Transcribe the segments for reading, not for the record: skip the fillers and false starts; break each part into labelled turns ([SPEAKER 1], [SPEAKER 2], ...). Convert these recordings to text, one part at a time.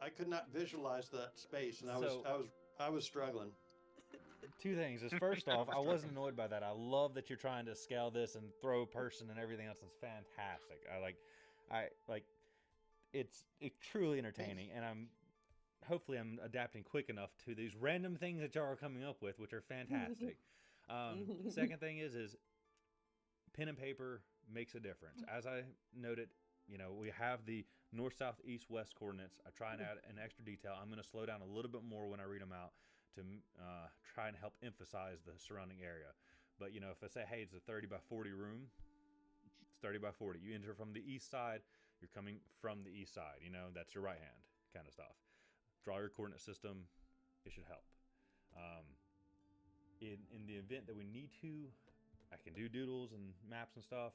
[SPEAKER 1] I could not visualize that space, and
[SPEAKER 2] So-
[SPEAKER 1] I was struggling.
[SPEAKER 2] Two things is, first off, I wasn't annoyed by that. I love that you're trying to scale this and throw a person and everything else. It's fantastic. I like it's truly entertaining, and hopefully I'm adapting quick enough to these random things that y'all are coming up with, which are fantastic. Second thing is pen and paper makes a difference. As I noted, we have the north, south, east, west coordinates. I try and add an extra detail. I'm going to slow down a little bit more when I read them out to try and help emphasize the surrounding area. But, if I say, hey, it's a 30 by 40 room, it's 30 by 40. You enter from the east side, you're coming from the east side. That's your right hand kind of stuff. Draw your coordinate system. It should help. In the event that we need to, I can do doodles and maps and stuff.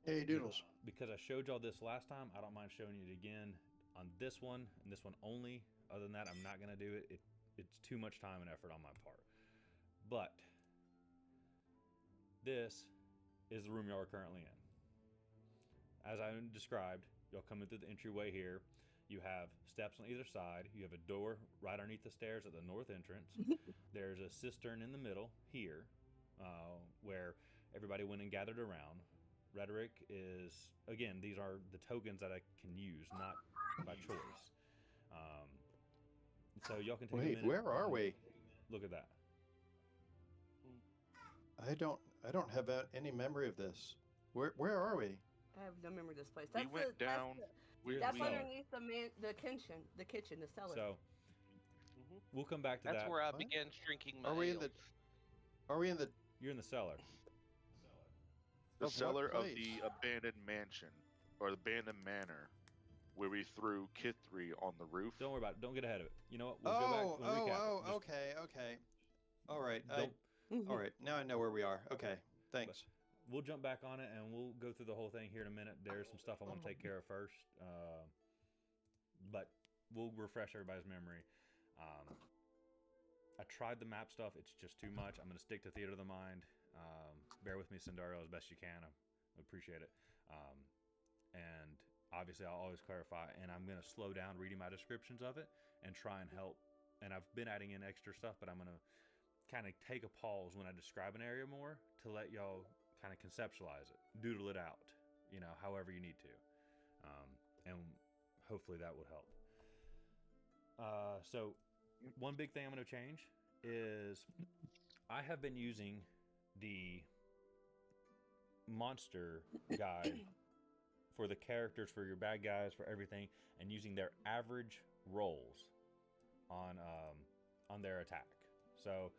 [SPEAKER 1] Hey, doodles.
[SPEAKER 2] Because I showed y'all this last time, I don't mind showing you it again on this one and this one only. Other than that, I'm not going to do it. It's too much time and effort on my part. But this is the room y'all are currently in. As I described, y'all come in through the entryway here. You have steps on either side. You have a door right underneath the stairs at the north entrance. There's a cistern in the middle here, where everybody went and gathered around. Rhetoric is, again, these are the tokens that I can use, not by choice. So y'all can take a minute.
[SPEAKER 1] Wait, where are we?
[SPEAKER 2] Look at that.
[SPEAKER 1] I don't have any memory of this. Where are we?
[SPEAKER 3] I have no memory of this place.
[SPEAKER 4] We went down.
[SPEAKER 3] That's underneath the kitchen, the cellar.
[SPEAKER 2] So we'll come back to that.
[SPEAKER 4] That's where I began shrinking my
[SPEAKER 1] Are we in the
[SPEAKER 2] You're in the cellar.
[SPEAKER 4] The cellar of
[SPEAKER 1] place?
[SPEAKER 4] the abandoned mansion, or the abandoned manor, where we threw Kithri on the roof.
[SPEAKER 2] Don't worry about it. Don't get ahead of it. You know what? We'll go back. We'll recap it.
[SPEAKER 1] Okay. All right.
[SPEAKER 2] Don't-
[SPEAKER 1] All right. Now I know where we are. Okay. Thanks.
[SPEAKER 2] We'll jump back on it and we'll go through the whole thing here in a minute. There's some stuff I want to take care of first, but we'll refresh everybody's memory. I tried the map stuff. It's just too much. I'm going to stick to Theater of the Mind. Bear with me, Sindaro, as best you can. I appreciate it. And obviously, I'll always clarify, and I'm going to slow down reading my descriptions of it and try and help. And I've been adding in extra stuff, but I'm going to kind of take a pause when I describe an area more to let y'all kind of conceptualize it, doodle it out, however you need to. And hopefully that would help. So one big thing I'm going to change is I have been using the monster guide for the characters, for your bad guys, for everything, and using their average rolls on their attack. So,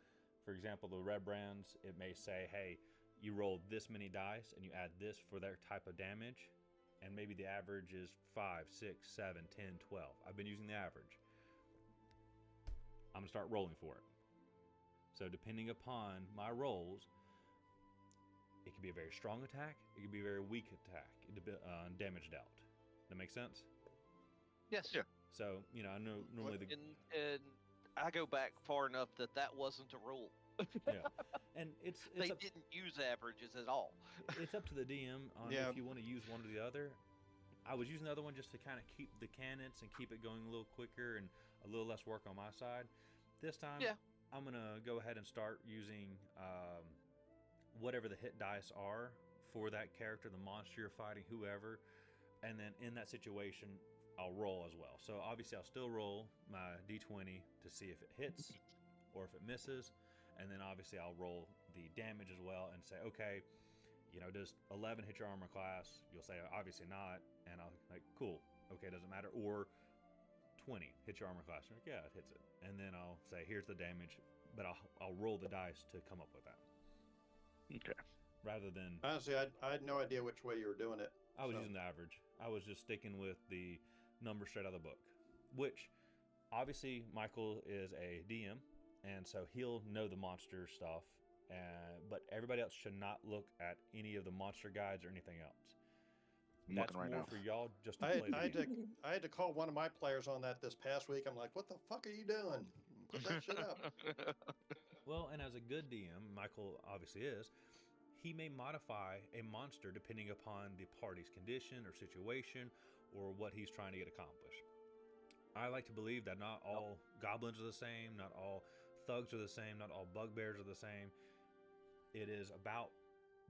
[SPEAKER 2] for example, the RedBrands, it may say, hey, you rolled this many dice and you add this for their type of damage, and maybe the average is 5, 6, 7, 10, 12. I've been using the average. I'm going to start rolling for it. So depending upon my rolls, it could be a very strong attack, it could be a very weak attack, damage dealt. That make sense?
[SPEAKER 4] Yes. Yeah.
[SPEAKER 2] So, I know normally
[SPEAKER 4] and I go back far enough that wasn't a rule.
[SPEAKER 2] Yeah. And
[SPEAKER 4] they didn't use averages at all.
[SPEAKER 2] It's up to the DM on if you want to use one or the other. I was using the other one just to kind of keep the cadence and keep it going a little quicker and a little less work on my side. This time, I'm going to go ahead and start using whatever the hit dice are for that character, the monster you're fighting, whoever. And then in that situation, I'll roll as well. So obviously I'll still roll my d20 to see if it hits or if it misses. And then obviously I'll roll the damage as well and say, okay, does 11 hit your armor class? You'll say, obviously not. And I'll like, cool. Okay, doesn't matter. Or 20 hit your armor class. You're like, yeah, it hits it. And then I'll say, here's the damage, but I'll roll the dice to come up with that.
[SPEAKER 4] Okay.
[SPEAKER 2] Rather than...
[SPEAKER 1] Honestly, I had no idea which way you were doing it.
[SPEAKER 2] I was using the average. I was just sticking with the number straight out of the book, which obviously Michael is a DM, and so he'll know the monster stuff, but everybody else should not look at any of the monster guides or anything else. That's more now for y'all just to play.
[SPEAKER 1] I had to call one of my players on that this past week. I'm like, what the fuck are you doing? Put that shit up.
[SPEAKER 2] Well, and as a good DM, Michael obviously is, he may modify a monster depending upon the party's condition or situation, or what he's trying to get accomplished. I like to believe that not all goblins are the same, not all thugs are the same, not all bugbears are the same. It is about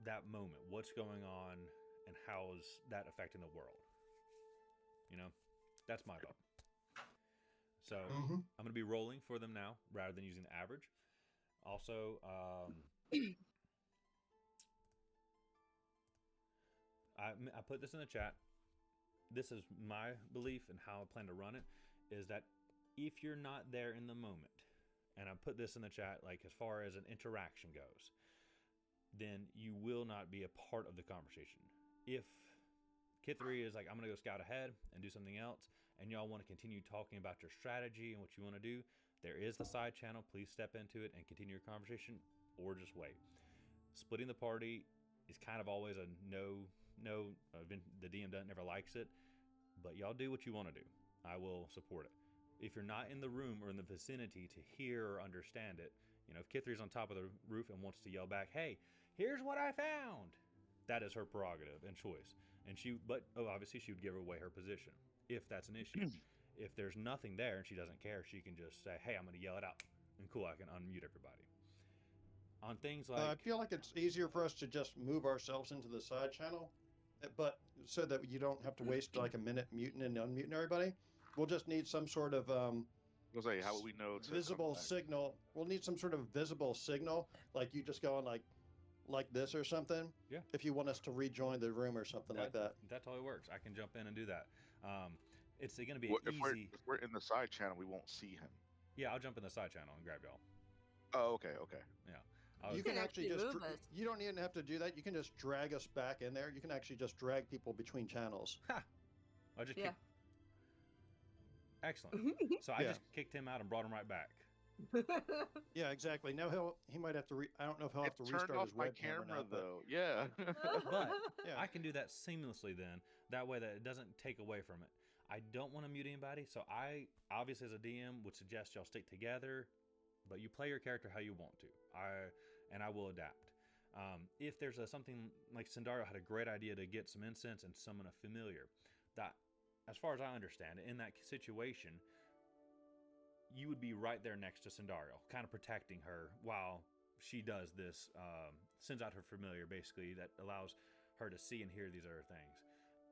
[SPEAKER 2] that moment, what's going on, and how is that affecting the world. You know, that's my thought. So I'm going to be rolling for them now rather than using the average. Also, I put this in the chat. This is my belief and how I plan to run it, is that if you're not there in the moment, and I put this in the chat, like as far as an interaction goes, then you will not be a part of the conversation. If Kit 3 is like, I'm going to go scout ahead and do something else, and y'all want to continue talking about your strategy and what you want to do, there is the side channel. Please step into it and continue your conversation, or just wait. Splitting the party is kind of always a no. The DM never likes it, but y'all do what you want to do. I will support it. If you're not in the room or in the vicinity to hear or understand it, you know, if Kithri's on top of the roof and wants to yell back, "Hey, here's what I found," that is her prerogative and choice. And obviously she would give away her position if that's an issue. If there's nothing there and she doesn't care, she can just say, "Hey, I'm going to yell it out," and cool, I can unmute everybody. On things like,
[SPEAKER 1] I feel like it's easier for us to just move ourselves into the side channel, but so that you don't have to waste like a minute muting and unmuting everybody. We'll just need some sort of
[SPEAKER 4] I'll say, how would we know to
[SPEAKER 1] visible signal. We'll need some sort of visible signal, like you just going like this or something.
[SPEAKER 2] Yeah.
[SPEAKER 1] If you want us to rejoin the room or something like that.
[SPEAKER 2] That totally works. I can jump in and do that. It's going to be
[SPEAKER 4] easy. If we're in the side channel, we won't see him.
[SPEAKER 2] Yeah, I'll jump in the side channel and grab y'all.
[SPEAKER 4] Oh, okay.
[SPEAKER 2] Yeah.
[SPEAKER 1] You can actually just
[SPEAKER 3] move us.
[SPEAKER 1] You don't even have to do that. You can just drag us back in there. You can actually just drag people between channels.
[SPEAKER 2] I just
[SPEAKER 3] Yeah.
[SPEAKER 2] Excellent. So I just kicked him out and brought him right back.
[SPEAKER 1] Yeah, exactly. Now he might have to. I don't know if he'll have to restart
[SPEAKER 4] turned off
[SPEAKER 1] his
[SPEAKER 4] my
[SPEAKER 1] webcam or
[SPEAKER 4] camera
[SPEAKER 1] not, but-
[SPEAKER 4] though. Yeah.
[SPEAKER 2] But
[SPEAKER 1] Yeah.
[SPEAKER 2] I can do that seamlessly then. That way that it doesn't take away from it. I don't want to mute anybody, so I obviously as a DM would suggest y'all stick together, but you play your character how you want to. I will adapt. If there's something like Sindario had a great idea to get some incense and summon a familiar, that, as far as I understand it, in that situation, you would be right there next to Sindario, kind of protecting her while she does this, sends out her familiar, basically, that allows her to see and hear these other things.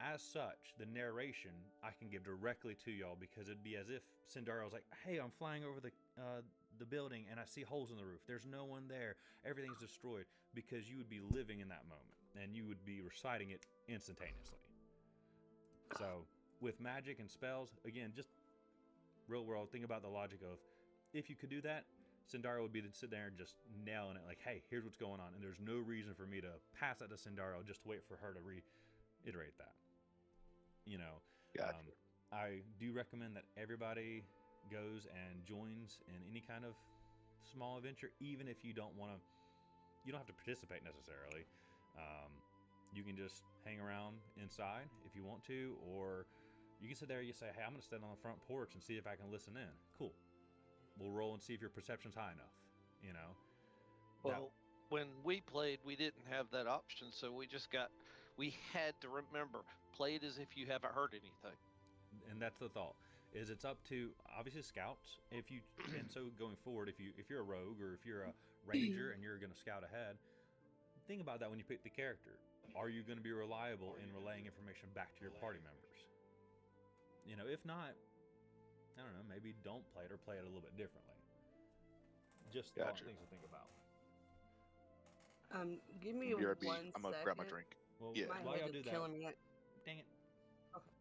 [SPEAKER 2] As such, the narration I can give directly to y'all, because it'd be as if Sindario's like, "Hey, I'm flying over the building and I see holes in the roof. There's no one there. Everything's destroyed," because you would be living in that moment and you would be reciting it instantaneously. So with magic and spells, again, just real world, think about the logic of, if you could do that, Sindario would be to sit there and just nailing it, like, "Hey, here's what's going on," and there's no reason for me to pass that to Sindario just to wait for her to reiterate that. You know,
[SPEAKER 4] Gotcha.
[SPEAKER 2] I do recommend that everybody goes and joins in any kind of small adventure, even if you don't want to. You don't have to participate necessarily. You can just hang around inside if you want to, or you can sit there and you say, "Hey, I'm going to stand on the front porch and see if I can listen in." Cool. We'll roll and see if your perception's high enough. You know.
[SPEAKER 5] Well, when we played, we didn't have that option, so we had to remember, play it as if you haven't heard anything.
[SPEAKER 2] And that's the thought. Is it's up to obviously scouts. And so going forward, if you're a rogue or if you're a ranger and you're going to scout ahead, think about that when you pick the character. Are you going to be reliable in relaying information back to your party members? You know, if not, I don't know, maybe don't play it or play it a little bit differently. Just
[SPEAKER 4] Gotcha.
[SPEAKER 2] things to think about.
[SPEAKER 3] Give me
[SPEAKER 4] BRB,
[SPEAKER 3] one
[SPEAKER 4] I'm gonna
[SPEAKER 3] second.
[SPEAKER 4] grab my drink.
[SPEAKER 2] Well,
[SPEAKER 4] Yeah.
[SPEAKER 3] My
[SPEAKER 2] while
[SPEAKER 3] head
[SPEAKER 2] y'all
[SPEAKER 3] is
[SPEAKER 2] do that,
[SPEAKER 3] killing me.
[SPEAKER 2] dang it.
[SPEAKER 3] Okay.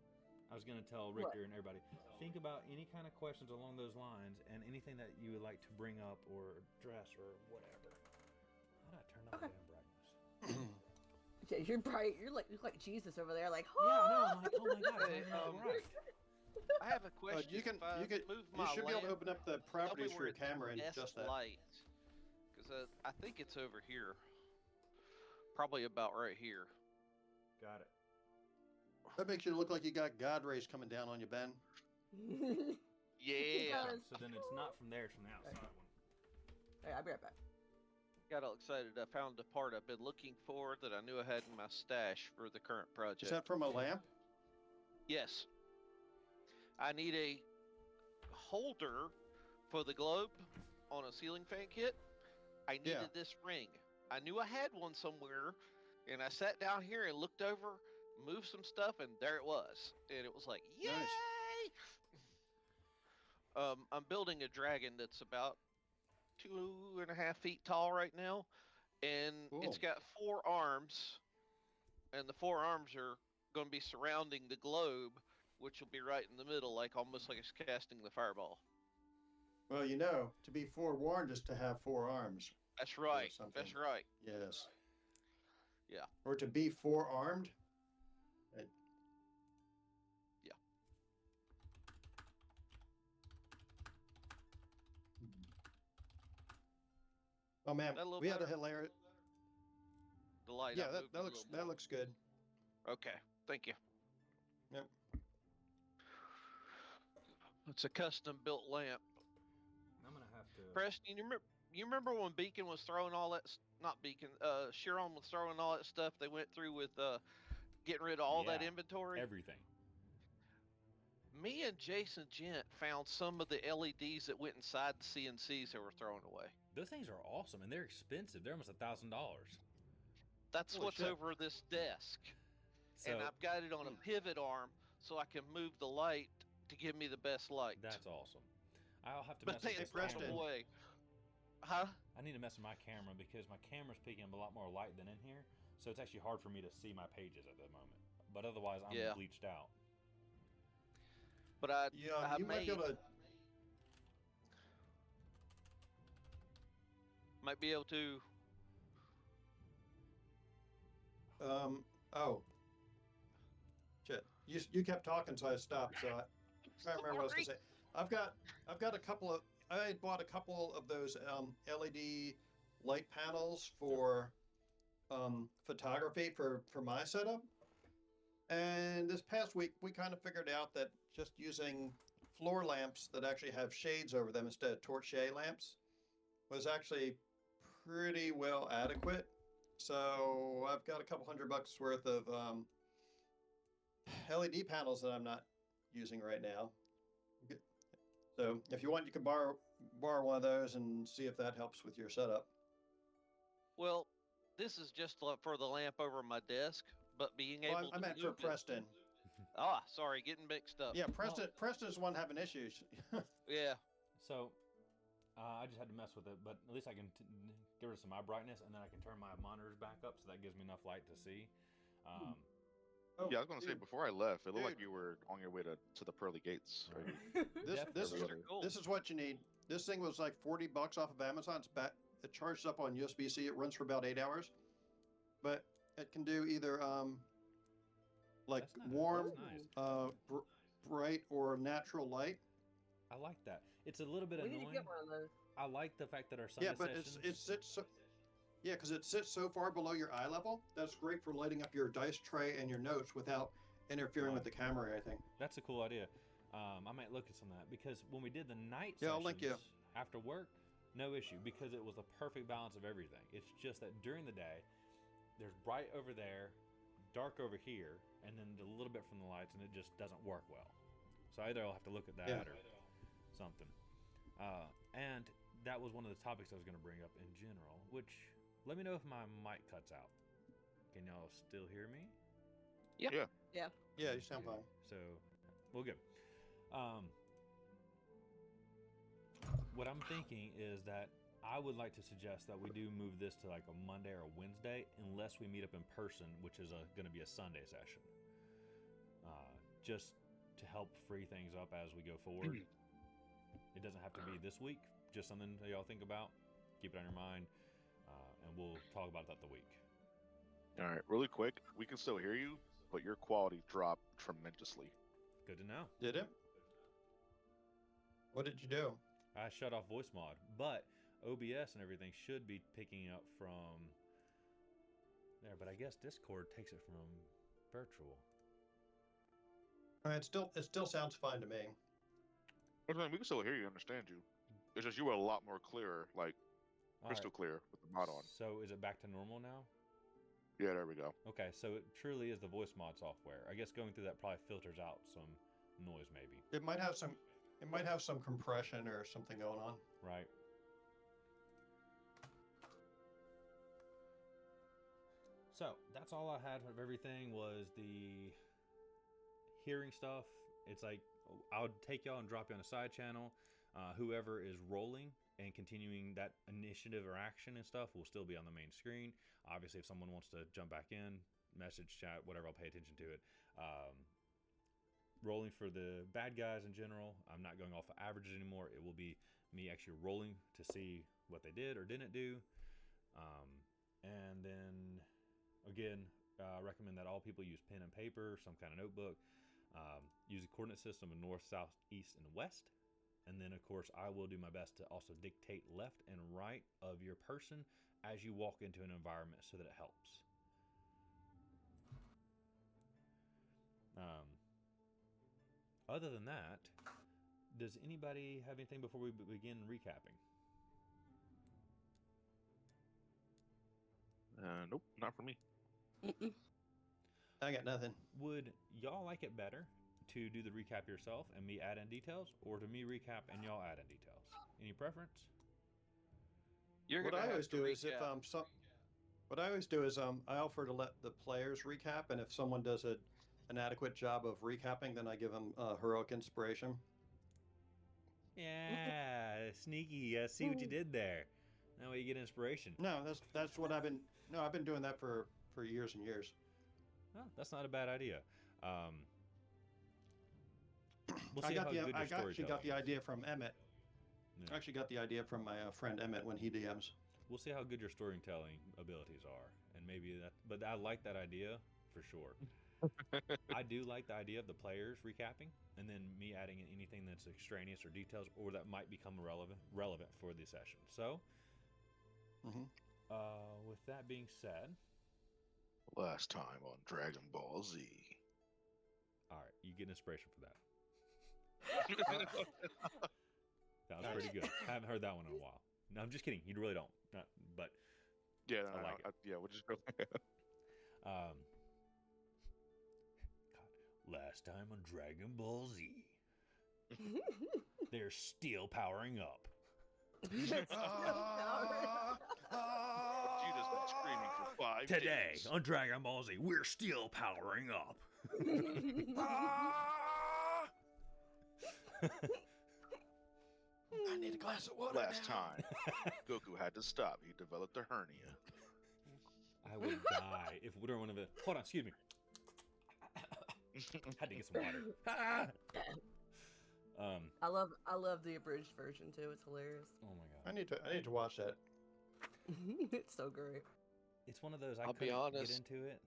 [SPEAKER 2] I was going to tell Richter and everybody, think about any kind of questions along those lines and anything that you would like to bring up or address or whatever. How did I turn on the damn brightness?
[SPEAKER 3] Yeah, you're bright. You're like Jesus over there. Like,
[SPEAKER 2] Yeah, I know. I'm like, oh my God,
[SPEAKER 5] Hey,
[SPEAKER 2] it's not even right.
[SPEAKER 5] I have a question.
[SPEAKER 1] You can
[SPEAKER 5] If I move
[SPEAKER 1] you
[SPEAKER 5] my
[SPEAKER 1] should be able to
[SPEAKER 5] lamp,
[SPEAKER 1] open up the
[SPEAKER 5] tell me
[SPEAKER 1] properties for
[SPEAKER 5] where
[SPEAKER 1] your
[SPEAKER 5] it's
[SPEAKER 1] camera and
[SPEAKER 5] best
[SPEAKER 1] adjust that.
[SPEAKER 5] light. Because I think it's over here. Probably about right here.
[SPEAKER 2] Got it.
[SPEAKER 1] That makes you look like you got God rays coming down on you, Ben.
[SPEAKER 5] Yeah.
[SPEAKER 3] does.
[SPEAKER 2] So then it's not from there, it's from the outside one.
[SPEAKER 3] Alright, I'll be right back.
[SPEAKER 5] Got all excited. I found the part I've been looking for that I knew I had in my stash for the current project.
[SPEAKER 1] Is that from a lamp?
[SPEAKER 5] Yes. I need a holder for the globe on a ceiling fan kit. I needed
[SPEAKER 1] Yeah.
[SPEAKER 5] this ring. I knew I had one somewhere, and I sat down here and looked over, moved some stuff, and there it was. And it was like, yay!
[SPEAKER 1] Nice.
[SPEAKER 5] I'm building a dragon that's about 2.5 feet tall right now, and it's
[SPEAKER 1] Cool.
[SPEAKER 5] got 4 arms, and the 4 arms are going to be surrounding the globe, which will be right in the middle, like almost like it's casting the fireball.
[SPEAKER 1] Well, you know, to be forewarned is to have 4 arms.
[SPEAKER 5] That's right.
[SPEAKER 1] something.
[SPEAKER 5] That's right.
[SPEAKER 1] Yes.
[SPEAKER 5] Yeah.
[SPEAKER 1] Or to be forearmed.
[SPEAKER 5] Yeah.
[SPEAKER 1] Oh man,
[SPEAKER 5] That a little
[SPEAKER 1] we had a
[SPEAKER 5] better?
[SPEAKER 1] hilarious.
[SPEAKER 5] The light.
[SPEAKER 1] Yeah,
[SPEAKER 5] I moved it a little
[SPEAKER 1] that
[SPEAKER 5] more.
[SPEAKER 1] looks good.
[SPEAKER 5] Okay. Thank you.
[SPEAKER 1] Yep.
[SPEAKER 5] It's a custom built lamp.
[SPEAKER 2] I'm gonna have to.
[SPEAKER 5] Preston, you remember when Beacon was throwing all that? Not Beacon. Chiron was throwing all that stuff they went through with getting rid of all that
[SPEAKER 2] Yeah,
[SPEAKER 5] inventory.
[SPEAKER 2] Everything.
[SPEAKER 5] Me and Jason Gent found some of the LEDs that went inside the CNCs that were thrown away.
[SPEAKER 2] Those things are awesome, and they're expensive. They're almost $1,000.
[SPEAKER 5] That's
[SPEAKER 1] Holy
[SPEAKER 5] what's
[SPEAKER 1] shit.
[SPEAKER 5] over this desk,
[SPEAKER 2] So
[SPEAKER 5] and I've got it on a pivot arm so I can move the light to give me the best light.
[SPEAKER 2] that's awesome. I'll have to
[SPEAKER 5] But
[SPEAKER 2] mess
[SPEAKER 5] they
[SPEAKER 2] with
[SPEAKER 5] had
[SPEAKER 2] this
[SPEAKER 5] thrown
[SPEAKER 1] Preston.
[SPEAKER 5] them
[SPEAKER 2] camera.
[SPEAKER 5] away. Huh?
[SPEAKER 2] I need to mess with my camera because my camera's picking up a lot more light than in here, so it's actually hard for me to see my pages at the moment. But otherwise, I'm
[SPEAKER 5] Yeah.
[SPEAKER 2] bleached out.
[SPEAKER 5] But I
[SPEAKER 1] Yeah, you might be able to.
[SPEAKER 5] might be able to.
[SPEAKER 1] Oh. Shit. You kept talking, so I stopped. So I can't remember what I was gonna say. I've got a couple of. I bought a couple of those LED light panels for photography for my setup. And this past week, we kind of figured out that just using floor lamps that actually have shades over them instead of torche lamps was actually pretty well adequate. So I've got a couple $100 worth of LED panels that I'm not using right now. So if you want, you can borrow one of those and see if that helps with your setup.
[SPEAKER 5] Well, this is just for the lamp over my desk, but being able
[SPEAKER 1] Well, I
[SPEAKER 5] to
[SPEAKER 1] meant for
[SPEAKER 5] move it.
[SPEAKER 1] Preston.
[SPEAKER 5] Ah, sorry, getting mixed up.
[SPEAKER 1] Yeah, Preston's the one having issues.
[SPEAKER 5] Yeah.
[SPEAKER 2] So I just had to mess with it, but at least I can get rid of some of my brightness, and then I can turn my monitors back up, so that gives me enough light to see.
[SPEAKER 1] Oh,
[SPEAKER 4] Yeah, I was gonna say
[SPEAKER 1] dude,
[SPEAKER 4] before I left, it looked like
[SPEAKER 1] Dude.
[SPEAKER 4] you were on your way to the pearly gates.
[SPEAKER 1] This
[SPEAKER 2] Definitely.
[SPEAKER 1] this is what you need. This thing was like $40 off of Amazon. It's back. It charges up on USB-C. It runs for about 8 hours, but it can do either like
[SPEAKER 2] That's nice.
[SPEAKER 1] warm,
[SPEAKER 2] That's nice.
[SPEAKER 1] bright, or natural light.
[SPEAKER 2] I like that. It's a little bit
[SPEAKER 3] We need to
[SPEAKER 2] annoying.
[SPEAKER 3] get one of those.
[SPEAKER 2] I like the fact that our Sunday
[SPEAKER 1] Yeah, but
[SPEAKER 2] sessions.
[SPEAKER 1] it sits so. Yeah, because it sits so far below your eye level. That's great for lighting up your dice tray and your notes without interfering with the camera or anything.
[SPEAKER 2] That's a cool idea. I might look at some of that because when we did the night
[SPEAKER 1] Yeah, I'll
[SPEAKER 2] sessions
[SPEAKER 1] link you.
[SPEAKER 2] after work, no issue because it was the perfect balance of everything. It's just that during the day, there's bright over there, dark over here, and then a little bit from the lights, and it just doesn't work well. So either I'll have to look at that
[SPEAKER 1] Yeah.
[SPEAKER 2] or something. And that was one of the topics I was going to bring up in general, which let me know if my mic cuts out. Can y'all still hear me?
[SPEAKER 1] Yeah, you sound fine.
[SPEAKER 2] So, well, good. What I'm thinking is that I would like to suggest that we do move this to like a Monday or a Wednesday, unless we meet up in person, which is going to be a Sunday session. Just to help free things up as we go forward. It doesn't have to be this week. Just something that y'all think about. Keep it on your mind, and we'll talk about that the week.
[SPEAKER 4] All right, really quick, we can still hear you, but your quality dropped tremendously.
[SPEAKER 2] Good to know.
[SPEAKER 1] Did it? What did you do?
[SPEAKER 2] I shut off voice mod, but OBS and everything should be picking up from there. But I guess Discord takes it from virtual.
[SPEAKER 1] All right, it still sounds fine to me.
[SPEAKER 4] I mean, we can still hear you, understand you. It's just you were a lot more clearer, like
[SPEAKER 2] All
[SPEAKER 4] crystal
[SPEAKER 2] right.
[SPEAKER 4] clear with the mod on.
[SPEAKER 2] So is it back to normal now?
[SPEAKER 4] Yeah, there we go.
[SPEAKER 2] Okay, so it truly is the voice mod software. I guess going through that probably filters out some noise, maybe.
[SPEAKER 1] It might have some. It might have some compression or something going on.
[SPEAKER 2] Right. So that's all I had of everything was the hearing stuff. It's like I would take y'all and drop you on a side channel. Whoever is rolling and continuing that initiative or action and stuff will still be on the main screen. Obviously, if someone wants to jump back in, message, chat, whatever, I'll pay attention to it. Rolling for the bad guys in general, I'm not going off of averages anymore. It will be me actually rolling to see what they did or didn't do. And then, again, recommend that all people use pen and paper, some kind of notebook. Use a coordinate system of north, south, east, and west. And then, of course, I will do my best to also dictate left and right of your person as you walk into an environment so that it helps. Other than that, does anybody have anything before we begin recapping?
[SPEAKER 4] Nope, not for me.
[SPEAKER 3] Mm-mm.
[SPEAKER 1] I got nothing.
[SPEAKER 2] Would y'all like it better to do the recap yourself and me add in details, or to me recap and y'all add in details? Any preference?
[SPEAKER 1] What I always do is what I always do is I offer to let the players recap, and if someone does an adequate job of recapping, then I give them heroic inspiration.
[SPEAKER 2] Yeah, sneaky. See what you did there. That way you get inspiration.
[SPEAKER 1] No, that's what I've been. No, I've been doing that for years and years.
[SPEAKER 2] Oh, that's not a bad idea. We'll
[SPEAKER 1] I
[SPEAKER 2] see how good your
[SPEAKER 1] actually got
[SPEAKER 2] storytelling
[SPEAKER 1] the
[SPEAKER 2] is.
[SPEAKER 1] idea from Emmett.
[SPEAKER 2] Yeah.
[SPEAKER 1] I actually got the idea from my friend Emmett when he DMs.
[SPEAKER 2] We'll see how good your storytelling abilities are, and maybe that. But I like that idea for sure. I do like the idea of the players recapping, and then me adding in anything that's extraneous or details, or that might become relevant for the session. So, with that being said,
[SPEAKER 4] Last time on Dragon Ball Z.
[SPEAKER 2] all right, you get inspiration for that. That was pretty good. I haven't heard that one in a while. No, I'm just kidding. You really don't. But
[SPEAKER 4] Yeah,
[SPEAKER 2] I like it.
[SPEAKER 4] yeah, we'll just go.
[SPEAKER 2] God, last time on Dragon Ball Z, they're still powering up.
[SPEAKER 4] Vegeta's been screaming for 5
[SPEAKER 2] Today
[SPEAKER 4] days.
[SPEAKER 2] on Dragon Ball Z, we're still powering up.
[SPEAKER 1] I need a glass of water.
[SPEAKER 4] Last time, Goku had to stop. He developed a hernia.
[SPEAKER 2] I would die if during one of it. Hold on, excuse me. Had to get some water.
[SPEAKER 3] I love the abridged version too. It's hilarious.
[SPEAKER 2] Oh my god.
[SPEAKER 1] I need to watch that.
[SPEAKER 3] It's so great.
[SPEAKER 2] It's one of those
[SPEAKER 5] I'll be
[SPEAKER 2] couldn't get
[SPEAKER 5] honest.
[SPEAKER 2] into it.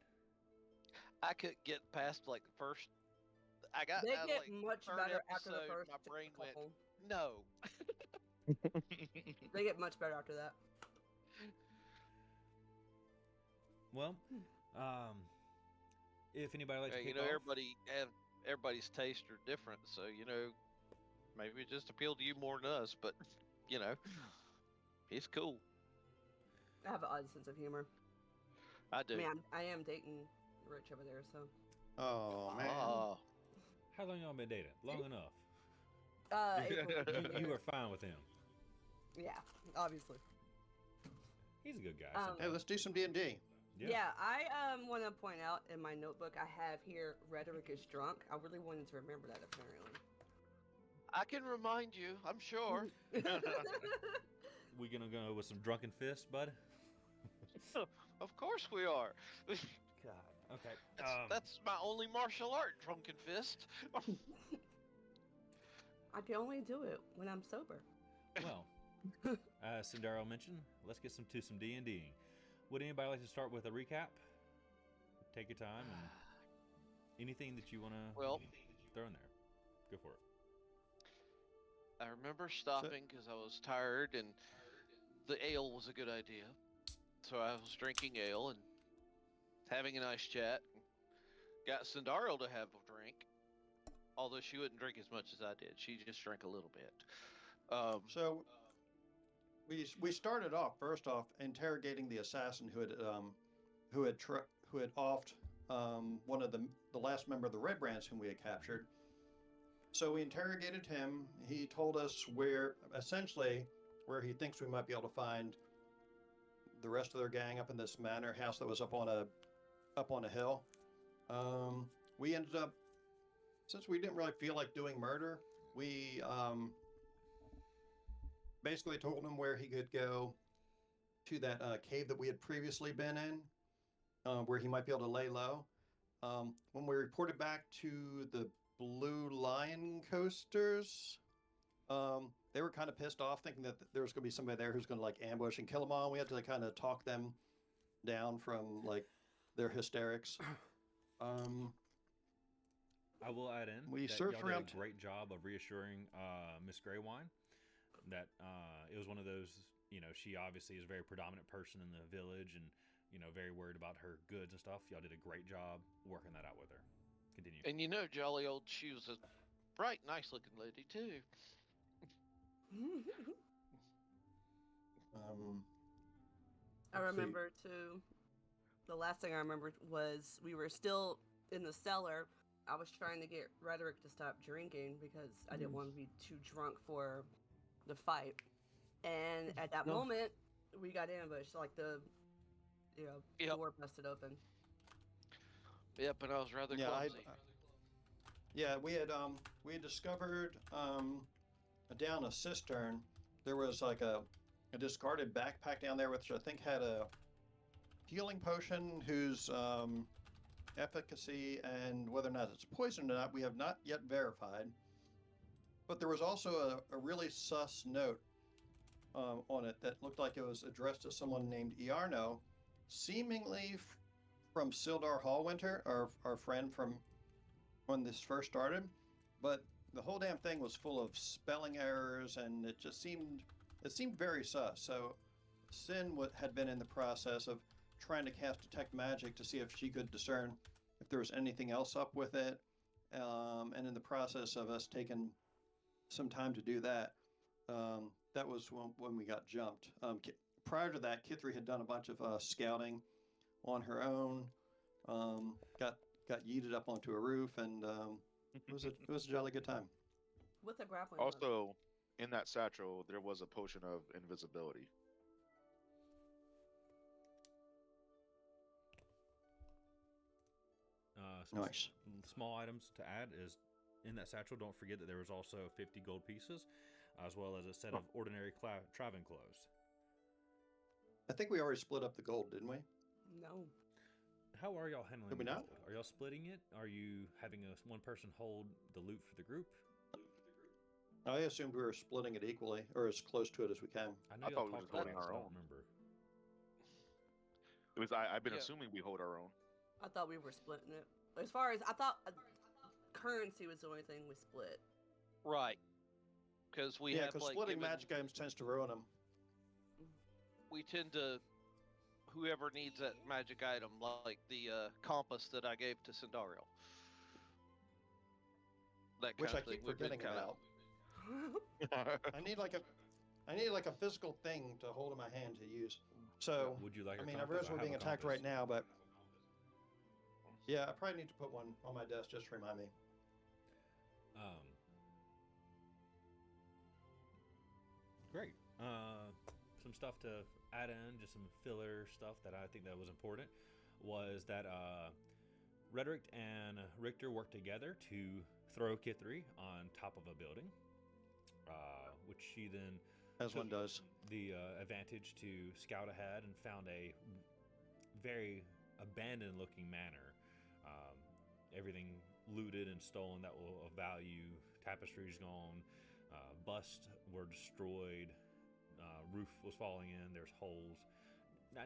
[SPEAKER 5] I could get past like the first. I got
[SPEAKER 3] They
[SPEAKER 5] out of,
[SPEAKER 3] get
[SPEAKER 5] like,
[SPEAKER 3] much
[SPEAKER 5] third
[SPEAKER 3] better after the
[SPEAKER 5] episode,
[SPEAKER 3] first
[SPEAKER 5] my brain went,
[SPEAKER 3] couple.
[SPEAKER 5] no.
[SPEAKER 3] They get much better after that.
[SPEAKER 2] Well, if anybody likes to
[SPEAKER 5] You
[SPEAKER 2] kick
[SPEAKER 5] know,
[SPEAKER 2] off,
[SPEAKER 5] everybody's tastes are different, so you know, maybe it just appealed to you more than us. But you know, he's cool.
[SPEAKER 3] I have an odd sense of humor.
[SPEAKER 5] I do.
[SPEAKER 3] I mean, I am dating Rich over there, so.
[SPEAKER 1] Oh man.
[SPEAKER 5] Ah,
[SPEAKER 2] how long y'all been dating? Long enough.
[SPEAKER 3] April.
[SPEAKER 2] You are fine with him.
[SPEAKER 3] Yeah, obviously.
[SPEAKER 2] He's a good guy.
[SPEAKER 3] Um,
[SPEAKER 1] Hey,
[SPEAKER 2] sometimes.
[SPEAKER 1] let's do some D&D.
[SPEAKER 3] Yeah, I want to point out in my notebook I have here rhetoric is drunk. I really wanted to remember that apparently.
[SPEAKER 5] I can remind you. I'm sure.
[SPEAKER 2] We gonna go with some drunken fists, bud?
[SPEAKER 5] Of course we are.
[SPEAKER 2] God. Okay.
[SPEAKER 5] That's my only martial art, drunken fist.
[SPEAKER 3] I can only do it when I'm sober.
[SPEAKER 2] Well, as Sindaro mentioned, let's get some D&D. Would anybody like to start with a recap? Take your time and anything that you want to
[SPEAKER 5] Well,
[SPEAKER 2] throw in there. Go for it.
[SPEAKER 5] I remember stopping because I was tired and the ale was a good idea. So I was drinking ale and having a nice chat. Got Sindaro to have a drink, although she wouldn't drink as much as I did. She just drank a little bit.
[SPEAKER 1] So we started off first off interrogating the assassin who who had offed one of the last member of the RedBrands whom we had captured. So we interrogated him. He told us where he thinks we might be able to find the rest of their gang up in this manor house that was up on a hill. We ended up, since we didn't really feel like doing murder, we basically told him where he could go to that cave that we had previously been in, where he might be able to lay low. When we reported back to the Blue Lion Coasters, they were kind of pissed off, thinking that there was going to be somebody there who's going to like ambush and kill them all. We had to like, kind of talk them down from like their hysterics.
[SPEAKER 2] I will add in
[SPEAKER 1] we
[SPEAKER 2] that
[SPEAKER 1] searched
[SPEAKER 2] y'all
[SPEAKER 1] around.
[SPEAKER 2] did a great job of reassuring Miss Greywine that it was one of those. She obviously is a very predominant person in the village, and very worried about her goods and stuff. Y'all did a great job working that out with her. Continue.
[SPEAKER 5] And jolly old, she was a bright, nice-looking lady too.
[SPEAKER 3] I remember too. The last thing I remembered was we were still in the cellar. I was trying to get Rhetoric to stop drinking because I didn't want to be too drunk for the fight. And at that moment, we got ambushed. Like the door busted open.
[SPEAKER 5] Yep, and I was rather clumsy.
[SPEAKER 1] We had discovered down a cistern. There was like a discarded backpack down there, which I think had a healing potion whose efficacy and whether or not it's poisoned or not, we have not yet verified. But there was also a really sus note on it that looked like it was addressed to someone named Iarno, seemingly from Sildar Hallwinter, our friend from when this first started. But the whole damn thing was full of spelling errors, and it seemed very sus. So Sin had been in the process of trying to cast Detect Magic to see if she could discern if there was anything else up with it. And in the process of us taking some time to do that, that was when we got jumped. Prior to that, Kithri had done a bunch of scouting on her own, got yeeted up onto a roof, and it was a jolly good time.
[SPEAKER 3] With a grappling hook.
[SPEAKER 4] Also, in that satchel, there was a potion of invisibility.
[SPEAKER 1] Nice.
[SPEAKER 2] Small items to add is in that satchel. Don't forget that there was also 50 gold pieces, as well as a set of ordinary traveling clothes.
[SPEAKER 1] I think we already split up the gold, didn't we?
[SPEAKER 3] No.
[SPEAKER 2] How are y'all handling
[SPEAKER 1] Did we not?
[SPEAKER 2] Are y'all splitting it? Are you having one person hold the loot for the group?
[SPEAKER 1] I assumed we were splitting it equally, or as close to it as we can.
[SPEAKER 2] I
[SPEAKER 4] thought we were just holding our own.
[SPEAKER 2] I don't remember.
[SPEAKER 4] It was. I've been assuming we hold our own.
[SPEAKER 3] I thought we were splitting it. As far as I thought, currency was the only thing we split.
[SPEAKER 5] Right. Because
[SPEAKER 1] because splitting magic items tends to ruin them.
[SPEAKER 5] We tend to, whoever needs that magic item, like the compass that I gave to Sindariel. That
[SPEAKER 1] Which I
[SPEAKER 5] of thing,
[SPEAKER 1] keep
[SPEAKER 5] we've been
[SPEAKER 1] forgetting about. I need like a physical thing to hold in my hand to use. So
[SPEAKER 2] would you like?
[SPEAKER 1] I realize we're being attacked right now, but yeah, I probably need to put one on my desk just to remind me.
[SPEAKER 2] Great. Some stuff to add in, just some filler stuff that I think that was important, was that Rhetoric and Richter worked together to throw Kithri on top of a building, which she then
[SPEAKER 1] As one does.
[SPEAKER 2] the advantage to scout ahead and found a very abandoned looking manor. Everything looted and stolen that will of value. Tapestries gone. Busts were destroyed. Roof was falling in. There's holes.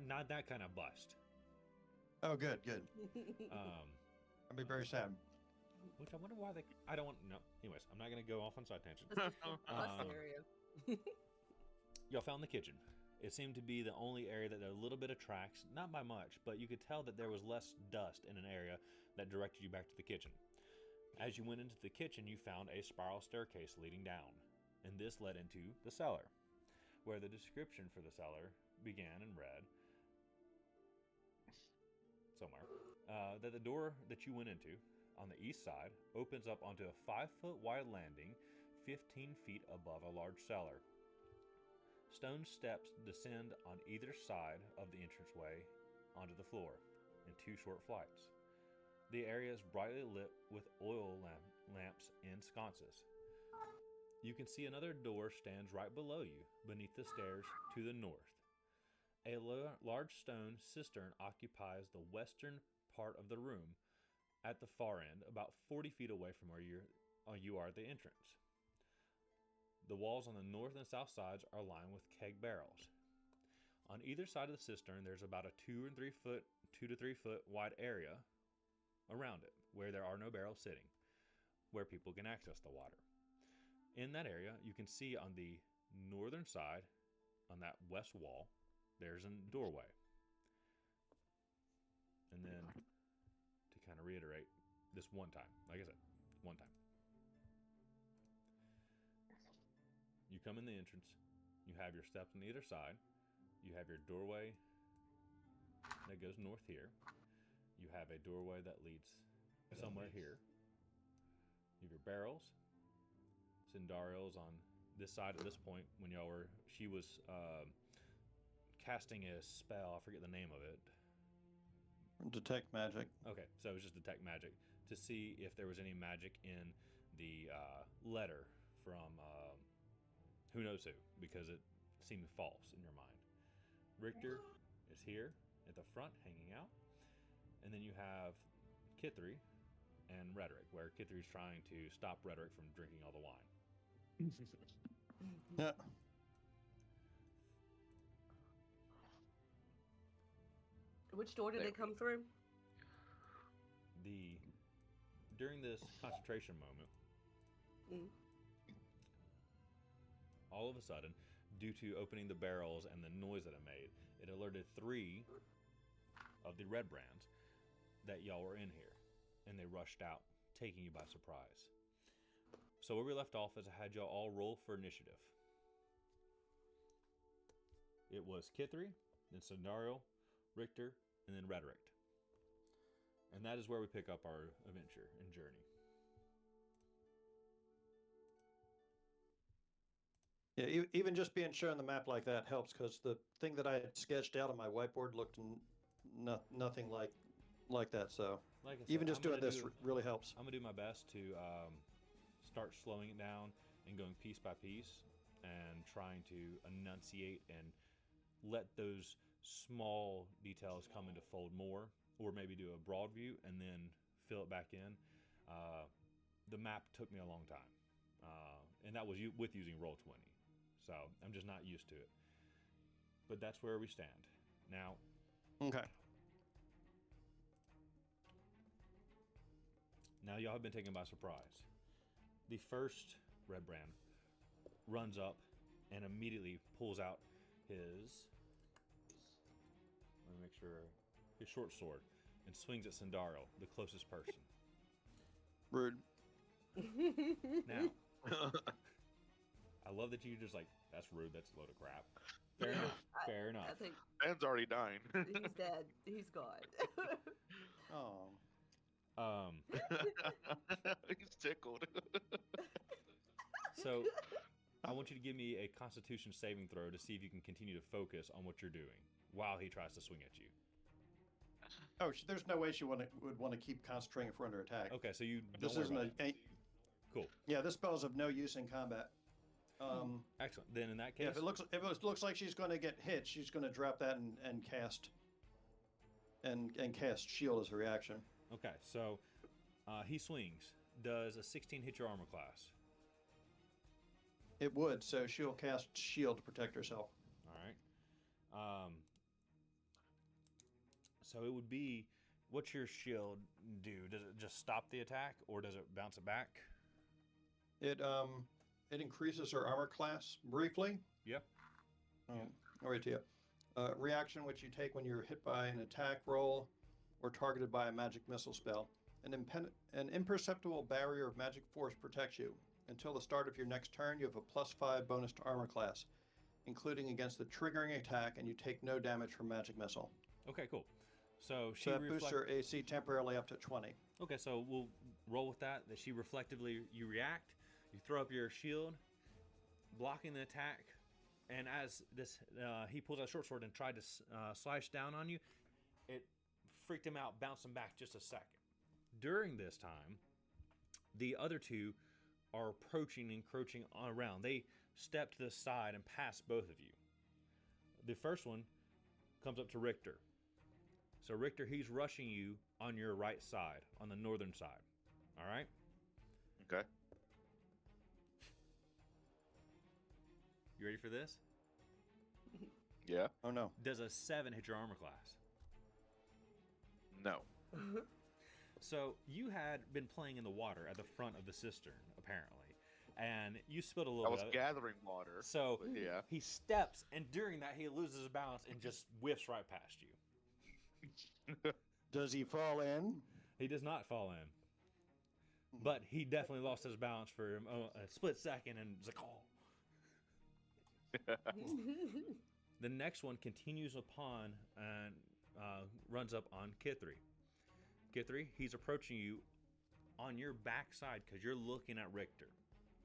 [SPEAKER 2] Not that kind of bust.
[SPEAKER 1] Oh, good. I'd be very sad.
[SPEAKER 2] Which I wonder why they. I don't want. No. Anyways, I'm not gonna go off on side tangent.
[SPEAKER 3] Bus area.
[SPEAKER 2] Y'all found the kitchen. It seemed to be the only area that a little bit of tracks, not by much, but you could tell that there was less dust in an area that directed you back to the kitchen. As you went into the kitchen, you found a spiral staircase leading down, and this led into the cellar, where the description for the cellar began and read, somewhere. That the door that you went into on the east side opens up onto a 5-foot wide landing 15 feet above a large cellar. Stone steps descend on either side of the entranceway onto the floor in 2 short flights. The area is brightly lit with oil lamps in sconces. You can see another door stands right below you, beneath the stairs to the north. A large stone cistern occupies the western part of the room at the far end, about 40 feet away from where you are at the entrance. The walls on the north and south sides are lined with keg barrels. On either side of the cistern, there's about a 2 to 3 foot wide area around it, where there are no barrels sitting, where people can access the water. In that area, you can see on the northern side, on that west wall, there's a doorway. And then, to kind of reiterate, this one time, like I said, one time. You come in the entrance, you have your steps on either side, you have your doorway that goes north here, you have a doorway that leads somewhere here, you have your barrels, Cindariel's on this side at this point when she was casting a spell, I forget the name of it.
[SPEAKER 1] Detect magic.
[SPEAKER 2] Okay, so it was just detect magic to see if there was any magic in the letter from who knows who, because it seemed false in your mind. Richter is here at the front hanging out, and then you have Kithri and Rhetoric, where Kithri's trying to stop Rhetoric from drinking all the wine.
[SPEAKER 1] Yeah.
[SPEAKER 3] Which door did they come through?
[SPEAKER 2] During this concentration moment, all of a sudden, due to opening the barrels and the noise that it made, it alerted 3 of the RedBrands that y'all were in here, and they rushed out, taking you by surprise. So where we left off is I had y'all all roll for initiative. It was Kithri, then Scenario, Richter, and then Rhetoric. And that is where we pick up our adventure and journey.
[SPEAKER 1] Yeah, even just being shown the map like that helps, because the thing that I had sketched out on my whiteboard looked nothing like that. So
[SPEAKER 2] like I said,
[SPEAKER 1] even just doing this really helps.
[SPEAKER 2] I'm gonna do my best to start slowing it down and going piece by piece and trying to enunciate and let those small details come into fold more, or maybe do a broad view and then fill it back in. The map took me a long time, and that was with using Roll20. So I'm just not used to it. But that's where we stand. Now.
[SPEAKER 1] Okay.
[SPEAKER 2] Now y'all have been taken by surprise. The first RedBrand runs up and immediately pulls out his, let me make sure, his short sword and swings at Sindaro, the closest person.
[SPEAKER 1] Rude.
[SPEAKER 2] Now, I love that you just like, that's rude, that's a load of crap. Fair enough. Fair enough.
[SPEAKER 3] I think
[SPEAKER 4] Man's already dying.
[SPEAKER 3] he's dead. He's gone.
[SPEAKER 1] Oh.
[SPEAKER 4] He's tickled.
[SPEAKER 2] So, I want you to give me a Constitution saving throw to see if you can continue to focus on what you're doing while he tries to swing at you.
[SPEAKER 1] Oh, there's no way she would want to keep concentrating if we're under attack.
[SPEAKER 2] Okay, so you don't
[SPEAKER 1] This
[SPEAKER 2] worry
[SPEAKER 1] isn't
[SPEAKER 2] about it. Cool.
[SPEAKER 1] Yeah, this spell's of no use in combat.
[SPEAKER 2] Excellent. Then in that case,
[SPEAKER 1] Yeah, if it looks like she's going to get hit, she's going to drop that and cast shield as a reaction.
[SPEAKER 2] okay, so he swings. Does a 16 hit your armor class?
[SPEAKER 1] It would, so she'll cast shield to protect herself.
[SPEAKER 2] All right. So it would be, what's your shield do? Does it just stop the attack, or does it bounce it back?
[SPEAKER 1] It increases her armor class briefly.
[SPEAKER 2] Yep.
[SPEAKER 1] I'll read to you. Reaction which you take when you're hit by an attack roll or targeted by a magic missile spell. An imperceptible barrier of magic force protects you. Until the start of your next turn, you have a +5 bonus to armor class, including against the triggering attack, and you take no damage from magic missile.
[SPEAKER 2] Okay, cool. So she
[SPEAKER 1] So that boosts her AC temporarily up to 20.
[SPEAKER 2] Okay, so we'll roll with that. That she reflectively, you react, you throw up your shield, blocking the attack, and as this he pulls out a short sword and tried to slash down on you, it freaked him out, bounced him back just a second. During this time, the other two are approaching, encroaching around. They step to the side and pass both of you. The first one comes up to Richter. So Richter, he's rushing you on your right side, on the northern side. All right?
[SPEAKER 4] Okay.
[SPEAKER 2] You ready for this?
[SPEAKER 4] Yeah.
[SPEAKER 1] Oh no.
[SPEAKER 2] Does a 7 hit your armor class?
[SPEAKER 4] No.
[SPEAKER 2] So you had been playing in the water at the front of the cistern, apparently, and you spilled a little
[SPEAKER 4] I
[SPEAKER 2] bit
[SPEAKER 4] was
[SPEAKER 2] of it.
[SPEAKER 4] gathering water.
[SPEAKER 2] So
[SPEAKER 4] But yeah.
[SPEAKER 2] he steps, and during that, he loses his balance and just whiffs right past you.
[SPEAKER 1] Does he fall in?
[SPEAKER 2] He does not fall in, but he definitely lost his balance for a split second and was like, oh. The next one continues upon and runs up on Kithri. Kithri, he's approaching you on your back side because you're looking at Richter.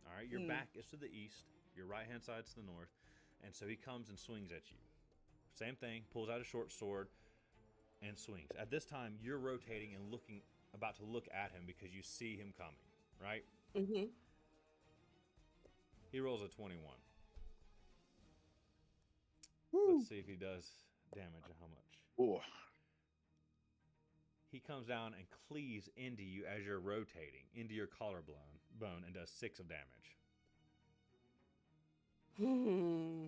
[SPEAKER 2] All right, your back is to the east, your right-hand side is to the north, and so he comes and swings at you. Same thing, pulls out a short sword and swings. At this time, you're rotating and about to look at him because you see him coming, right?
[SPEAKER 3] Mm-hmm.
[SPEAKER 2] He rolls a 21.
[SPEAKER 1] Woo.
[SPEAKER 2] Let's see if he does damage and how much.
[SPEAKER 4] Ooh.
[SPEAKER 2] He comes down and cleaves into you as you're rotating, into your collarbone, and does 6 of damage.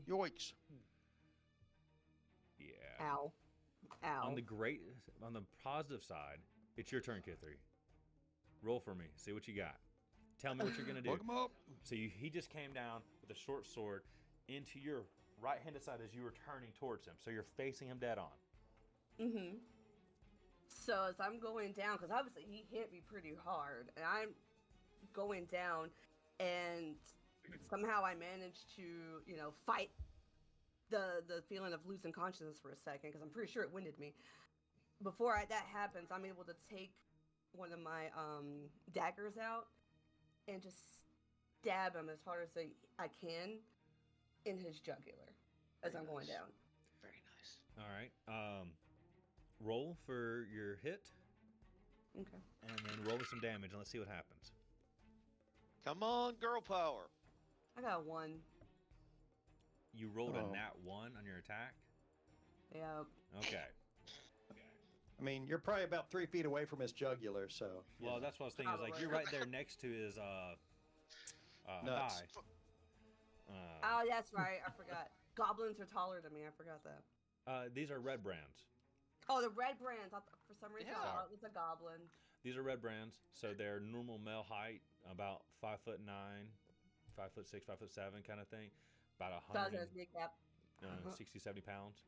[SPEAKER 1] Yoicks.
[SPEAKER 2] Yeah.
[SPEAKER 3] Ow. Ow.
[SPEAKER 2] On the positive side, it's your turn, Kithri. Roll for me. See what you got. Tell me what you're gonna do.
[SPEAKER 1] Look him up.
[SPEAKER 2] So he just came down with a short sword into your right-handed side as you were turning towards him. So you're facing him dead on.
[SPEAKER 3] Mm-hmm. So as I'm going down, because obviously he hit me pretty hard, and I'm going down, and somehow I managed to, fight the feeling of losing consciousness for a second, because I'm pretty sure it winded me. Before that happens, I'm able to take one of my daggers out and just stab him as hard as I can in his jugular as I'm going down.
[SPEAKER 5] Very nice.
[SPEAKER 2] All right. Roll for your hit,
[SPEAKER 3] Okay.
[SPEAKER 2] and then roll with some damage, and let's see what happens.
[SPEAKER 5] Come on, girl power.
[SPEAKER 3] I got 1.
[SPEAKER 2] You rolled
[SPEAKER 1] Oh.
[SPEAKER 2] a nat 1 on your attack?
[SPEAKER 3] Yeah.
[SPEAKER 2] Okay.
[SPEAKER 1] I mean, you're probably about 3 feet away from his jugular, so.
[SPEAKER 2] Well, that's what I was thinking. Is like you're right there next to his
[SPEAKER 1] Nuts.
[SPEAKER 2] thigh.
[SPEAKER 3] Oh, that's right. I forgot. Goblins are taller than me. I forgot that.
[SPEAKER 2] These are RedBrands.
[SPEAKER 3] Oh, the RedBrands. For some reason, I
[SPEAKER 5] Yeah.
[SPEAKER 3] thought it was a goblin.
[SPEAKER 2] These are RedBrands, so they're normal male height, about 5'9", 5'6", 5'7" kind of thing, about
[SPEAKER 3] Size as kneecap.
[SPEAKER 2] 60, 70 pounds.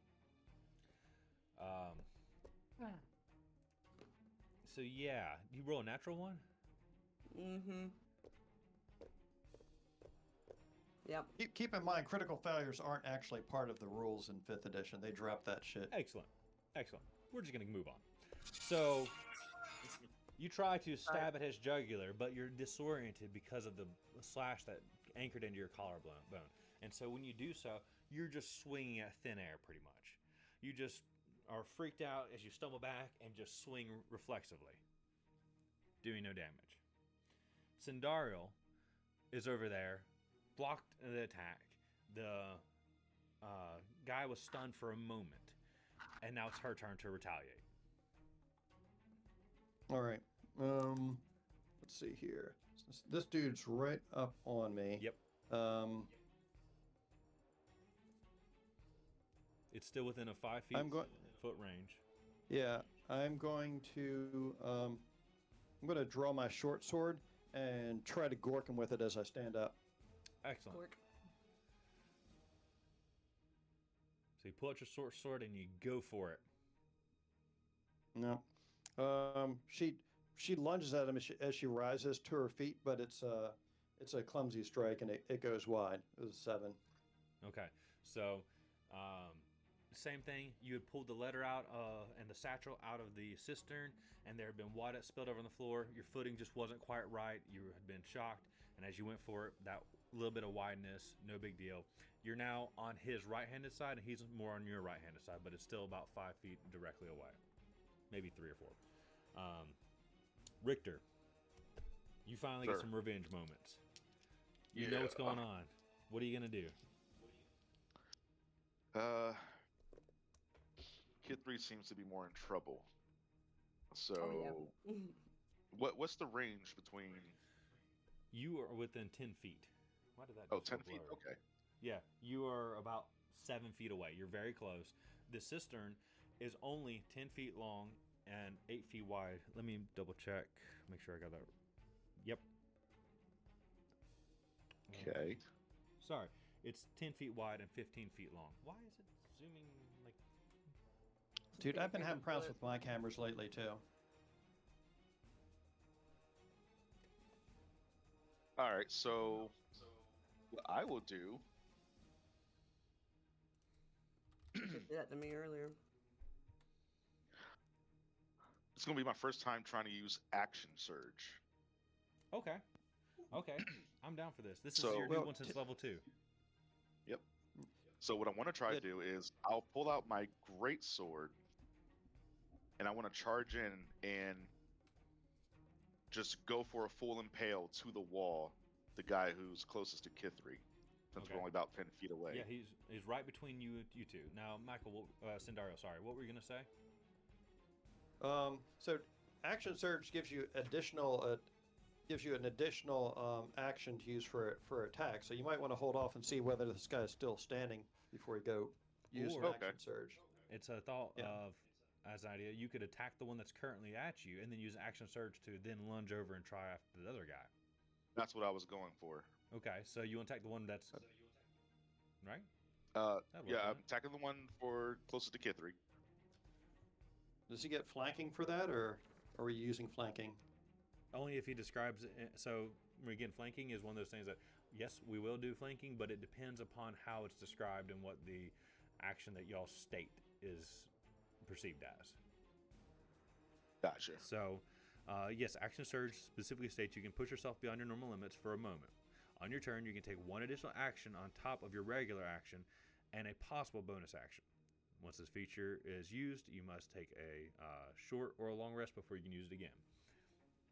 [SPEAKER 2] So yeah, you roll a natural one.
[SPEAKER 3] Mm-hmm. Yep.
[SPEAKER 1] Keep in mind, critical failures aren't actually part of the rules in 5th edition. They dropped that shit.
[SPEAKER 2] Excellent. We're just gonna move on. So you try to stab at his jugular, but you're disoriented because of the slash that anchored into your collarbone. And so when you do so, you're just swinging at thin air pretty much. You just are freaked out as you stumble back and just swing reflexively, doing no damage. Sindariel is over there, blocked the attack. The guy was stunned for a moment, and now it's her turn to retaliate.
[SPEAKER 1] All right. Let's see here. This dude's right up on me.
[SPEAKER 2] Yep. It's still within a 5 feet foot range.
[SPEAKER 1] Yeah, I'm going to draw my short sword and try to gork him with it as I stand up.
[SPEAKER 2] Excellent.
[SPEAKER 3] Gork.
[SPEAKER 2] So you pull out your short sword and you go for it.
[SPEAKER 1] No. She lunges at him as she rises to her feet, but it's a clumsy strike and it goes wide. It was a 7.
[SPEAKER 2] Okay. So same thing. You had pulled the letter out and the satchel out of the cistern, and there had been water spilled over on the floor. Your footing just wasn't quite right. You had been shocked, and as you went for it, that little bit of wideness, no big deal. You're now on his right-handed side, and he's more on your right-handed side, but it's still about 5 feet directly away, maybe 3 or 4. Richter, you finally get some revenge moments. You know what's going on. What are you gonna do?
[SPEAKER 4] Kid 3 seems to be more in trouble. So,
[SPEAKER 3] Oh, yeah.
[SPEAKER 4] what's the range between?
[SPEAKER 2] You are within 10 feet. Why did that?
[SPEAKER 4] Oh,
[SPEAKER 2] just
[SPEAKER 4] 10
[SPEAKER 2] go
[SPEAKER 4] feet.
[SPEAKER 2] blurry?
[SPEAKER 4] Okay.
[SPEAKER 2] Yeah, you are about 7 feet away. You're very close. The cistern is only 10 feet long and 8 feet wide. Let me double check. Make sure I got that. Yep.
[SPEAKER 4] Okay.
[SPEAKER 2] Sorry, it's 10 feet wide and 15 feet long. Why is it zooming like?
[SPEAKER 1] Dude, I've been having problems with my cameras lately too.
[SPEAKER 4] All right. So, what I will do.
[SPEAKER 3] You did that to me earlier.
[SPEAKER 4] It's gonna be my first time trying to use action surge.
[SPEAKER 2] Okay. Okay. I'm down for this. This is
[SPEAKER 4] So-
[SPEAKER 2] your new
[SPEAKER 1] Well,
[SPEAKER 2] one since level 2.
[SPEAKER 4] Yep. So what I want to try to do is I'll pull out my great sword, and I want to charge in and just go for a full impale to the wall, the guy who's closest to Kithri, since
[SPEAKER 2] Okay.
[SPEAKER 4] we're only about 10 feet away.
[SPEAKER 2] Yeah, he's right between you two. Now, Michael, Sindario, sorry, what were you gonna say?
[SPEAKER 1] So action surge gives you an additional action to use for attack. So you might want to hold off and see whether this guy is still standing before you go use an
[SPEAKER 2] Or-
[SPEAKER 1] action surge.
[SPEAKER 2] It's a thought
[SPEAKER 1] Yeah.
[SPEAKER 2] of, as an idea, you could attack the one that's currently at you, and then use action surge to then lunge over and try after the other guy.
[SPEAKER 4] That's what I was going for.
[SPEAKER 2] Okay, so you attack the one that's right.
[SPEAKER 4] Uh,
[SPEAKER 2] That'd work,
[SPEAKER 4] yeah, I'm
[SPEAKER 2] wouldn't it?
[SPEAKER 4] attacking the one for closest to Kithri.
[SPEAKER 1] Does he get flanking for that, or are we using flanking?
[SPEAKER 2] Only if he describes it. So again, flanking is one of those things that yes, we will do flanking, but it depends upon how it's described and what the action that y'all state is perceived as.
[SPEAKER 4] Gotcha.
[SPEAKER 2] So, yes, action surge specifically states you can push yourself beyond your normal limits for a moment. On your turn, you can take one additional action on top of your regular action and a possible bonus action. Once this feature is used, you must take a short or a long rest before you can use it again.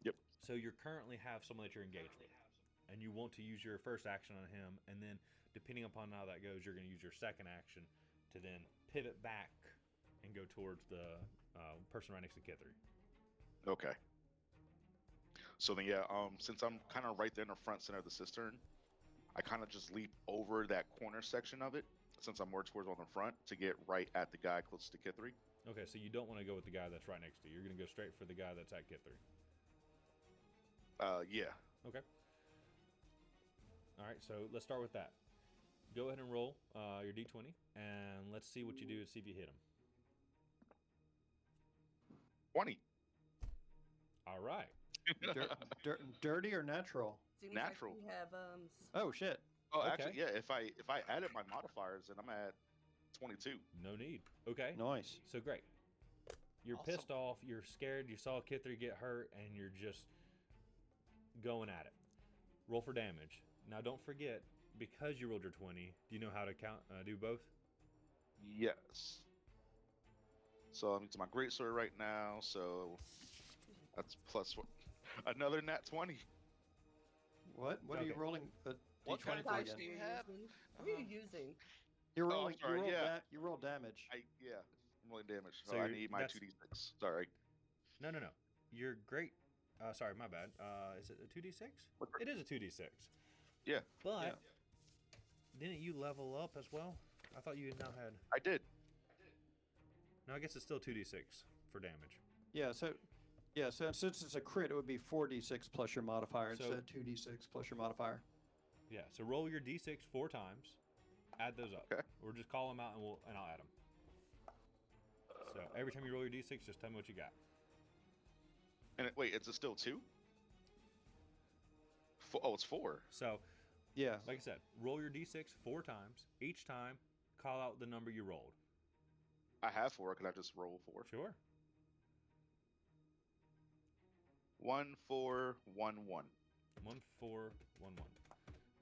[SPEAKER 4] Yep.
[SPEAKER 2] So you currently have someone that you're engaged with, and you want to use your first action on him, and then depending upon how that goes, you're going to use your second action to then pivot back and go towards the person right next to Kithri.
[SPEAKER 4] Okay. So then, yeah, since I'm kind of right there in the front center of the cistern, I kind of just leap over that corner section of it, since I'm more towards on the front, to get right at the guy closest to Kithri.
[SPEAKER 2] Okay, so you don't want to go with the guy that's right next to you. You're going to go straight for the guy that's at Kithri.
[SPEAKER 4] Yeah.
[SPEAKER 2] Okay. All right, so let's start with that. Go ahead and roll your d20, and let's see what you do to see if you hit him.
[SPEAKER 4] 20.
[SPEAKER 2] All right.
[SPEAKER 1] Dirty or natural?
[SPEAKER 3] Seems
[SPEAKER 4] Natural.
[SPEAKER 3] Like we have
[SPEAKER 1] Oh shit!
[SPEAKER 4] Oh,
[SPEAKER 2] Okay.
[SPEAKER 4] actually, yeah. If I added my modifiers, then I'm at 22.
[SPEAKER 2] No need. Okay.
[SPEAKER 1] Nice.
[SPEAKER 2] So great. You're
[SPEAKER 5] Awesome.
[SPEAKER 2] pissed off. You're scared. You saw Kithri get hurt, and you're just going at it. Roll for damage. Now, don't forget, because you rolled your 20, do you know how to count? Do both?
[SPEAKER 4] Yes. So I'm into my greatsword right now. So that's plus one. Another nat 20.
[SPEAKER 1] What? What are you
[SPEAKER 2] Okay.
[SPEAKER 1] rolling?
[SPEAKER 5] What
[SPEAKER 1] D20
[SPEAKER 5] kind of
[SPEAKER 1] for
[SPEAKER 5] dice
[SPEAKER 1] again?
[SPEAKER 5] do you have?
[SPEAKER 3] What are you using?
[SPEAKER 1] You're
[SPEAKER 4] Oh, I'm
[SPEAKER 1] rolling.
[SPEAKER 4] sorry, yeah.
[SPEAKER 1] You roll damage.
[SPEAKER 4] Yeah, I'm rolling damage.
[SPEAKER 2] So
[SPEAKER 4] So I
[SPEAKER 2] you're-
[SPEAKER 4] need my
[SPEAKER 2] that's-
[SPEAKER 4] 2d6. Sorry.
[SPEAKER 2] No. You're great. Sorry, my bad. Is it a 2d6? It is a 2d6.
[SPEAKER 4] Yeah,
[SPEAKER 2] But
[SPEAKER 1] Yeah.
[SPEAKER 2] didn't you level up as well? I thought you now had.
[SPEAKER 4] I did.
[SPEAKER 2] No, I guess it's still 2d6 for damage.
[SPEAKER 1] Yeah. So since it's a crit, it would be 4d6 plus your modifier
[SPEAKER 2] So-
[SPEAKER 1] instead of 2d6 plus your modifier.
[SPEAKER 2] Yeah. So roll your d6 4 times. Add those up.
[SPEAKER 4] Okay.
[SPEAKER 2] Or just call them out and I'll add them. So every time you roll your d6, just tell me what you got.
[SPEAKER 4] And wait, is it still 2? Oh, it's 4.
[SPEAKER 2] So,
[SPEAKER 1] Yeah.
[SPEAKER 2] like I said, roll your d6 4 times. Each time, call out the number you rolled.
[SPEAKER 4] I have 4. Could I just roll 4?
[SPEAKER 2] Sure.
[SPEAKER 4] 1, 4, 1, 1.
[SPEAKER 2] 1, 4, 1, 1.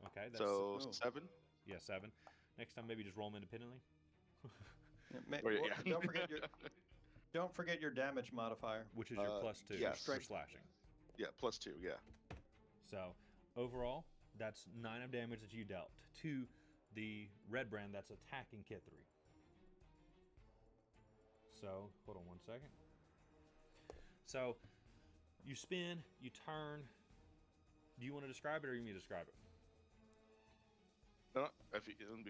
[SPEAKER 2] Okay, that's
[SPEAKER 4] So 7.
[SPEAKER 2] yeah, 7. Next time, maybe just roll them independently.
[SPEAKER 1] Don't forget your damage modifier.
[SPEAKER 2] Which is your +2
[SPEAKER 4] yes.
[SPEAKER 2] for slashing.
[SPEAKER 4] Yeah, +2. Yeah.
[SPEAKER 2] So overall, that's 9 of damage that you dealt to the red brand that's attacking Kit 3. So hold on one second. So you spin, you turn. Do you want to describe it, or you want me to describe it?
[SPEAKER 4] No, if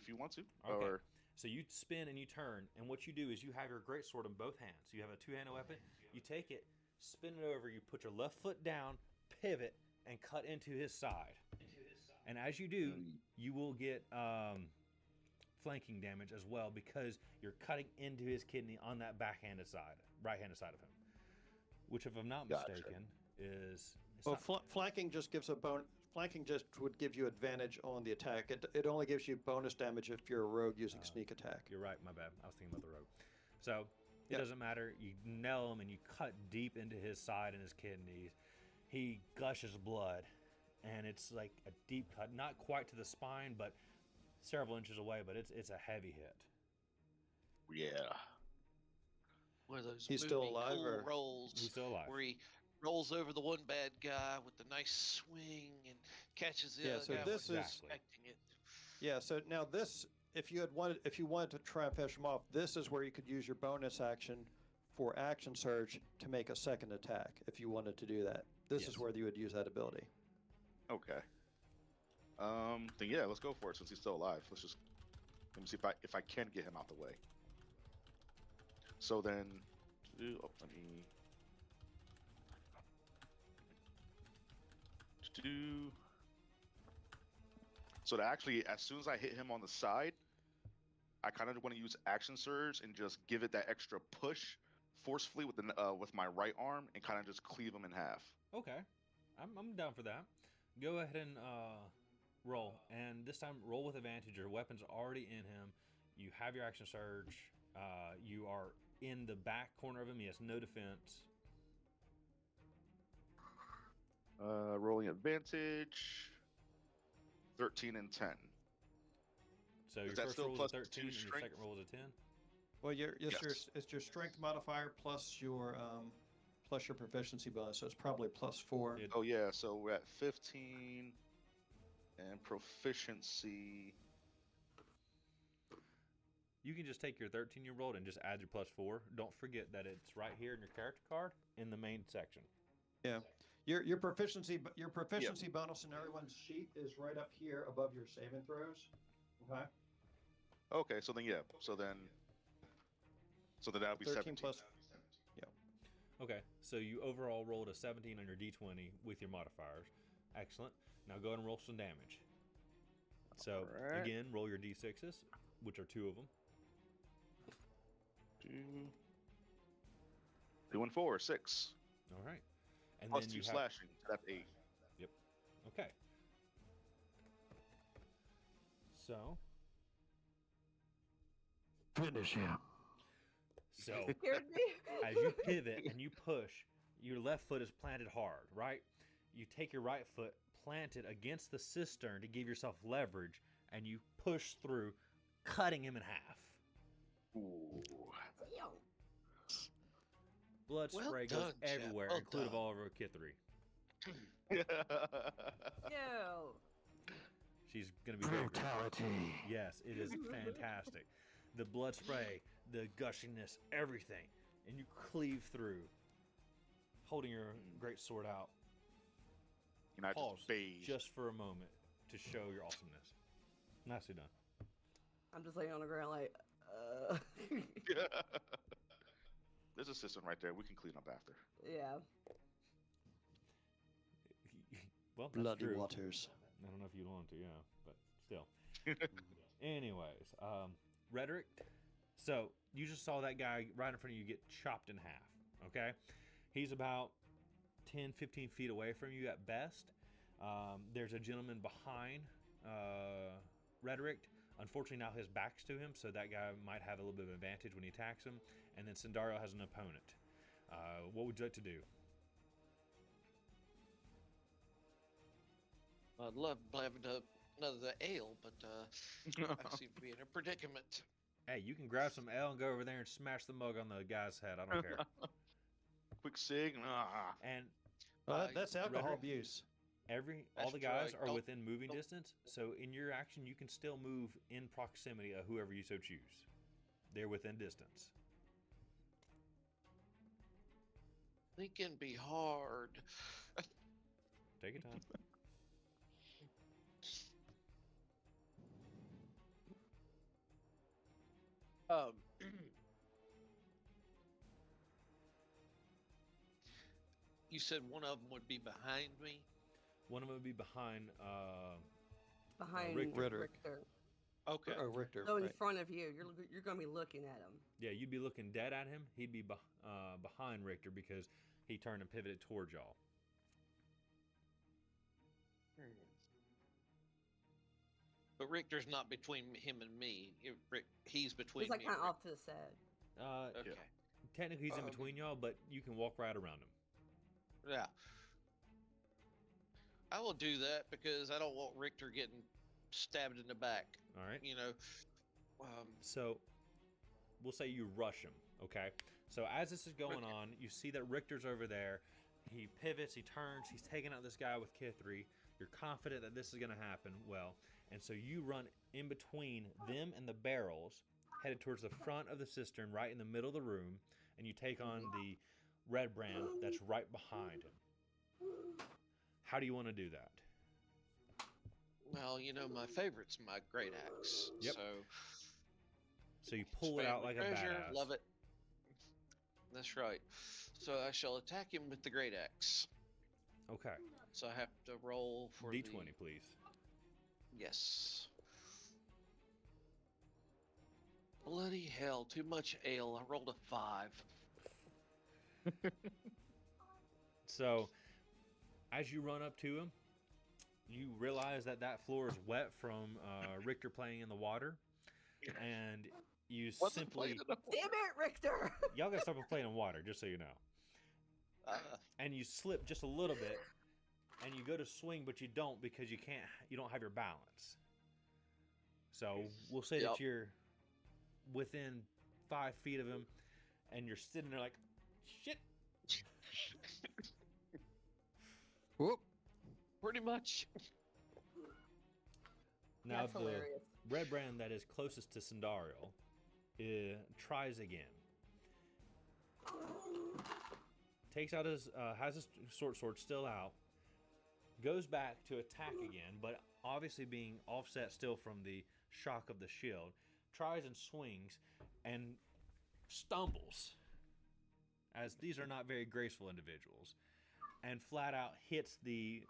[SPEAKER 4] you want to.
[SPEAKER 2] Okay.
[SPEAKER 4] Or
[SPEAKER 2] So you spin and you turn, and what you do is you have your greatsword in both hands. You have a two-handed weapon. You take it, spin it over. You put your left foot down, pivot, and cut into his side. And as you do, you will get flanking damage as well, because you're cutting into his kidney on that right-handed side of him. Which, if I'm not mistaken, is
[SPEAKER 1] flanking just gives a bone. Flanking just would give you advantage on the attack. It only gives you bonus damage if you're a rogue using sneak attack.
[SPEAKER 2] You're right, my bad. I was thinking about the rogue. So it doesn't matter. You nail him and you cut deep into his side and his kidneys. He gushes blood, and it's like a deep cut, not quite to the spine, but several inches away. But it's a heavy hit.
[SPEAKER 4] yeah.
[SPEAKER 5] One of those
[SPEAKER 1] He's still alive,
[SPEAKER 5] cool
[SPEAKER 1] or
[SPEAKER 5] rolls
[SPEAKER 2] He's still alive.
[SPEAKER 5] where he rolls over the one bad guy with the nice swing and catches the other
[SPEAKER 1] so
[SPEAKER 5] guy
[SPEAKER 1] this
[SPEAKER 5] when
[SPEAKER 1] is-
[SPEAKER 5] he's expecting it.
[SPEAKER 1] Yeah. So now this, if you wanted to try and finish him off, this is where you could use your bonus action for action surge to make a second attack. If you wanted to do that, this
[SPEAKER 2] Yes.
[SPEAKER 1] is where you would use that ability.
[SPEAKER 4] Okay. Then yeah, let's go for it since he's still alive. Let me see if I can get him out the way. So then, let me do. So to actually, as soon as I hit him on the side, I kind of want to use action surge and just give it that extra push forcefully with my right arm and kind of just cleave him in half.
[SPEAKER 2] Okay, I'm down for that. Go ahead and roll, and this time roll with advantage. Your weapon's already in him. You have your action surge. You are in the back corner of him. He has no defense.
[SPEAKER 4] Rolling advantage. 13 and 10.
[SPEAKER 2] So your
[SPEAKER 4] Is that
[SPEAKER 2] first
[SPEAKER 4] still
[SPEAKER 2] roll is a
[SPEAKER 4] plus
[SPEAKER 2] 13,
[SPEAKER 4] two
[SPEAKER 2] and your
[SPEAKER 4] strength?
[SPEAKER 2] second roll is a 10.
[SPEAKER 1] Well,
[SPEAKER 4] Yes.
[SPEAKER 1] it's your strength modifier plus your proficiency bonus, so it's probably +4.
[SPEAKER 4] Oh yeah, so we're at 15 and proficiency.
[SPEAKER 2] You can just take your 13 you rolled and just add your +4. Don't forget that it's right here in your character card in the main section.
[SPEAKER 1] Yeah, your proficiency bonus in everyone's sheet is right up here above your saving throws. Okay.
[SPEAKER 4] Okay, so then that'll be
[SPEAKER 1] 13
[SPEAKER 4] 17.
[SPEAKER 1] plus. Yeah.
[SPEAKER 2] Okay, so you overall rolled a 17 on your d20 with your modifiers. Excellent. Now go ahead and roll some damage. So
[SPEAKER 4] Alright.
[SPEAKER 2] again, roll your d6s, which are 2 of them.
[SPEAKER 4] 2 and 4, 6.
[SPEAKER 2] All right. And
[SPEAKER 4] Plus
[SPEAKER 2] then
[SPEAKER 4] 2
[SPEAKER 2] you have,
[SPEAKER 4] slashing. So that's 8.
[SPEAKER 2] okay. So
[SPEAKER 1] Finish him.
[SPEAKER 2] So
[SPEAKER 3] Scared me.
[SPEAKER 2] as you pivot and you push, your left foot is planted hard, right? You take your right foot, plant it against the cistern to give yourself leverage, and you push through, cutting him in half.
[SPEAKER 4] Ooh.
[SPEAKER 3] Damn.
[SPEAKER 2] Blood
[SPEAKER 5] Well
[SPEAKER 2] spray
[SPEAKER 5] done,
[SPEAKER 2] goes
[SPEAKER 5] chap.
[SPEAKER 2] everywhere,
[SPEAKER 5] Well
[SPEAKER 2] including
[SPEAKER 5] done.
[SPEAKER 2] all over Kit 3.
[SPEAKER 3] Ew.
[SPEAKER 2] She's going to be very good.
[SPEAKER 1] Brutality.
[SPEAKER 2] Yes, it is fantastic. The blood spray, the gushiness, everything. And you cleave through, holding your great sword out.
[SPEAKER 4] And I
[SPEAKER 2] Pause
[SPEAKER 4] just beige.
[SPEAKER 2] just for a moment to show your awesomeness. Nicely done.
[SPEAKER 3] I'm just laying on the ground like,
[SPEAKER 4] There's a system right there. We can clean up after.
[SPEAKER 3] yeah.
[SPEAKER 2] Well, that's
[SPEAKER 1] Bloody
[SPEAKER 2] true.
[SPEAKER 1] waters.
[SPEAKER 2] I don't know if you want to, yeah, but still. Anyways, rhetoric. So you just saw that guy right in front of you get chopped in half. Okay, he's about 10, 15 feet away from you at best. There's a gentleman behind rhetoric Unfortunately, now his back's to him, so that guy might have a little bit of advantage when he attacks him. And then Sindario has an opponent. What would you like to do?
[SPEAKER 5] I'd love to have another ale, but I seem to be in a predicament.
[SPEAKER 2] Hey, you can grab some ale and go over there and smash the mug on the guy's head. I don't care.
[SPEAKER 4] Quick sig.
[SPEAKER 2] And
[SPEAKER 1] that's alcohol
[SPEAKER 2] Rhetoric.
[SPEAKER 1] abuse.
[SPEAKER 2] all the
[SPEAKER 5] That's
[SPEAKER 2] guys
[SPEAKER 5] right.
[SPEAKER 2] are within moving distance, so in your action, you can still move in proximity of whoever you so choose. They're within distance.
[SPEAKER 5] It can be hard.
[SPEAKER 2] Take your time.
[SPEAKER 5] Um, you said one of them would be behind me.
[SPEAKER 2] One of them would be behind.
[SPEAKER 3] Behind
[SPEAKER 2] Richter.
[SPEAKER 3] Richter.
[SPEAKER 5] Okay.
[SPEAKER 1] Oh, Richter.
[SPEAKER 3] So in
[SPEAKER 1] right.
[SPEAKER 3] front of you, you're going to be looking at him.
[SPEAKER 2] Yeah, you'd be looking dead at him. He'd be behind Richter because he turned and pivoted towards y'all.
[SPEAKER 5] But Richter's not between him and me. He's between
[SPEAKER 3] He's like
[SPEAKER 5] me.
[SPEAKER 3] kind
[SPEAKER 5] and
[SPEAKER 3] of off to the side.
[SPEAKER 5] Okay.
[SPEAKER 2] Technically, he's in between y'all, but you can walk right around him.
[SPEAKER 5] Yeah. I will do that because I don't want Richter getting stabbed in the back.
[SPEAKER 2] All right.
[SPEAKER 5] You know.
[SPEAKER 2] So, we'll say you rush him, okay? So, as this is going on, you see that Richter's over there. He pivots, he turns, he's taking out this guy with Kithri. You're confident that this is going to happen well. And so, you run in between them and the barrels, headed towards the front of the cistern, right in the middle of the room, and you take on the RedBrand that's right behind him. How do you want to do that?
[SPEAKER 5] Well, you know, my favorite's my great axe.
[SPEAKER 2] Yep.
[SPEAKER 5] So
[SPEAKER 2] you pull it out
[SPEAKER 5] family
[SPEAKER 2] like a
[SPEAKER 5] treasure,
[SPEAKER 2] badass.
[SPEAKER 5] love it. That's right. So I shall attack him with the great axe.
[SPEAKER 2] Okay.
[SPEAKER 5] So I have to roll for
[SPEAKER 2] D20,
[SPEAKER 5] the...
[SPEAKER 2] please.
[SPEAKER 5] Yes. Bloody hell, too much ale. I rolled a 5.
[SPEAKER 2] So, as you run up to him, you realize that floor is wet from Richter playing in the water, and you simply
[SPEAKER 3] Damn it, Richter!
[SPEAKER 2] y'all gotta stop playing in water, just so you know. And you slip just a little bit, and you go to swing, but you don't because you don't have your balance. So we'll say that you're within 5 feet of him, and you're sitting there like, shit.
[SPEAKER 1] Whoop.
[SPEAKER 5] Pretty much.
[SPEAKER 2] Now
[SPEAKER 3] That's
[SPEAKER 2] the
[SPEAKER 3] hilarious.
[SPEAKER 2] RedBrand that is closest to Sindario tries again. Takes out has his short sword still out. Goes back to attack again, but obviously being offset still from the shock of the shield. Tries and swings and stumbles, as these are not very graceful individuals, and flat out hits the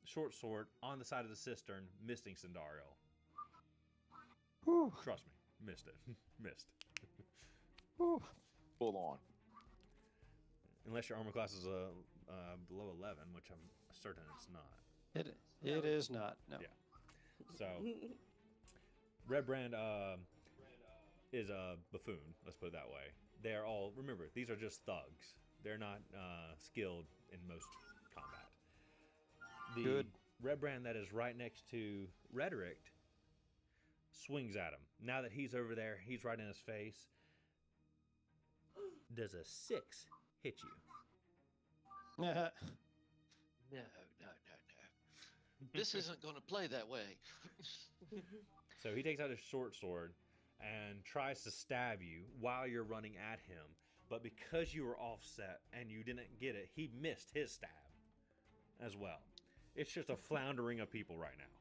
[SPEAKER 2] short sword on the side of the cistern, missing Sindario.
[SPEAKER 1] Whew.
[SPEAKER 2] Trust me, missed it. Missed.
[SPEAKER 1] Whew.
[SPEAKER 4] Full on.
[SPEAKER 2] Unless your armor class is below 11, which I'm certain it's not.
[SPEAKER 1] It is not. No.
[SPEAKER 2] Yeah. So, RedBrand is a buffoon. Let's put it that way. They are all, remember, these are just thugs. They're not skilled in most combat. The
[SPEAKER 1] Good.
[SPEAKER 2] RedBrand that is right next to Rhetoric swings at him. Now that he's over there, he's right in his face. Does a 6 hit you?
[SPEAKER 5] No. This isn't going to play that way.
[SPEAKER 2] So he takes out his short sword and tries to stab you while you're running at him. But because you were offset and you didn't get it, he missed his stab as well. It's just a floundering of people right now.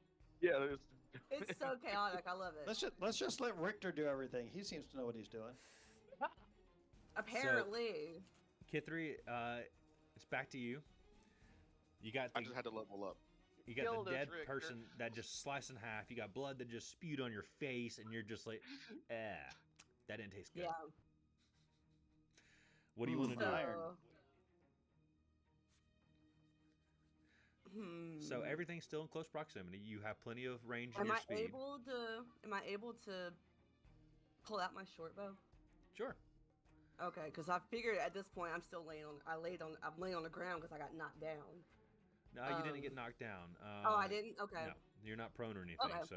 [SPEAKER 4] Yeah,
[SPEAKER 3] It's so chaotic. I love it.
[SPEAKER 1] Let's just let Richter do everything. He seems to know what he's doing.
[SPEAKER 3] Apparently.
[SPEAKER 2] Kithri, it's back to you. You got
[SPEAKER 4] I
[SPEAKER 2] the,
[SPEAKER 4] just had to level up.
[SPEAKER 2] you got
[SPEAKER 5] Killed
[SPEAKER 2] the
[SPEAKER 5] us,
[SPEAKER 2] dead
[SPEAKER 5] Richter.
[SPEAKER 2] person that just sliced in half. You got blood that just spewed on your face, and you're just like, that didn't taste good.
[SPEAKER 3] Yeah.
[SPEAKER 2] What do you want to do?
[SPEAKER 1] Iron.
[SPEAKER 2] So everything's still in close proximity. You have plenty of range in
[SPEAKER 3] Am
[SPEAKER 2] your
[SPEAKER 3] I
[SPEAKER 2] speed.
[SPEAKER 3] Am I able to pull out my short bow?
[SPEAKER 2] Sure.
[SPEAKER 3] Okay, because I figured at this point I'm laying on the ground because I got knocked down.
[SPEAKER 2] No, you didn't get knocked down.
[SPEAKER 3] Oh, I didn't? Okay.
[SPEAKER 2] No, you're not prone or anything.
[SPEAKER 3] Okay.
[SPEAKER 2] So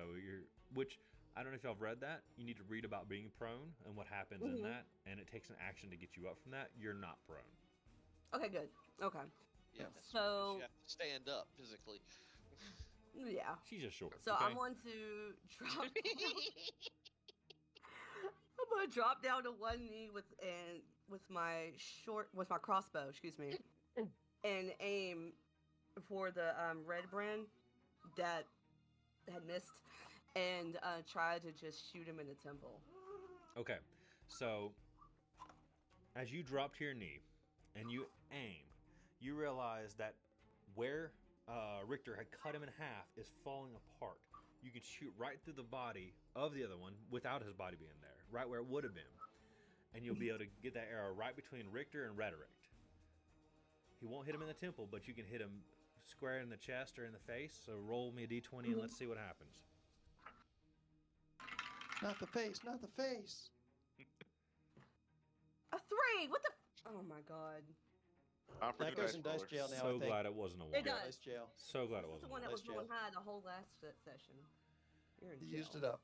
[SPEAKER 2] which I don't know if y'all have read that. You need to read about being prone and what happens in that, and it takes an action to get you up from that. You're not prone.
[SPEAKER 3] Okay, good. Okay.
[SPEAKER 5] Yeah. That's
[SPEAKER 3] So-
[SPEAKER 5] you have to stand up physically.
[SPEAKER 3] Yeah.
[SPEAKER 2] She's just short.
[SPEAKER 3] So
[SPEAKER 2] okay?
[SPEAKER 3] I'm going to drop. I'm gonna drop down to one knee with my crossbow, excuse me, and aim for the red brand that had missed, and try to just shoot him in the temple.
[SPEAKER 2] Okay, so as you drop to your knee and you aim, you realize that where Richter had cut him in half is falling apart. You can shoot right through the body of the other one without his body being there, right where it would have been. And you'll be able to get that arrow right between Richter and Rhetoric. He won't hit him in the temple, but you can hit him square in the chest or in the face. So roll me a d20 and let's see what happens.
[SPEAKER 1] Not the face, not the face.
[SPEAKER 3] A 3! What the? Oh my god.
[SPEAKER 1] That goes in dice jail now, I
[SPEAKER 2] So
[SPEAKER 1] think.
[SPEAKER 2] glad it wasn't a 1.
[SPEAKER 3] It does.
[SPEAKER 1] Dice jail.
[SPEAKER 2] So glad it
[SPEAKER 3] This is the
[SPEAKER 2] wasn't a
[SPEAKER 3] one
[SPEAKER 2] 1.
[SPEAKER 3] that was
[SPEAKER 1] Nice
[SPEAKER 3] going
[SPEAKER 1] jail.
[SPEAKER 3] high the whole last session. You're in
[SPEAKER 1] You used
[SPEAKER 3] jail.
[SPEAKER 1] it up.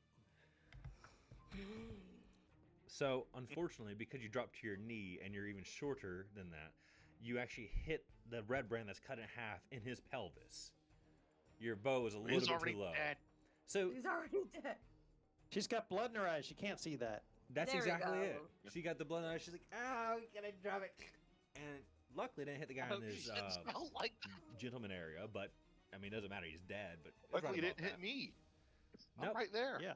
[SPEAKER 2] So, unfortunately, because you dropped to your knee and you're even shorter than that, you actually hit the red brand that's cut in half in his pelvis. Your bow is a little
[SPEAKER 4] He's
[SPEAKER 2] bit
[SPEAKER 4] already
[SPEAKER 2] too low.
[SPEAKER 4] dead.
[SPEAKER 2] So
[SPEAKER 3] He's already dead.
[SPEAKER 1] She's got blood in her eyes. She can't see that.
[SPEAKER 2] that's
[SPEAKER 3] There we
[SPEAKER 2] exactly it.
[SPEAKER 3] go.
[SPEAKER 2] She got the blood in her eyes. She's like, "Oh, can I drop it?" And luckily, it didn't hit the guy
[SPEAKER 5] Oh,
[SPEAKER 2] in his
[SPEAKER 5] shit, smell like that.
[SPEAKER 2] gentleman area. But I mean, it doesn't matter. He's dead. But it's
[SPEAKER 4] Luckily,
[SPEAKER 2] right
[SPEAKER 4] it
[SPEAKER 2] about
[SPEAKER 4] didn't hit
[SPEAKER 2] that.
[SPEAKER 4] me.
[SPEAKER 2] Nope.
[SPEAKER 4] I'm right there.
[SPEAKER 1] Yeah.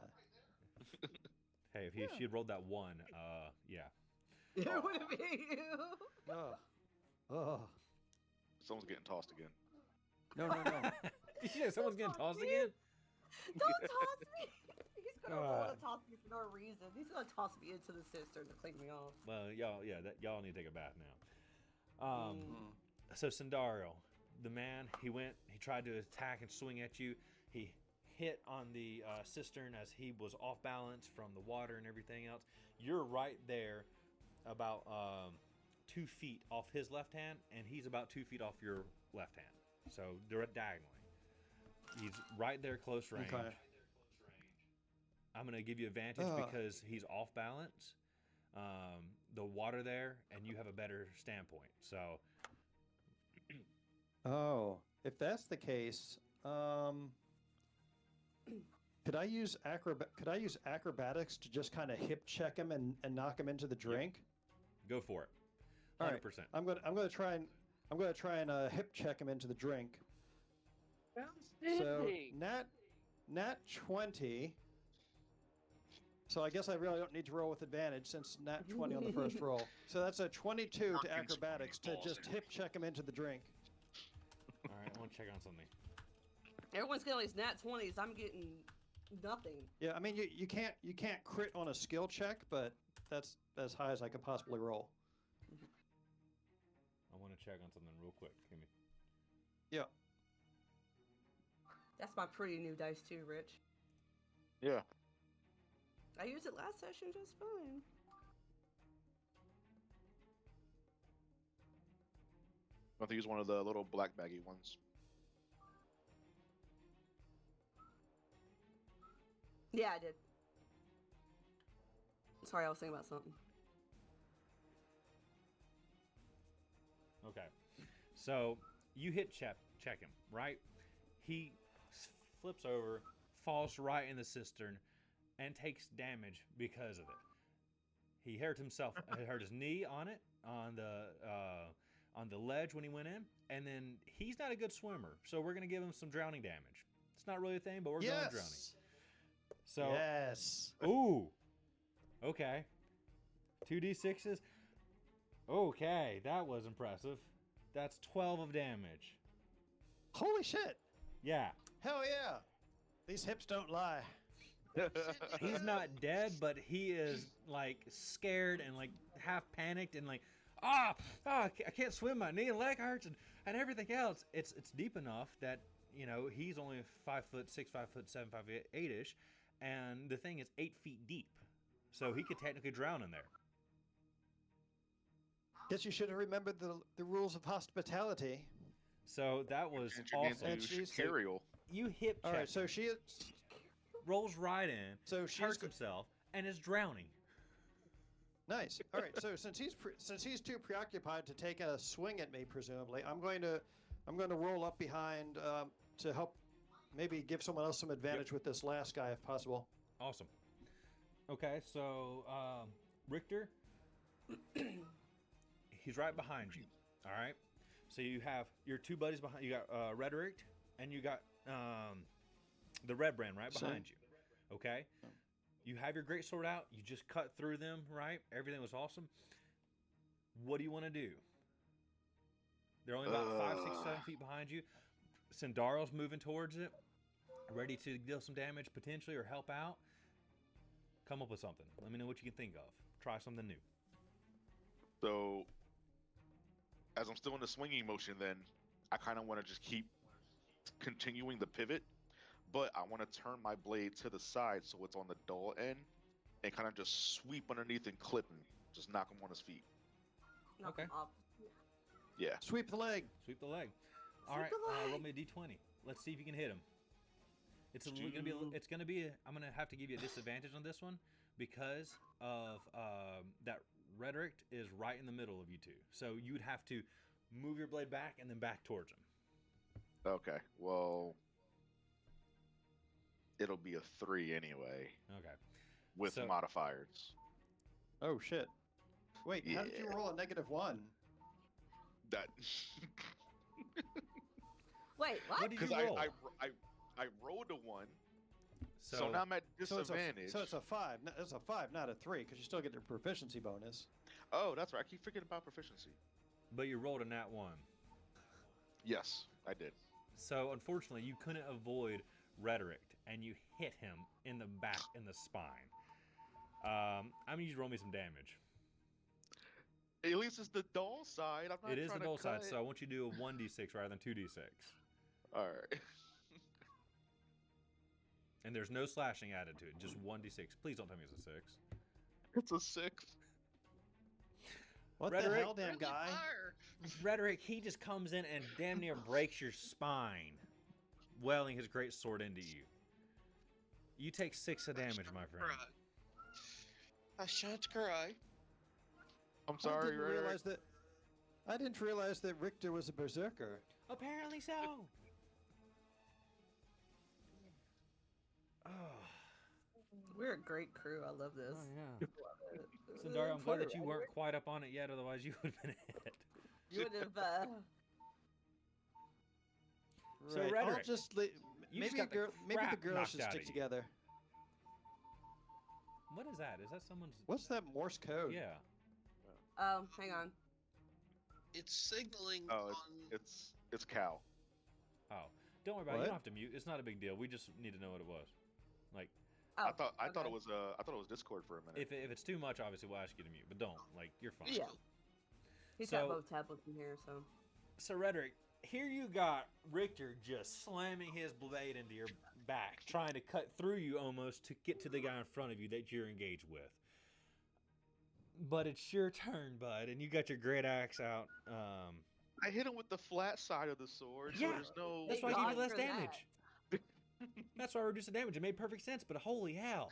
[SPEAKER 2] Hey, if she had rolled that 1, yeah.
[SPEAKER 3] It would have been you.
[SPEAKER 1] Oh. Oh.
[SPEAKER 4] Someone's getting tossed again.
[SPEAKER 1] No, no, no.
[SPEAKER 2] Yeah, someone's getting tossed again.
[SPEAKER 3] Don't toss me. He's gonna roll
[SPEAKER 2] God.
[SPEAKER 3] to toss me for no reason. He's gonna toss me into the cistern to clean me off.
[SPEAKER 2] Well, y'all need to take a bath now.
[SPEAKER 1] Mm.
[SPEAKER 2] So Sindario, the man, he tried to attack and swing at you. He hit on the cistern as he was off balance from the water and everything else. You're right there, about 2 feet off his left hand, and he's about 2 feet off your left hand. So diagonally. He's right there, close range.
[SPEAKER 1] Okay.
[SPEAKER 2] I'm gonna give you advantage because he's off balance. The water there, and you have a better standpoint. So.
[SPEAKER 1] Oh, if that's the case, could I use acrobatics to just kind of hip check him and knock him into the drink?
[SPEAKER 2] Go for it.
[SPEAKER 1] All
[SPEAKER 2] 100%.
[SPEAKER 1] right. I'm gonna try and hip check him into the drink. So nat 20. So I guess I really don't need to roll with advantage since nat 20 on the first roll. So that's a 22 to
[SPEAKER 4] Fucking
[SPEAKER 1] acrobatics to
[SPEAKER 4] balls.
[SPEAKER 1] just hip check him into the drink.
[SPEAKER 2] All right, I want to check on something.
[SPEAKER 3] Everyone's getting these nat 20s. I'm getting nothing.
[SPEAKER 1] Yeah, I mean you can't crit on a skill check, but that's as high as I could possibly roll.
[SPEAKER 2] I want to check on something real quick. Give me.
[SPEAKER 1] Yeah.
[SPEAKER 3] That's my pretty new dice too, Rich.
[SPEAKER 4] Yeah.
[SPEAKER 3] I used it last session just fine.
[SPEAKER 4] I have to use one of the little black baggy ones.
[SPEAKER 3] Yeah, I did. Sorry, I was thinking about something.
[SPEAKER 2] Okay. So you hit check him, right? He flips over, falls right in the cistern, and takes damage because of it. He hurt himself. He hurt his knee on it, on the ledge when he went in, and then he's not a good swimmer, so we're gonna give him some drowning damage. It's not really a thing, but we're going drowning. So
[SPEAKER 1] yes.
[SPEAKER 2] ooh, okay, 2d6s. Okay, that was impressive. That's 12 of damage.
[SPEAKER 1] Holy shit.
[SPEAKER 2] Yeah.
[SPEAKER 1] Hell yeah. These hips don't lie.
[SPEAKER 2] He's not dead, but he is like scared and like half panicked and like, I can't swim. My knee and leg hurts, and And everything else, it's deep enough that, you know, he's only 5'6", 5'7", 5'8" and the thing is 8 feet deep. So he could technically drown in there.
[SPEAKER 1] Guess you should have remembered the rules of hospitality.
[SPEAKER 2] So that was awesome.
[SPEAKER 1] And she's
[SPEAKER 4] Cariel.
[SPEAKER 2] You hip check.
[SPEAKER 1] All right, so she
[SPEAKER 2] rolls right in,
[SPEAKER 1] so she's
[SPEAKER 2] hurts himself, and is drowning.
[SPEAKER 1] Nice. All right, so since he's too preoccupied to take a swing at me, presumably, I'm going to roll up behind to help maybe give someone else some advantage with this last guy if possible.
[SPEAKER 2] Awesome. Okay, so Richter, he's right behind you. All right. So you have your two buddies behind. You got Rhetoric, and you got the RedBrand right behind you. Okay. You have your greatsword out. You just cut through them, right? Everything was awesome. What do you want to do? They're only about 5, 6, 7 feet behind you. Sindaro's moving towards it, ready to deal some damage potentially or help out. Come up with something. Let me know what you can think of. Try something new.
[SPEAKER 4] So, as I'm still in the swinging motion, then I kind of want to just keep continuing the pivot, but I want to turn my blade to the side so it's on the dull end and kind of just sweep underneath and clip him. Just knock him on his feet.
[SPEAKER 2] Okay.
[SPEAKER 4] Yeah.
[SPEAKER 1] Sweep the leg.
[SPEAKER 2] Sweep the leg. All right. Roll me a d20. Let's see if you can hit him. It's gonna be. I'm gonna have to give you a disadvantage on this one because of that Rhetoric is right in the middle of you two. So you would have to move your blade back and then back towards him.
[SPEAKER 4] Okay. Well, it'll be a 3 anyway.
[SPEAKER 2] Okay.
[SPEAKER 4] With modifiers.
[SPEAKER 1] Oh shit! Wait, how did you roll a -1?
[SPEAKER 4] That.
[SPEAKER 3] Wait, what?
[SPEAKER 2] What did you
[SPEAKER 4] Because
[SPEAKER 2] roll?
[SPEAKER 4] I rolled a 1. So now I'm at disadvantage.
[SPEAKER 1] So it's a 5. It's a 5, not a 3, because you still get your proficiency bonus.
[SPEAKER 4] Oh, that's right. I keep forgetting about proficiency.
[SPEAKER 2] But you rolled a nat 1.
[SPEAKER 4] Yes, I did.
[SPEAKER 2] So unfortunately, you couldn't avoid Rhetoric, and you hit him in the back, in the spine. I'm gonna need you to roll me some damage.
[SPEAKER 4] At least it's the dull side. I'm not
[SPEAKER 2] It is the
[SPEAKER 4] trying to
[SPEAKER 2] dull side,
[SPEAKER 4] cut.
[SPEAKER 2] so I want you to do a 1d6 rather than 2d6.
[SPEAKER 4] All right.
[SPEAKER 2] And there's no slashing added to it, just 1d6. Please don't tell me it's a 6.
[SPEAKER 4] It's a 6.
[SPEAKER 1] What
[SPEAKER 2] Rhetoric?
[SPEAKER 1] the hell, damn guy?
[SPEAKER 2] Rhetoric, he just comes in and damn near breaks your spine, welling his great sword into you. You take 6 of damage, my friend.
[SPEAKER 5] I shan't cry.
[SPEAKER 4] I'm sorry,
[SPEAKER 1] I didn't realize that Richter was a berserker.
[SPEAKER 2] Apparently so. Oh.
[SPEAKER 3] We're a great crew. I love this.
[SPEAKER 2] Oh, yeah. Sindari, I'm glad that you weren't quite up on it yet, otherwise you would have been hit.
[SPEAKER 3] You would have.
[SPEAKER 2] So,
[SPEAKER 1] Right.
[SPEAKER 2] Rhetoric,
[SPEAKER 1] I'll just maybe
[SPEAKER 2] got the
[SPEAKER 1] maybe the
[SPEAKER 2] crap
[SPEAKER 1] girls
[SPEAKER 2] knocked
[SPEAKER 1] should
[SPEAKER 2] out
[SPEAKER 1] stick
[SPEAKER 2] of you.
[SPEAKER 1] together.
[SPEAKER 2] What is that? Is that someone's...
[SPEAKER 1] What's that Morse code?
[SPEAKER 2] Yeah.
[SPEAKER 3] Oh, hang on.
[SPEAKER 5] It's signaling
[SPEAKER 4] Oh,
[SPEAKER 5] on.
[SPEAKER 4] it's Cal.
[SPEAKER 2] Oh. Don't worry about it. You
[SPEAKER 1] What?
[SPEAKER 2] don't have to mute. It's not a big deal. We just need to know what it was. Like,
[SPEAKER 3] Oh,
[SPEAKER 4] I thought
[SPEAKER 3] okay.
[SPEAKER 4] it was Discord for a minute.
[SPEAKER 2] if it's too much, obviously we'll ask you to mute, but don't. Like, you're fine.
[SPEAKER 3] Yeah. He's
[SPEAKER 2] So-
[SPEAKER 3] got both tablets in here, so.
[SPEAKER 2] So, Rhetoric, here you got Richter just slamming his blade into your back, trying to cut through you almost to get to the guy in front of you that you're engaged with. But it's your turn, bud, and you got your great axe out.
[SPEAKER 4] I hit him with the flat side of the sword,
[SPEAKER 2] Yeah.
[SPEAKER 4] so there's no.
[SPEAKER 2] That's
[SPEAKER 3] Thank
[SPEAKER 2] why I gave
[SPEAKER 3] God
[SPEAKER 2] you less
[SPEAKER 3] for that.
[SPEAKER 2] damage. That's why I reduced the damage. It made perfect sense, but holy hell.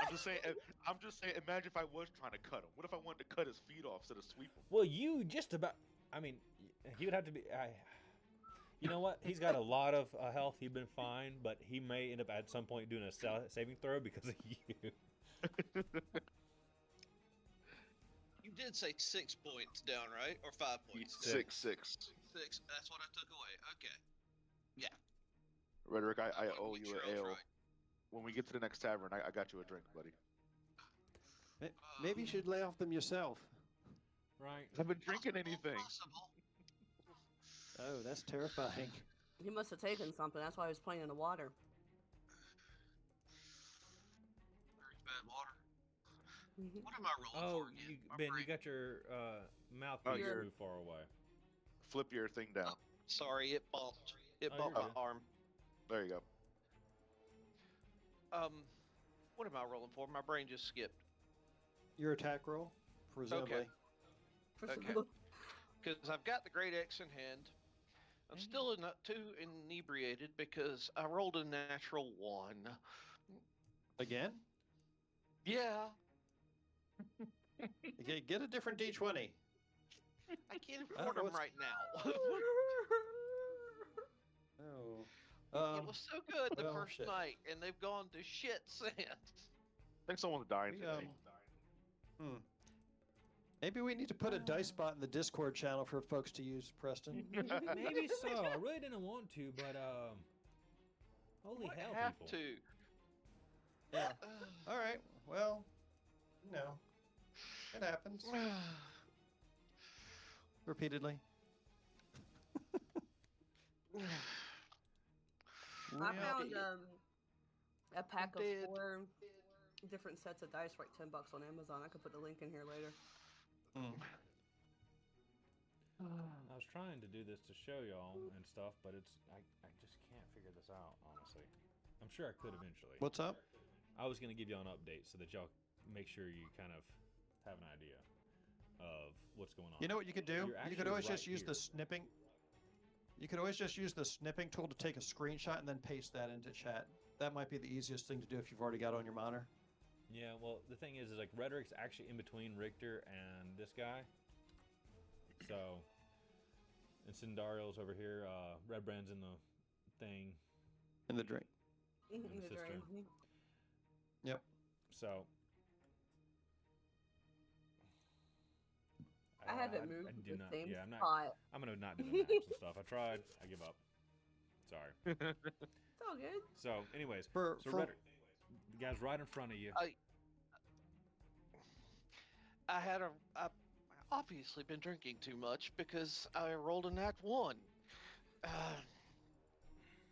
[SPEAKER 4] I'm just saying. Imagine if I was trying to cut him. What if I wanted to cut his feet off instead of sweep him?
[SPEAKER 2] Well, you just about... I mean, he would have to be... you know what? He's got a lot of health. He'd been fine, but he may end up at some point doing a saving throw because of you.
[SPEAKER 5] You did say 6 points down, right? Or 5 points?
[SPEAKER 4] 6.
[SPEAKER 5] 6. That's what I took away. Okay.
[SPEAKER 4] Rhetoric, I
[SPEAKER 5] Wanna
[SPEAKER 4] owe
[SPEAKER 5] make
[SPEAKER 4] you
[SPEAKER 5] sure
[SPEAKER 4] an
[SPEAKER 5] I was
[SPEAKER 4] ale.
[SPEAKER 5] right.
[SPEAKER 4] When we get to the next tavern, I got you a drink, buddy.
[SPEAKER 1] Maybe you should lay off them yourself.
[SPEAKER 2] Right?
[SPEAKER 4] I haven't been drinking anything.
[SPEAKER 5] Possible.
[SPEAKER 1] Oh, that's terrifying.
[SPEAKER 3] He must have taken something. That's why he was playing in the water.
[SPEAKER 5] Very bad water. What am I rolling
[SPEAKER 2] Oh,
[SPEAKER 5] for again? My
[SPEAKER 2] Ben,
[SPEAKER 5] brain-
[SPEAKER 2] you got your mouthpiece
[SPEAKER 3] You're-
[SPEAKER 2] too far away.
[SPEAKER 4] Flip your thing down.
[SPEAKER 5] Sorry, it bumped. It
[SPEAKER 2] Oh,
[SPEAKER 5] bumped
[SPEAKER 2] you're
[SPEAKER 5] my
[SPEAKER 2] good.
[SPEAKER 5] arm.
[SPEAKER 4] There you go.
[SPEAKER 5] What am I rolling for? My brain just skipped.
[SPEAKER 1] Your attack roll, presumably.
[SPEAKER 5] Okay. Because I've got the Great X in hand. I'm still not too inebriated because I rolled a natural 1.
[SPEAKER 1] Again?
[SPEAKER 5] Yeah,
[SPEAKER 1] Okay, get a different D20.
[SPEAKER 5] I can't afford them
[SPEAKER 1] what's-
[SPEAKER 5] right now.
[SPEAKER 1] Oh.
[SPEAKER 5] It was so good the
[SPEAKER 1] well,
[SPEAKER 5] first
[SPEAKER 1] shit.
[SPEAKER 5] night, and they've gone to shit since.
[SPEAKER 4] I think someone's dying
[SPEAKER 1] We,
[SPEAKER 4] today.
[SPEAKER 1] Maybe we need to put a dice spot in the Discord channel for folks to use, Preston.
[SPEAKER 2] Maybe so. I really didn't want to, but holy
[SPEAKER 5] Might
[SPEAKER 2] hell,
[SPEAKER 5] have
[SPEAKER 2] people.
[SPEAKER 5] to.
[SPEAKER 1] Yeah. All right. Well, no. It happens repeatedly.
[SPEAKER 3] I
[SPEAKER 1] Yeah.
[SPEAKER 3] found a pack of
[SPEAKER 5] Dead.
[SPEAKER 3] 4 different sets of dice for like $10 on Amazon. I could put the link in here later.
[SPEAKER 2] I was trying to do this to show y'all and stuff, but I just can't figure this out, honestly. I'm sure I could eventually.
[SPEAKER 1] What's up?
[SPEAKER 2] I was going to give y'all an update so that y'all make sure you kind of have an idea of what's going on.
[SPEAKER 1] You know what you could do?
[SPEAKER 2] You're
[SPEAKER 1] You could
[SPEAKER 2] actually
[SPEAKER 1] always just
[SPEAKER 2] right
[SPEAKER 1] use the
[SPEAKER 2] here.
[SPEAKER 1] snipping. You could always just use the snipping tool to take a screenshot and then paste that into chat. That might be the easiest thing to do if you've already got it on your monitor.
[SPEAKER 2] Yeah, well, the thing is like Rhetoric's actually in between Richter and this guy. So, and Cindario's over here. RedBrands in the thing.
[SPEAKER 1] In the drink.
[SPEAKER 2] the
[SPEAKER 3] The
[SPEAKER 2] sister.
[SPEAKER 3] drain.
[SPEAKER 1] Yep.
[SPEAKER 2] So,
[SPEAKER 3] I haven't
[SPEAKER 2] I
[SPEAKER 3] moved
[SPEAKER 2] do
[SPEAKER 3] the
[SPEAKER 2] not.
[SPEAKER 3] same
[SPEAKER 2] Yeah, I'm not.
[SPEAKER 3] spot.
[SPEAKER 2] I'm gonna not do the maps and stuff. I tried. I give up. Sorry.
[SPEAKER 3] It's all good.
[SPEAKER 2] So, anyways,
[SPEAKER 1] For
[SPEAKER 2] Rhetoric, the guy's right in front of you.
[SPEAKER 5] I've obviously been drinking too much because I rolled a nat 1.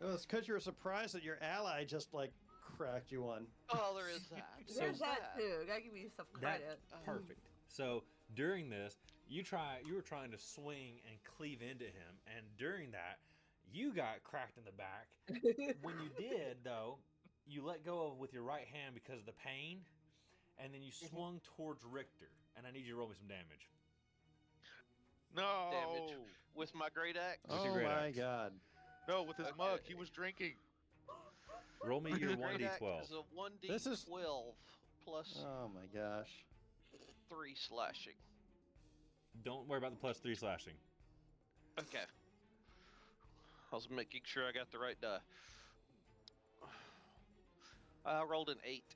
[SPEAKER 1] well, it's because you're surprised that your ally just like cracked you one.
[SPEAKER 5] Oh, there is that.
[SPEAKER 3] There's that too. Gotta give yourself
[SPEAKER 2] That
[SPEAKER 3] credit.
[SPEAKER 2] perfect. So during this, you were trying to swing and cleave into him, and during that, you got cracked in the back. When you did, though, you let go with your right hand because of the pain, and then you swung towards Richter. And I need you to roll me some damage.
[SPEAKER 4] No.
[SPEAKER 5] Damage. With my great axe.
[SPEAKER 2] With your
[SPEAKER 1] Oh
[SPEAKER 2] great
[SPEAKER 1] my
[SPEAKER 2] axe.
[SPEAKER 1] god.
[SPEAKER 4] No, with his
[SPEAKER 5] Okay.
[SPEAKER 4] mug. He was drinking.
[SPEAKER 2] Roll me your
[SPEAKER 5] The great axe
[SPEAKER 2] 1d12.
[SPEAKER 5] is a 1d12
[SPEAKER 1] This is-
[SPEAKER 5] plus
[SPEAKER 1] Oh my gosh.
[SPEAKER 5] 3 slashing.
[SPEAKER 2] Don't worry about the +3 slashing.
[SPEAKER 5] Okay. I was making sure I got the right die. I rolled an 8.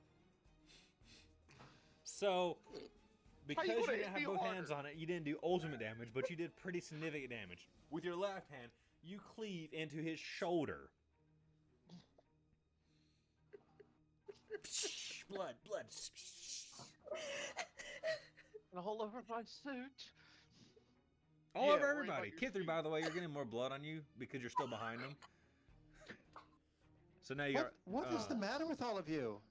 [SPEAKER 2] So, because you
[SPEAKER 4] gonna
[SPEAKER 2] didn't
[SPEAKER 4] hit
[SPEAKER 2] have
[SPEAKER 4] me
[SPEAKER 2] both
[SPEAKER 4] harder?
[SPEAKER 2] hands on it, you didn't do ultimate damage, but you did pretty significant damage. With your left hand, you cleave into his shoulder. Blood.
[SPEAKER 5] And all over my suit.
[SPEAKER 2] All
[SPEAKER 4] Yeah,
[SPEAKER 2] over
[SPEAKER 4] worry about
[SPEAKER 2] everybody.
[SPEAKER 4] your
[SPEAKER 2] Kithri,
[SPEAKER 4] feet.
[SPEAKER 2] by the way, you're getting more blood on you because you're still behind them. So now you got.
[SPEAKER 1] What is the matter with all of you?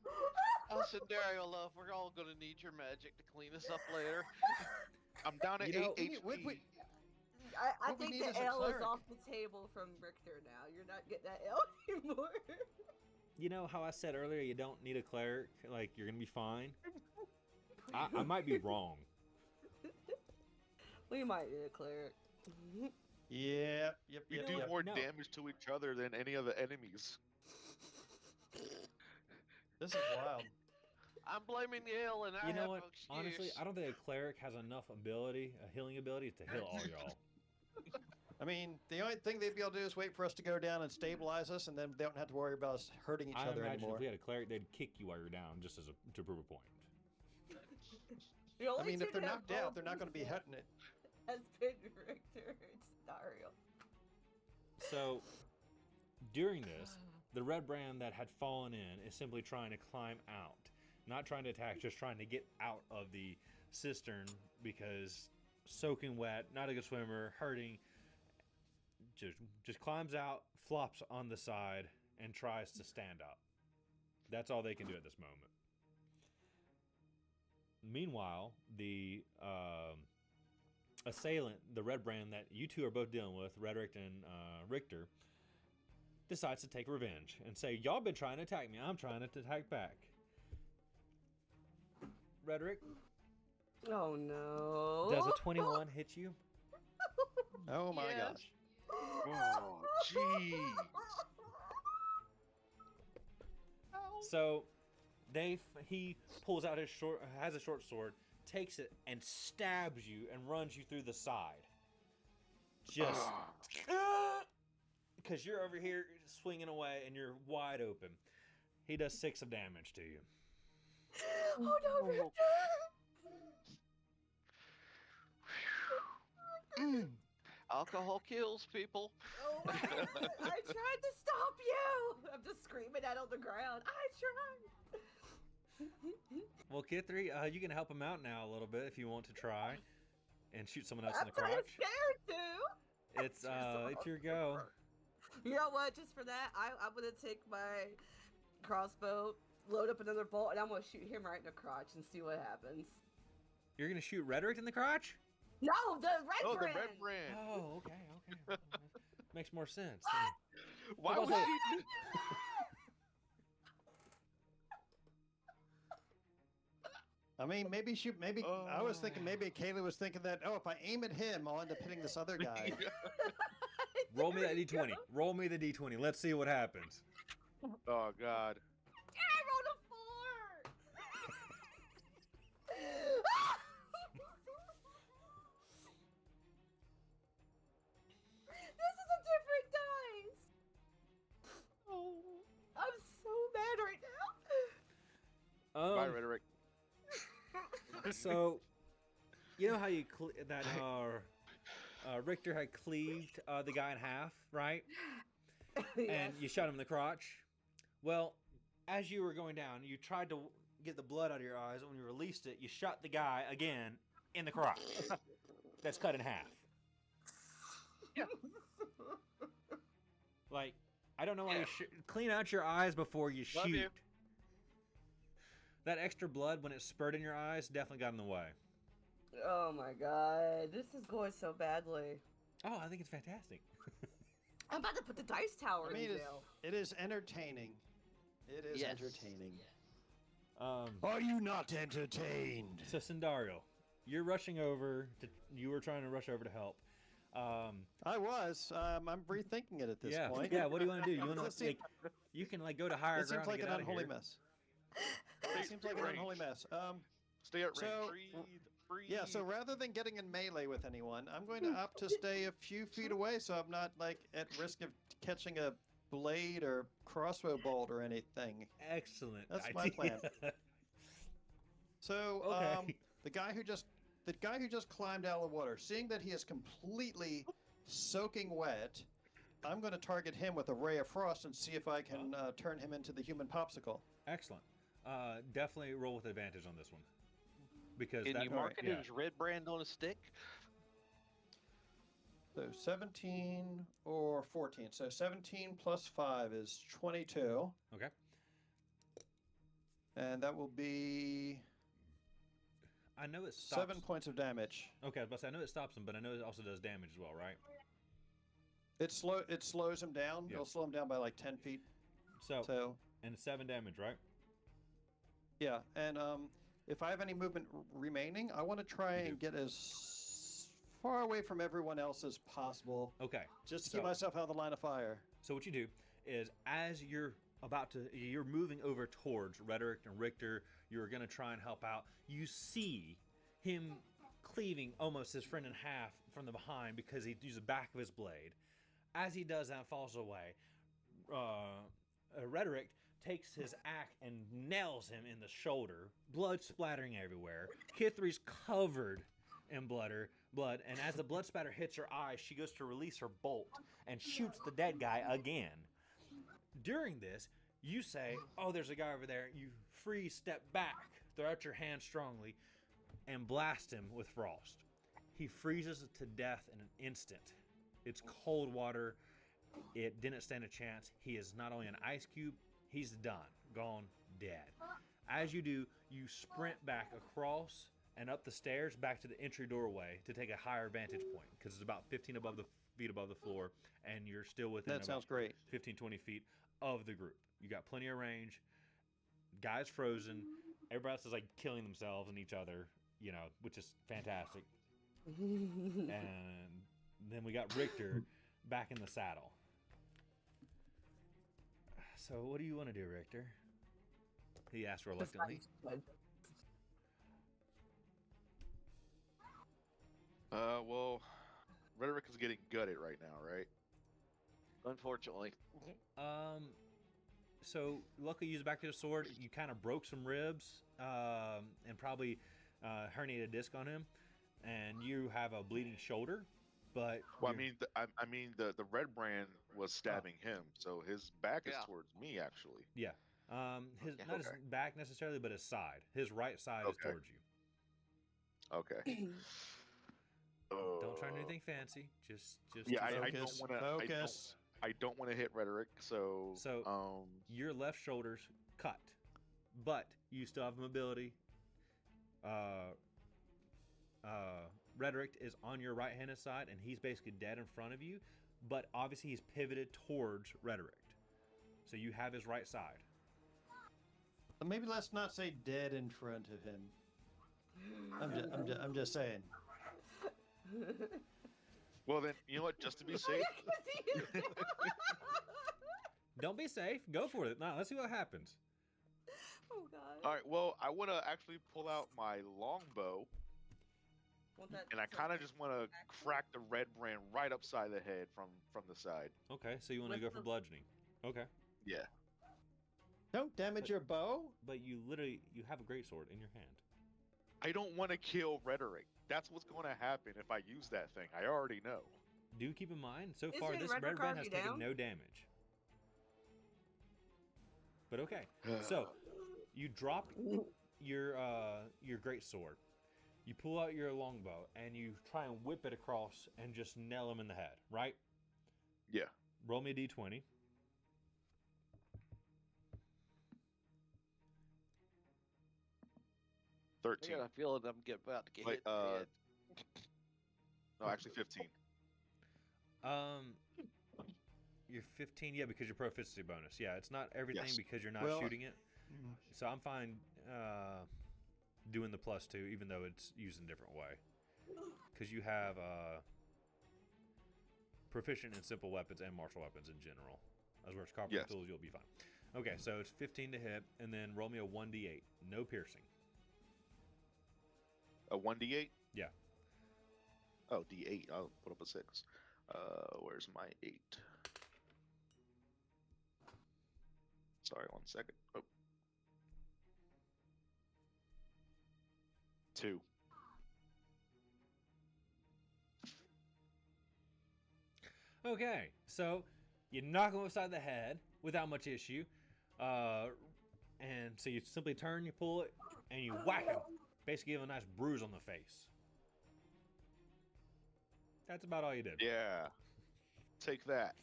[SPEAKER 5] Oh, Cinderio, love, we're all gonna need your magic to clean us up later.
[SPEAKER 4] I'm down at
[SPEAKER 2] You know,
[SPEAKER 4] 8 HP.
[SPEAKER 3] I
[SPEAKER 1] What we
[SPEAKER 3] think
[SPEAKER 1] need is
[SPEAKER 3] the
[SPEAKER 1] a
[SPEAKER 3] L is
[SPEAKER 1] cleric.
[SPEAKER 3] off the table from Richter now. You're not getting that L anymore.
[SPEAKER 2] You know how I said earlier you don't need a cleric? Like, you're going to be fine? I might be wrong.
[SPEAKER 3] We might need a cleric.
[SPEAKER 1] Yep.
[SPEAKER 4] We
[SPEAKER 2] You know
[SPEAKER 4] do
[SPEAKER 2] what?
[SPEAKER 4] more
[SPEAKER 2] No.
[SPEAKER 4] damage to each other than any of the enemies.
[SPEAKER 1] This is wild.
[SPEAKER 5] I'm blaming the L, and I
[SPEAKER 2] You know
[SPEAKER 5] have
[SPEAKER 2] what?
[SPEAKER 5] no excuse.
[SPEAKER 2] Honestly, I don't think a cleric has enough ability, a healing ability, to heal all y'all.
[SPEAKER 1] I mean, the only thing they'd be able to do is wait for us to go down and stabilize us, and then they don't have to worry about us hurting each
[SPEAKER 2] I
[SPEAKER 1] other
[SPEAKER 2] imagine
[SPEAKER 1] anymore.
[SPEAKER 2] if we had a cleric, they'd kick you while you're down, just as to prove a point.
[SPEAKER 3] The
[SPEAKER 1] I
[SPEAKER 3] only
[SPEAKER 1] mean,
[SPEAKER 3] two
[SPEAKER 1] if they're
[SPEAKER 3] that have
[SPEAKER 1] knocked out,
[SPEAKER 3] rolled
[SPEAKER 1] they're not going to be hitting it.
[SPEAKER 3] has been Richter and Dario.
[SPEAKER 2] So, during this, the red brand that had fallen in is simply trying to climb out. Not trying to attack, just trying to get out of the cistern because soaking wet, not a good swimmer, hurting. Just climbs out, flops on the side, and tries to stand up. That's all they can do at this moment. meanwhile, the assailant, the red brand that you two are both dealing with, Rhetoric and Richter, decides to take revenge and say, y'all been trying to attack me. I'm trying to attack back. Rhetoric,
[SPEAKER 3] Oh no.
[SPEAKER 2] does a 21 hit you?
[SPEAKER 1] Oh my
[SPEAKER 3] Yes.
[SPEAKER 1] gosh.
[SPEAKER 4] Oh, jeez.
[SPEAKER 2] So he pulls out has a short sword, takes it and stabs you and runs you through the side. Just because you're over here swinging away and you're wide open. He does 6 of damage to you.
[SPEAKER 3] Oh no, Richter.
[SPEAKER 5] Alcohol kills people.
[SPEAKER 3] Oh my God. I tried to stop you. I'm just screaming out on the ground. I tried.
[SPEAKER 2] Well, Kid 3, you can help him out now a little bit if you want to try and shoot someone else in the
[SPEAKER 3] I'm kinda
[SPEAKER 2] crotch.
[SPEAKER 3] scared to.
[SPEAKER 2] It's your go.
[SPEAKER 3] You know what? Just for that, I'm gonna take my crossbow, load up another bolt, and I'm gonna shoot him right in the crotch and see what happens.
[SPEAKER 2] You're gonna shoot Rhetoric in the crotch?
[SPEAKER 3] No, the red
[SPEAKER 4] Oh, the
[SPEAKER 3] brand.
[SPEAKER 4] red brand.
[SPEAKER 2] Oh, okay. Makes more sense.
[SPEAKER 4] Why
[SPEAKER 2] What
[SPEAKER 4] would
[SPEAKER 2] about
[SPEAKER 4] she?
[SPEAKER 1] I mean, maybe I was thinking maybe Kayla was thinking that, if I aim at him, I'll end up hitting this other guy.
[SPEAKER 2] Roll me that
[SPEAKER 3] There you
[SPEAKER 2] d20.
[SPEAKER 3] go.
[SPEAKER 2] Roll me the d20. Let's see what happens.
[SPEAKER 4] Oh God.
[SPEAKER 3] I rolled a 4. This is a different dice. Oh, I'm so mad right now.
[SPEAKER 4] Bye, Rhetoric.
[SPEAKER 2] So, you know how you Richter had cleaved the guy in half, right? And you shot him in the crotch. Well, as you were going down, you tried to get the blood out of your eyes. When you released it, you shot the guy again in the crotch. That's cut in half. Like, I don't know why you clean out your eyes before you
[SPEAKER 4] Love
[SPEAKER 2] shoot.
[SPEAKER 4] you.
[SPEAKER 2] That extra blood, when it spurted in your eyes, definitely got in the way.
[SPEAKER 3] Oh my God, this is going so badly.
[SPEAKER 2] Oh, I think it's fantastic.
[SPEAKER 3] I'm about to put the dice tower
[SPEAKER 1] I mean,
[SPEAKER 3] in jail.
[SPEAKER 1] it is entertaining. It is
[SPEAKER 5] Yes.
[SPEAKER 1] entertaining.
[SPEAKER 2] Are
[SPEAKER 1] you not entertained?
[SPEAKER 2] So, Sindario, you're rushing over. You were trying to rush over to help.
[SPEAKER 1] I was. I'm rethinking it at this point.
[SPEAKER 2] Yeah. What do you want to do? You want
[SPEAKER 1] This
[SPEAKER 2] to
[SPEAKER 1] seem-
[SPEAKER 2] you can go to higher
[SPEAKER 1] It seems
[SPEAKER 2] ground to
[SPEAKER 1] like
[SPEAKER 2] get
[SPEAKER 1] an
[SPEAKER 2] out of
[SPEAKER 1] unholy
[SPEAKER 2] here.
[SPEAKER 1] mess. It seems like an unholy mess.
[SPEAKER 4] Stay at range.
[SPEAKER 1] So-
[SPEAKER 4] Breathe.
[SPEAKER 1] Yeah, so rather than getting in melee with anyone, I'm going to opt to stay a few feet away so I'm not at risk of catching a blade or crossbow bolt or anything.
[SPEAKER 2] Excellent.
[SPEAKER 1] That's my
[SPEAKER 2] idea.
[SPEAKER 1] plan. So
[SPEAKER 2] Okay.
[SPEAKER 1] the guy who just climbed out of the water, seeing that he is completely soaking wet, I'm going to target him with a ray of frost and see if I can turn him into the human popsicle.
[SPEAKER 2] Excellent. Definitely roll with advantage on this one. Because
[SPEAKER 5] Can
[SPEAKER 2] that,
[SPEAKER 5] you mark it
[SPEAKER 2] yeah.
[SPEAKER 5] as red brand on a stick?
[SPEAKER 1] So 17 or 14. So 17 plus 5 is 22.
[SPEAKER 2] Okay.
[SPEAKER 1] And that will be
[SPEAKER 2] I know it stops.
[SPEAKER 1] 7 points of damage.
[SPEAKER 2] Okay, I was about to say, I know it stops him, but I know it also does damage as well, right?
[SPEAKER 1] It slows him down.
[SPEAKER 2] Yeah.
[SPEAKER 1] It'll slow him down by like 10 feet.
[SPEAKER 2] So, and 7 damage, right?
[SPEAKER 1] Yeah, and if I have any movement remaining, I want to try and get as far away from everyone else as possible,
[SPEAKER 2] Okay.
[SPEAKER 1] just to
[SPEAKER 2] So-
[SPEAKER 1] keep myself out of the line of fire.
[SPEAKER 2] So what you do is, as you're moving over towards Rhetoric and Richter, you're going to try and help out. You see him cleaving almost his friend in half from the behind because he used the back of his blade. As he does that, falls away. Rhetoric takes his axe and nails him in the shoulder, blood splattering everywhere. Kithri's covered in blood, and as the blood spatter hits her eye, she goes to release her bolt and shoots the dead guy again. During this, you say, "Oh, there's a guy over there." You freeze, step back, throw out your hand strongly, and blast him with frost. He freezes to death in an instant. It's cold water. It didn't stand a chance. He is not only an ice cube, he's done, gone, dead. As you do, you sprint back across and up the stairs back to the entry doorway to take a higher vantage point because it's about 15 feet above the floor, and you're still within
[SPEAKER 1] That sounds great.
[SPEAKER 2] 15, 20 feet of the group. You got plenty of range. Guys frozen. Everybody else is like killing themselves and each other, you know, which is fantastic. And then we got Richter back in the saddle. So what do you want to do, Richter? He asked reluctantly.
[SPEAKER 4] Well, Rhetoric is getting gutted right now, right?
[SPEAKER 5] Unfortunately.
[SPEAKER 2] So luckily you use back to the sword. You kind of broke some ribs, and probably herniated a disc on him, and you have a bleeding shoulder. But
[SPEAKER 4] well, I mean the RedBrand was stabbing him, so his back is
[SPEAKER 5] Yeah.
[SPEAKER 4] towards me actually.
[SPEAKER 2] yeah, his
[SPEAKER 5] Okay.
[SPEAKER 2] not his back necessarily, but his side. His right side is
[SPEAKER 4] Okay.
[SPEAKER 2] towards you.
[SPEAKER 4] Okay.
[SPEAKER 2] Don't try anything fancy. Just
[SPEAKER 4] Yeah, I
[SPEAKER 1] Focus.
[SPEAKER 4] don't want to.
[SPEAKER 1] Focus.
[SPEAKER 4] I don't want to hit Rhetoric, so
[SPEAKER 2] your left shoulder's cut, but you still have mobility. Rhetoric is on your right-handed side, and he's basically dead in front of you. But obviously, he's pivoted towards Rhetoric, so you have his right side.
[SPEAKER 1] Maybe let's not say dead in front of him. I'm just saying.
[SPEAKER 4] well then you know what? Just to be safe,
[SPEAKER 2] Don't be safe. Go for it. No, let's see what happens.
[SPEAKER 3] Oh god.
[SPEAKER 4] all right. Well, I want to actually pull out my longbow,
[SPEAKER 3] Want that
[SPEAKER 4] and I
[SPEAKER 3] to-
[SPEAKER 4] kind of just want to crack the RedBrand right upside the head from the side.
[SPEAKER 2] Okay, so you want to
[SPEAKER 3] With
[SPEAKER 2] go for
[SPEAKER 3] the-
[SPEAKER 2] bludgeoning. Okay,
[SPEAKER 4] Yeah.
[SPEAKER 1] Don't damage your bow.
[SPEAKER 2] but you have a greatsword in your hand.
[SPEAKER 4] I don't want to kill Rhetoric. That's what's going to happen if I use that thing. I already know.
[SPEAKER 2] Do keep in mind, so
[SPEAKER 3] Isn't
[SPEAKER 2] far this
[SPEAKER 3] Red
[SPEAKER 2] red
[SPEAKER 3] Carve
[SPEAKER 2] brand has
[SPEAKER 3] you
[SPEAKER 2] taken
[SPEAKER 3] down?
[SPEAKER 2] no damage. But okay, so you drop your great sword. You pull out your longbow and you try and whip it across and just nail him in the head, right?
[SPEAKER 4] Yeah.
[SPEAKER 2] Roll me a d20.
[SPEAKER 5] I
[SPEAKER 4] 13.
[SPEAKER 5] got a feeling I'm about to get
[SPEAKER 4] Wait,
[SPEAKER 5] hit in the head.
[SPEAKER 4] No, actually 15.
[SPEAKER 2] You're 15, yeah, because your proficiency bonus. Yeah, it's not everything
[SPEAKER 4] Yes.
[SPEAKER 2] because you're not
[SPEAKER 1] Well,
[SPEAKER 2] shooting it. So I'm fine doing the +2, even though it's used in a different way. Because you have proficient in simple weapons and martial weapons in general. As well as carpenter
[SPEAKER 4] Yes.
[SPEAKER 2] tools, you'll be fine. Okay, so it's 15 to hit, and then roll me a 1d8. No piercing.
[SPEAKER 4] A 1d8?
[SPEAKER 2] Yeah.
[SPEAKER 4] Oh, d8. I'll put up a 6. Where's my 8? Sorry, 1 second. Oh. 2.
[SPEAKER 2] Okay, so you knock him upside the head without much issue. And so you simply turn, you pull it, and you whack him. Basically give him a nice bruise on the face. That's about all you did.
[SPEAKER 4] Yeah. Take that.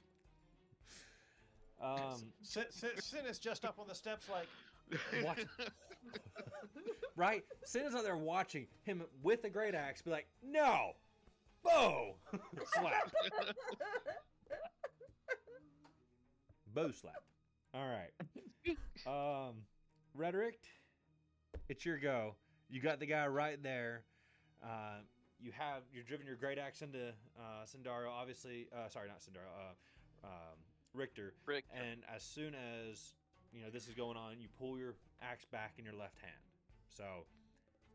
[SPEAKER 1] Sin is just up on the steps like,
[SPEAKER 2] Watch. Right? Sin is out there watching him with a great axe be like, no! Bow! Slap. Bow slap. Alright. Rhetoric, it's your go. You got the guy right there. You're driven your great axe into Sindario, obviously. Sorry, not Sindario. Richter. And as soon as this is going on, you pull your axe back in your left hand. So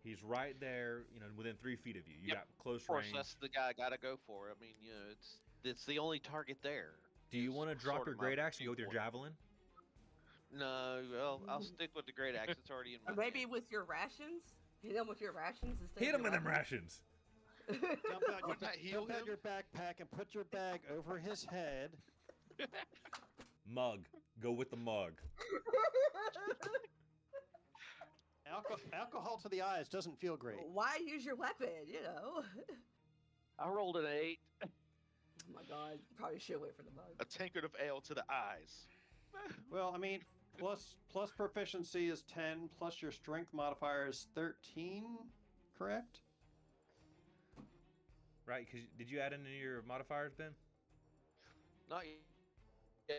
[SPEAKER 2] he's right there, within 3 feet of you. You
[SPEAKER 5] Yep.
[SPEAKER 2] got close
[SPEAKER 5] Of course,
[SPEAKER 2] range.
[SPEAKER 5] that's the guy I gotta go for. I mean, it's the only target there.
[SPEAKER 2] Do you
[SPEAKER 5] is
[SPEAKER 2] want to drop
[SPEAKER 5] sort
[SPEAKER 2] your
[SPEAKER 5] of my
[SPEAKER 2] great axe and go with your
[SPEAKER 5] viewpoint.
[SPEAKER 2] javelin?
[SPEAKER 5] No, well, I'll stick with the great axe. It's already in my
[SPEAKER 3] Or maybe
[SPEAKER 5] hand.
[SPEAKER 3] with your rations? Hit him with your rations instead
[SPEAKER 2] Hit
[SPEAKER 3] of
[SPEAKER 2] him with them rations.
[SPEAKER 1] jump out,
[SPEAKER 4] Wouldn't that heal
[SPEAKER 1] jump out
[SPEAKER 4] him?
[SPEAKER 1] your backpack and put your bag over his head.
[SPEAKER 2] Mug. Go with the mug.
[SPEAKER 1] Alcohol to the eyes doesn't feel great.
[SPEAKER 3] Why use your weapon,
[SPEAKER 5] I rolled an 8.
[SPEAKER 3] Oh my god, you probably should wait for the bug.
[SPEAKER 4] A tankard of ale to the eyes.
[SPEAKER 1] Well, I mean, plus proficiency is 10, plus your strength modifier is 13, correct?
[SPEAKER 2] Right? Because did you add any of your modifiers, Ben?
[SPEAKER 5] Not yet.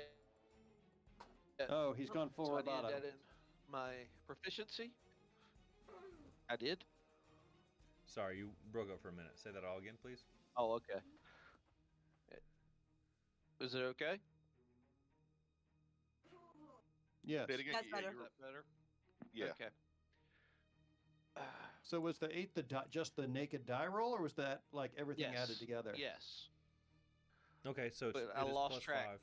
[SPEAKER 1] Oh, he's gone full
[SPEAKER 5] So I did
[SPEAKER 1] roboto.
[SPEAKER 5] that in my proficiency. I did.
[SPEAKER 2] Sorry, you broke up for a minute. Say that all again, please.
[SPEAKER 5] Oh, okay. Is it okay?
[SPEAKER 1] Yes.
[SPEAKER 4] Say it again.
[SPEAKER 3] That's
[SPEAKER 4] Yeah,
[SPEAKER 3] better.
[SPEAKER 5] Is that better?
[SPEAKER 4] yeah.
[SPEAKER 5] Okay.
[SPEAKER 1] So was the 8 just the naked die roll, or was that like everything
[SPEAKER 5] Yes.
[SPEAKER 1] added together?
[SPEAKER 5] Yes.
[SPEAKER 2] Okay, so
[SPEAKER 5] But
[SPEAKER 2] it
[SPEAKER 5] I
[SPEAKER 2] is
[SPEAKER 5] lost
[SPEAKER 2] plus
[SPEAKER 5] track.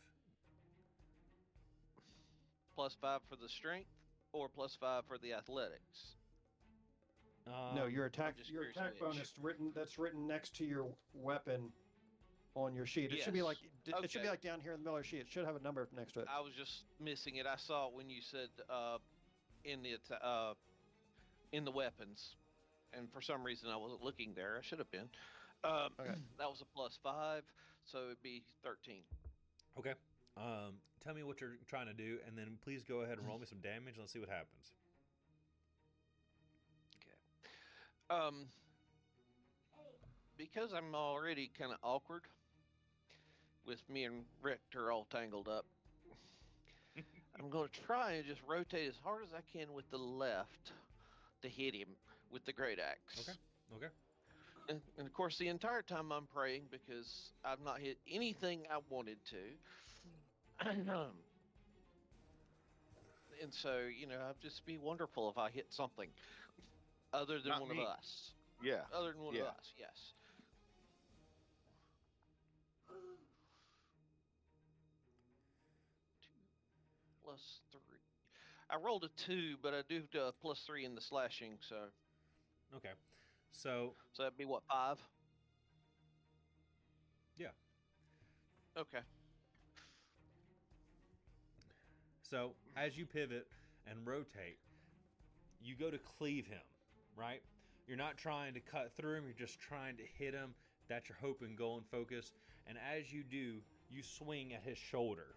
[SPEAKER 2] 5.
[SPEAKER 5] +5 for the strength, or +5 for the athletics.
[SPEAKER 1] No, your attack
[SPEAKER 5] just
[SPEAKER 1] your
[SPEAKER 5] curious
[SPEAKER 1] attack
[SPEAKER 5] which.
[SPEAKER 1] bonus written next to your weapon on your sheet. It should be
[SPEAKER 5] Yes.
[SPEAKER 1] like it should be
[SPEAKER 5] Okay.
[SPEAKER 1] like down here in the middle of your sheet. It should have a number next to it.
[SPEAKER 5] I was just missing it. I saw it when you said in the weapons, and for some reason I wasn't looking there. I should have been.
[SPEAKER 1] Okay.
[SPEAKER 5] That was a +5, so it'd be 13.
[SPEAKER 2] Okay. Tell me what you're trying to do, and then please go ahead and roll me some damage. Let's see what happens.
[SPEAKER 5] Okay. Because I'm already kind of awkward with me and Richter all tangled up, I'm going to try and just rotate as hard as I can with the left to hit him with the great axe.
[SPEAKER 2] Okay. Okay.
[SPEAKER 5] And of course, the entire time I'm praying because I've not hit anything I wanted to. And so, it'd just be wonderful if I hit something other than
[SPEAKER 4] Not
[SPEAKER 5] one
[SPEAKER 4] me.
[SPEAKER 5] of us.
[SPEAKER 4] Yeah.
[SPEAKER 5] Other than one of
[SPEAKER 4] Yeah.
[SPEAKER 5] us, yes. +3. I rolled a 2, but I do a +3 in the slashing, so
[SPEAKER 2] Okay. So
[SPEAKER 5] that'd be what, 5?
[SPEAKER 2] Yeah.
[SPEAKER 5] Okay.
[SPEAKER 2] So as you pivot and rotate, you go to cleave him, right? You're not trying to cut through him, you're just trying to hit him. That's your hope and goal and focus. And as you do, you swing at his shoulder,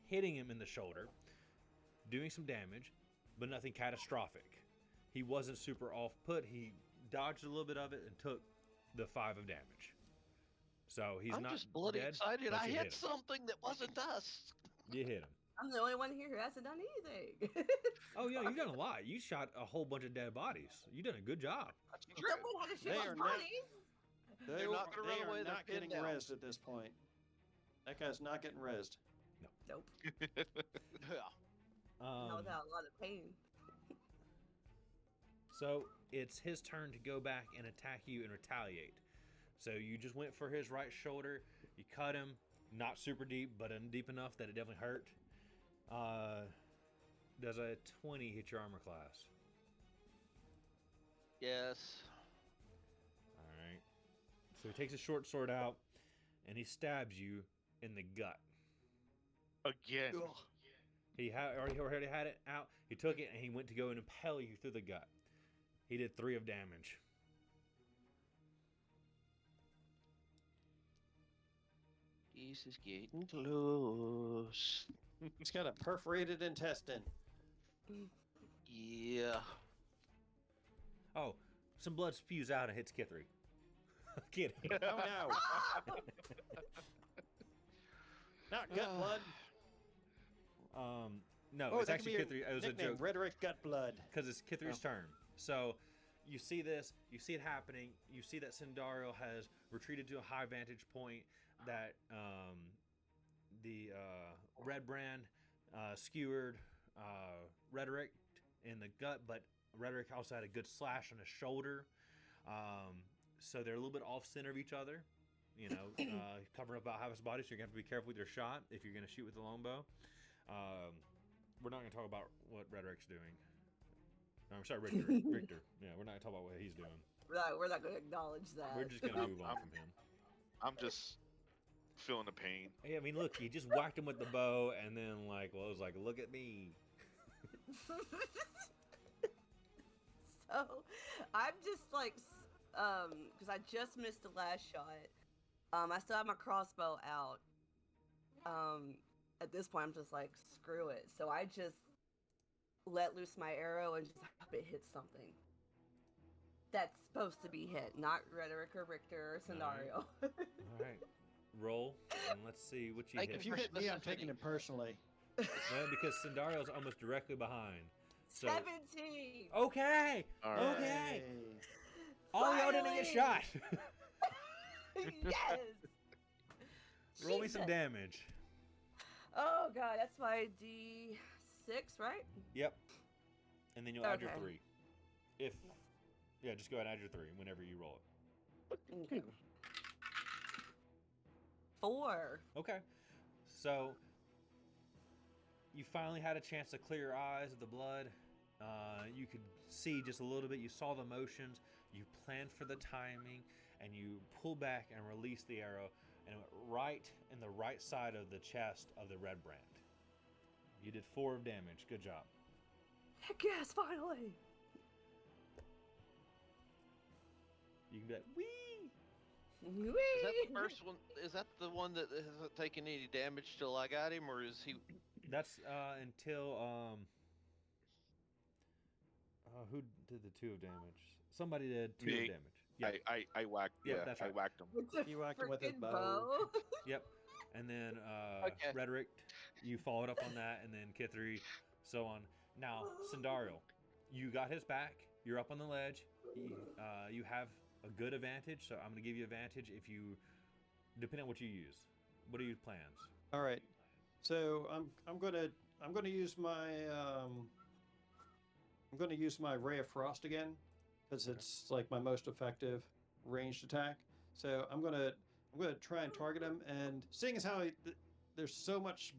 [SPEAKER 2] hitting him in the shoulder, doing some damage, but nothing catastrophic. He wasn't super off put. He dodged a little bit of it and took the 5 of damage. So he's
[SPEAKER 5] I'm
[SPEAKER 2] not
[SPEAKER 5] just bloody
[SPEAKER 2] dead,
[SPEAKER 5] excited.
[SPEAKER 2] but
[SPEAKER 5] I
[SPEAKER 2] you
[SPEAKER 5] hit
[SPEAKER 2] hit him.
[SPEAKER 5] something that wasn't us.
[SPEAKER 2] You hit him.
[SPEAKER 3] I'm the only one here who hasn't done anything.
[SPEAKER 2] Oh, yeah, you've done a lot. You shot a whole bunch of dead bodies. You done a good job.
[SPEAKER 5] That's true.
[SPEAKER 3] Someone had to shoot
[SPEAKER 1] They
[SPEAKER 3] us
[SPEAKER 1] are not-
[SPEAKER 3] bodies.
[SPEAKER 5] They're not gonna run away,
[SPEAKER 1] They are
[SPEAKER 5] they're
[SPEAKER 1] not
[SPEAKER 5] pinned
[SPEAKER 1] getting
[SPEAKER 5] down.
[SPEAKER 1] rezzed at this point. That guy's not getting rezzed.
[SPEAKER 3] Nope.
[SPEAKER 5] Yeah.
[SPEAKER 3] Not without a lot of pain.
[SPEAKER 2] So it's his turn to go back and attack you and retaliate. So you just went for his right shoulder. You cut him, not super deep, but deep enough that it definitely hurt. Does a 20 hit your armor class?
[SPEAKER 5] Yes.
[SPEAKER 2] All right. So he takes his short sword out and he stabs you in the gut.
[SPEAKER 4] Again.
[SPEAKER 2] He already had it out. He took it and he went to go and impale you through the gut. He did 3 of damage.
[SPEAKER 5] This is getting close.
[SPEAKER 1] He's got a perforated intestine.
[SPEAKER 5] Yeah.
[SPEAKER 2] Oh, some blood spews out and hits Kithri. I'm kidding.
[SPEAKER 1] Oh no! Not gut blood.
[SPEAKER 2] No,
[SPEAKER 1] Oh,
[SPEAKER 2] it's
[SPEAKER 1] that could
[SPEAKER 2] actually
[SPEAKER 1] be your
[SPEAKER 2] Kithri. It was a
[SPEAKER 1] nickname,
[SPEAKER 2] joke
[SPEAKER 1] Rhetoric Gut Blood.
[SPEAKER 2] because it's Kithri's turn. So you see this, you see it happening. You see that Sindario has retreated to a high vantage point. That the RedBrand skewered Rhetoric in the gut, but Rhetoric also had a good slash on his shoulder. So they're a little bit off center of each other. You know, covering up about half his body, so you're gonna have to be careful with your shot if you're gonna shoot with the longbow. We're not gonna talk about what Rhetoric's doing. I'm sorry, Richter. Richter. Yeah, we're not gonna talk about what he's doing.
[SPEAKER 3] We're not going to acknowledge that.
[SPEAKER 2] We're just gonna move on from him.
[SPEAKER 4] I'm just feeling the pain.
[SPEAKER 2] Yeah, I mean, look, he just whacked him with the bow, and then it was like, look at me.
[SPEAKER 3] So, I'm just like, because I just missed the last shot. I still have my crossbow out. At this point, I'm just like, screw it. So I just let loose my arrow and just hope it hits something that's supposed to be hit, not Rhetoric or Richter or Scenario.
[SPEAKER 2] All right. Roll, and let's see what you
[SPEAKER 5] Thank
[SPEAKER 2] hit.
[SPEAKER 1] If you hit me, I'm taking it personally.
[SPEAKER 2] Well, because Sindario's almost directly behind. So
[SPEAKER 3] 17.
[SPEAKER 2] okay,
[SPEAKER 4] All right.
[SPEAKER 2] okay.
[SPEAKER 1] Hey.
[SPEAKER 2] All y'all didn't get
[SPEAKER 3] Finally!
[SPEAKER 2] shot.
[SPEAKER 3] Yes.
[SPEAKER 2] Roll me some
[SPEAKER 3] Jesus.
[SPEAKER 2] damage.
[SPEAKER 3] Oh god, that's my D6, right?
[SPEAKER 2] Yep. And then you'll add your
[SPEAKER 3] Okay.
[SPEAKER 2] 3. Yeah, just go ahead and add your 3 whenever you roll it.
[SPEAKER 3] Okay. 4.
[SPEAKER 2] Okay. So you finally had a chance to clear your eyes of the blood. You could see just a little bit. You saw the motions. You planned for the timing, and you pull back and release the arrow, and it went right in the right side of the chest of the RedBrand. You did 4 of damage. Good job.
[SPEAKER 3] Heck yes, finally.
[SPEAKER 2] You can be like, wee!
[SPEAKER 3] Whee!
[SPEAKER 5] Is that the first one? Is that the one that hasn't taken any damage till I got him, or is he?
[SPEAKER 2] That's until who did the 2 of damage? Somebody did 2 of
[SPEAKER 4] Me.
[SPEAKER 2] damage. Yep.
[SPEAKER 4] I whacked.
[SPEAKER 2] Yep,
[SPEAKER 4] Yeah,
[SPEAKER 2] that's
[SPEAKER 4] I
[SPEAKER 2] right.
[SPEAKER 4] whacked him.
[SPEAKER 3] With the
[SPEAKER 1] You whacked him with his
[SPEAKER 3] frickin'
[SPEAKER 1] bow.
[SPEAKER 2] Yep. And then
[SPEAKER 5] Okay.
[SPEAKER 2] Rhetoric, you followed up on that, and then Kithri, so on. Now, Sindario, you got his back. You're up on the ledge. You have a good advantage, so I'm going to give you advantage if you, depending on what you use. What are your plans?
[SPEAKER 1] All right. So I'm gonna use my Ray of Frost again, because it's like my most effective ranged attack. So I'm gonna try and target him, and seeing as how there's so much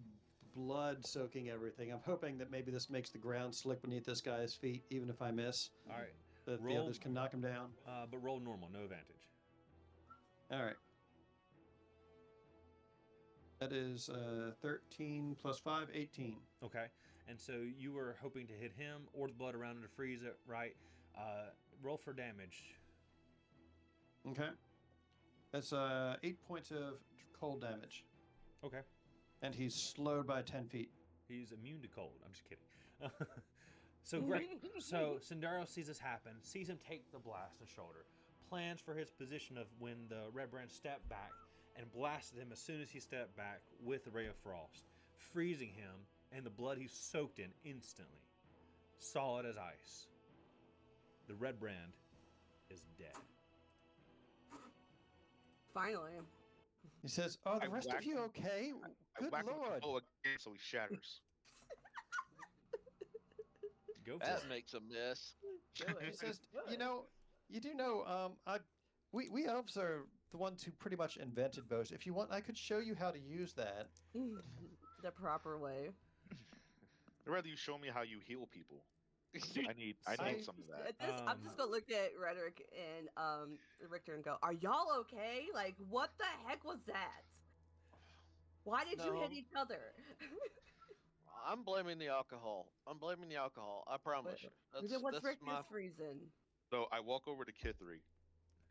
[SPEAKER 1] blood soaking everything, I'm hoping that maybe this makes the ground slick beneath this guy's feet, even if I miss.
[SPEAKER 2] All right.
[SPEAKER 1] That the
[SPEAKER 2] Roll.
[SPEAKER 1] others can knock him down.
[SPEAKER 2] But roll normal, no advantage.
[SPEAKER 1] All right. That is 13 plus 5, 18.
[SPEAKER 2] Okay. And so you were hoping to hit him or the blood around him to freeze it, right? Roll for damage.
[SPEAKER 1] Okay. That's 8 points of cold damage.
[SPEAKER 2] Okay.
[SPEAKER 1] And he's slowed by 10 feet.
[SPEAKER 2] He's immune to cold. I'm just kidding. So great. So Sindario sees this happen, sees him take the blast in the shoulder, plans for his position of when the RedBrand stepped back, and blasted him as soon as he stepped back with the Ray of Frost, freezing him and the blood he's soaked in instantly, solid as ice. The RedBrand is dead.
[SPEAKER 3] Finally.
[SPEAKER 1] He says, "Oh, the
[SPEAKER 4] I
[SPEAKER 1] rest of
[SPEAKER 4] whacked
[SPEAKER 1] you
[SPEAKER 4] him.
[SPEAKER 1] okay?
[SPEAKER 4] I
[SPEAKER 1] Good
[SPEAKER 4] whack him with
[SPEAKER 1] lord!"
[SPEAKER 4] the bow again, so he shatters.
[SPEAKER 2] Go for
[SPEAKER 5] That
[SPEAKER 2] it.
[SPEAKER 5] makes a mess.
[SPEAKER 3] Do
[SPEAKER 1] He
[SPEAKER 3] it.
[SPEAKER 1] says,
[SPEAKER 3] Do
[SPEAKER 1] "You
[SPEAKER 3] it.
[SPEAKER 1] know, you do know, we elves are the ones who pretty much invented bows. If you want, I could show you how to use that."
[SPEAKER 3] The proper way.
[SPEAKER 4] I'd rather you show me how you heal people. I need some of that.
[SPEAKER 3] At this, I'm just gonna look at Rhetoric and Richter and go, "Are y'all okay? Like, what the heck was that? Why did you hit
[SPEAKER 1] No.
[SPEAKER 3] each other?"
[SPEAKER 5] I'm blaming the alcohol. I promise you.
[SPEAKER 3] Then what's
[SPEAKER 5] That's
[SPEAKER 3] Richter's
[SPEAKER 5] my.
[SPEAKER 3] reason?
[SPEAKER 4] So I walk over to Kithri,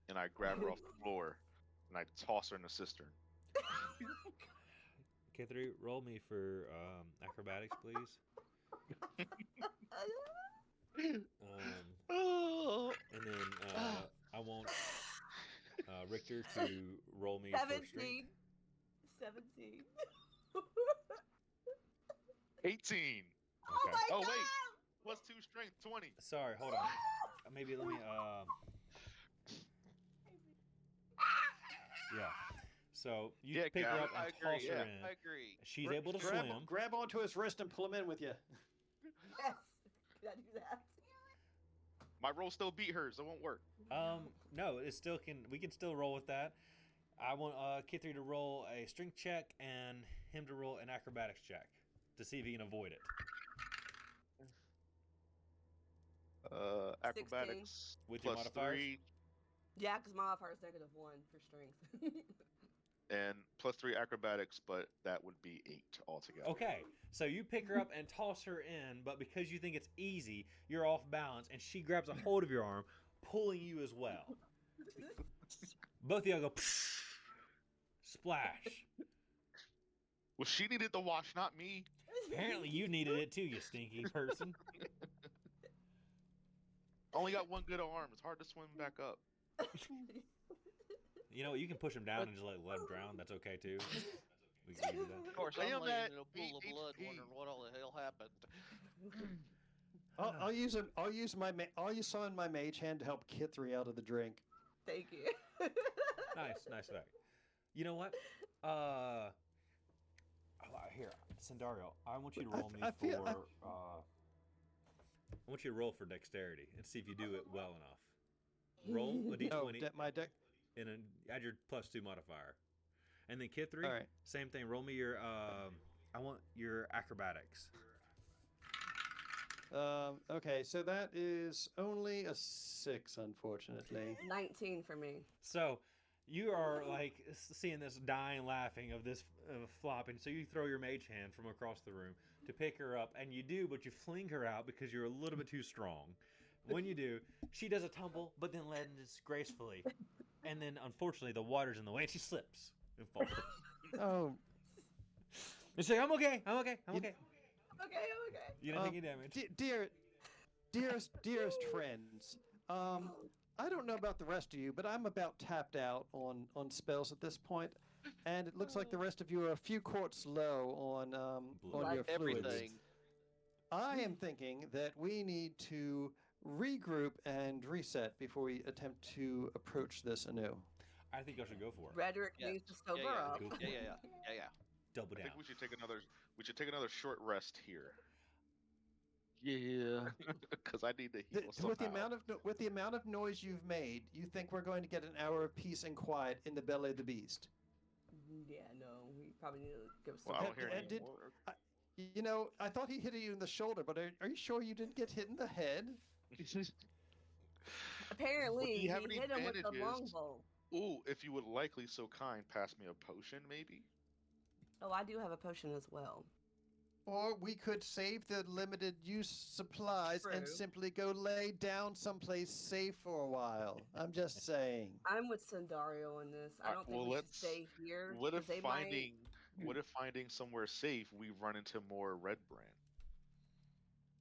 [SPEAKER 4] and I grab her off the floor, and I toss her in the cistern.
[SPEAKER 2] K3, roll me for acrobatics, please.
[SPEAKER 5] Oh.
[SPEAKER 2] And then I want Richter to roll me for strength.
[SPEAKER 3] 17. 17.
[SPEAKER 4] 18.
[SPEAKER 3] Oh
[SPEAKER 2] Okay.
[SPEAKER 3] my
[SPEAKER 4] Oh,
[SPEAKER 3] god!
[SPEAKER 4] wait. Plus 2 strength, 20.
[SPEAKER 2] Sorry, hold on. Maybe let me. Yeah. So you
[SPEAKER 4] Yeah,
[SPEAKER 2] pick her
[SPEAKER 4] Gavin,
[SPEAKER 2] up
[SPEAKER 5] I
[SPEAKER 2] and
[SPEAKER 5] agree.
[SPEAKER 2] toss her
[SPEAKER 5] Yeah,
[SPEAKER 2] in.
[SPEAKER 5] I agree.
[SPEAKER 2] She's able to
[SPEAKER 1] grab,
[SPEAKER 2] swim.
[SPEAKER 1] grab onto his wrist and pull him in with you.
[SPEAKER 3] Yes. Can I do that?
[SPEAKER 4] My roll still beat hers. It won't work.
[SPEAKER 2] No, it still can. We can still roll with that. I want Kithri to roll a strength check and him to roll an acrobatics check to see if he can avoid it.
[SPEAKER 4] Acrobatics
[SPEAKER 2] With your
[SPEAKER 4] plus
[SPEAKER 2] modifiers?
[SPEAKER 4] 3
[SPEAKER 3] Yeah, because my modifier is -1 for strength.
[SPEAKER 4] and plus 3 acrobatics, but that would be 8 altogether.
[SPEAKER 2] Okay, so you pick her up and toss her in, but because you think it's easy, you're off balance, and she grabs a hold of your arm, pulling you as well. Both of y'all go splash.
[SPEAKER 4] Well, she needed the wash, not me.
[SPEAKER 2] Apparently, you needed it too, you stinky person.
[SPEAKER 4] Only got one good arm. It's hard to swim back up.
[SPEAKER 2] You know, you can push him down and just let him drown. That's okay too. We can do
[SPEAKER 5] Of
[SPEAKER 2] that.
[SPEAKER 5] course,
[SPEAKER 4] I
[SPEAKER 5] I'm
[SPEAKER 4] am
[SPEAKER 5] laying
[SPEAKER 4] at
[SPEAKER 5] in a pool of blood,
[SPEAKER 4] HP.
[SPEAKER 5] wondering what all the hell happened.
[SPEAKER 1] I'll use some of my mage hand to help Kithri out of the drink.
[SPEAKER 3] Thank you.
[SPEAKER 2] Nice fact. You know what? Here, Sandario, I want you to roll I want you to roll for dexterity and see if you do it well enough. Roll a d20 and add your +2 modifier. And then Kithri,
[SPEAKER 1] All right.
[SPEAKER 2] same thing. Roll me your I want your acrobatics.
[SPEAKER 1] Okay, so that is only a 6, unfortunately.
[SPEAKER 3] 19 for me.
[SPEAKER 2] So you are like seeing this dying laughing of this flopping. So you throw your mage hand from across the room to pick her up, and you do, but you fling her out because you're a little bit too strong. When you do, she does a tumble, but then lands gracefully. And then, unfortunately, the water's in the way, and she slips and falls.
[SPEAKER 1] Oh,
[SPEAKER 2] And say, I'm okay.
[SPEAKER 3] Okay.
[SPEAKER 2] You didn't take any damage.
[SPEAKER 1] dearest friends, I don't know about the rest of you, but I'm about tapped out on spells at this point, and it looks like the rest of you are a few quarts low on
[SPEAKER 3] Like
[SPEAKER 1] your fluids.
[SPEAKER 5] Everything.
[SPEAKER 1] I am thinking that we need to regroup and reset before we attempt to approach this anew.
[SPEAKER 2] I think I should go for it.
[SPEAKER 3] Rhetoric
[SPEAKER 5] Yeah.
[SPEAKER 3] needs to sober
[SPEAKER 5] yeah,
[SPEAKER 3] up.
[SPEAKER 2] Go for it.
[SPEAKER 5] Yeah.
[SPEAKER 2] Double
[SPEAKER 4] I
[SPEAKER 2] down.
[SPEAKER 4] think we should take another short rest here
[SPEAKER 5] Yeah.
[SPEAKER 4] because I need to heal somehow.
[SPEAKER 1] With the amount of noise you've made, you think we're going to get an hour of peace and quiet in the belly of the beast?
[SPEAKER 3] Yeah, no, we probably need to give some.
[SPEAKER 4] Well, I don't hear any
[SPEAKER 1] did-
[SPEAKER 4] more.
[SPEAKER 1] You know, I thought he hit you in the shoulder, but are you sure you didn't get hit in the head?
[SPEAKER 3] Apparently,
[SPEAKER 4] Do you
[SPEAKER 3] he
[SPEAKER 4] have any
[SPEAKER 3] hit him with the
[SPEAKER 4] bandages?
[SPEAKER 3] longbow.
[SPEAKER 4] Ooh, if you would likely so kind, pass me a potion, maybe.
[SPEAKER 3] Oh, I do have a potion as well.
[SPEAKER 1] Or we could save the limited use supplies and
[SPEAKER 3] True.
[SPEAKER 1] simply go lay down someplace safe for a while. I'm just saying.
[SPEAKER 3] I'm with Sandario on this. I don't think
[SPEAKER 4] Well,
[SPEAKER 3] we should stay here.
[SPEAKER 4] What if
[SPEAKER 3] 'cause they might-
[SPEAKER 4] what if finding somewhere safe, we run into more RedBrand?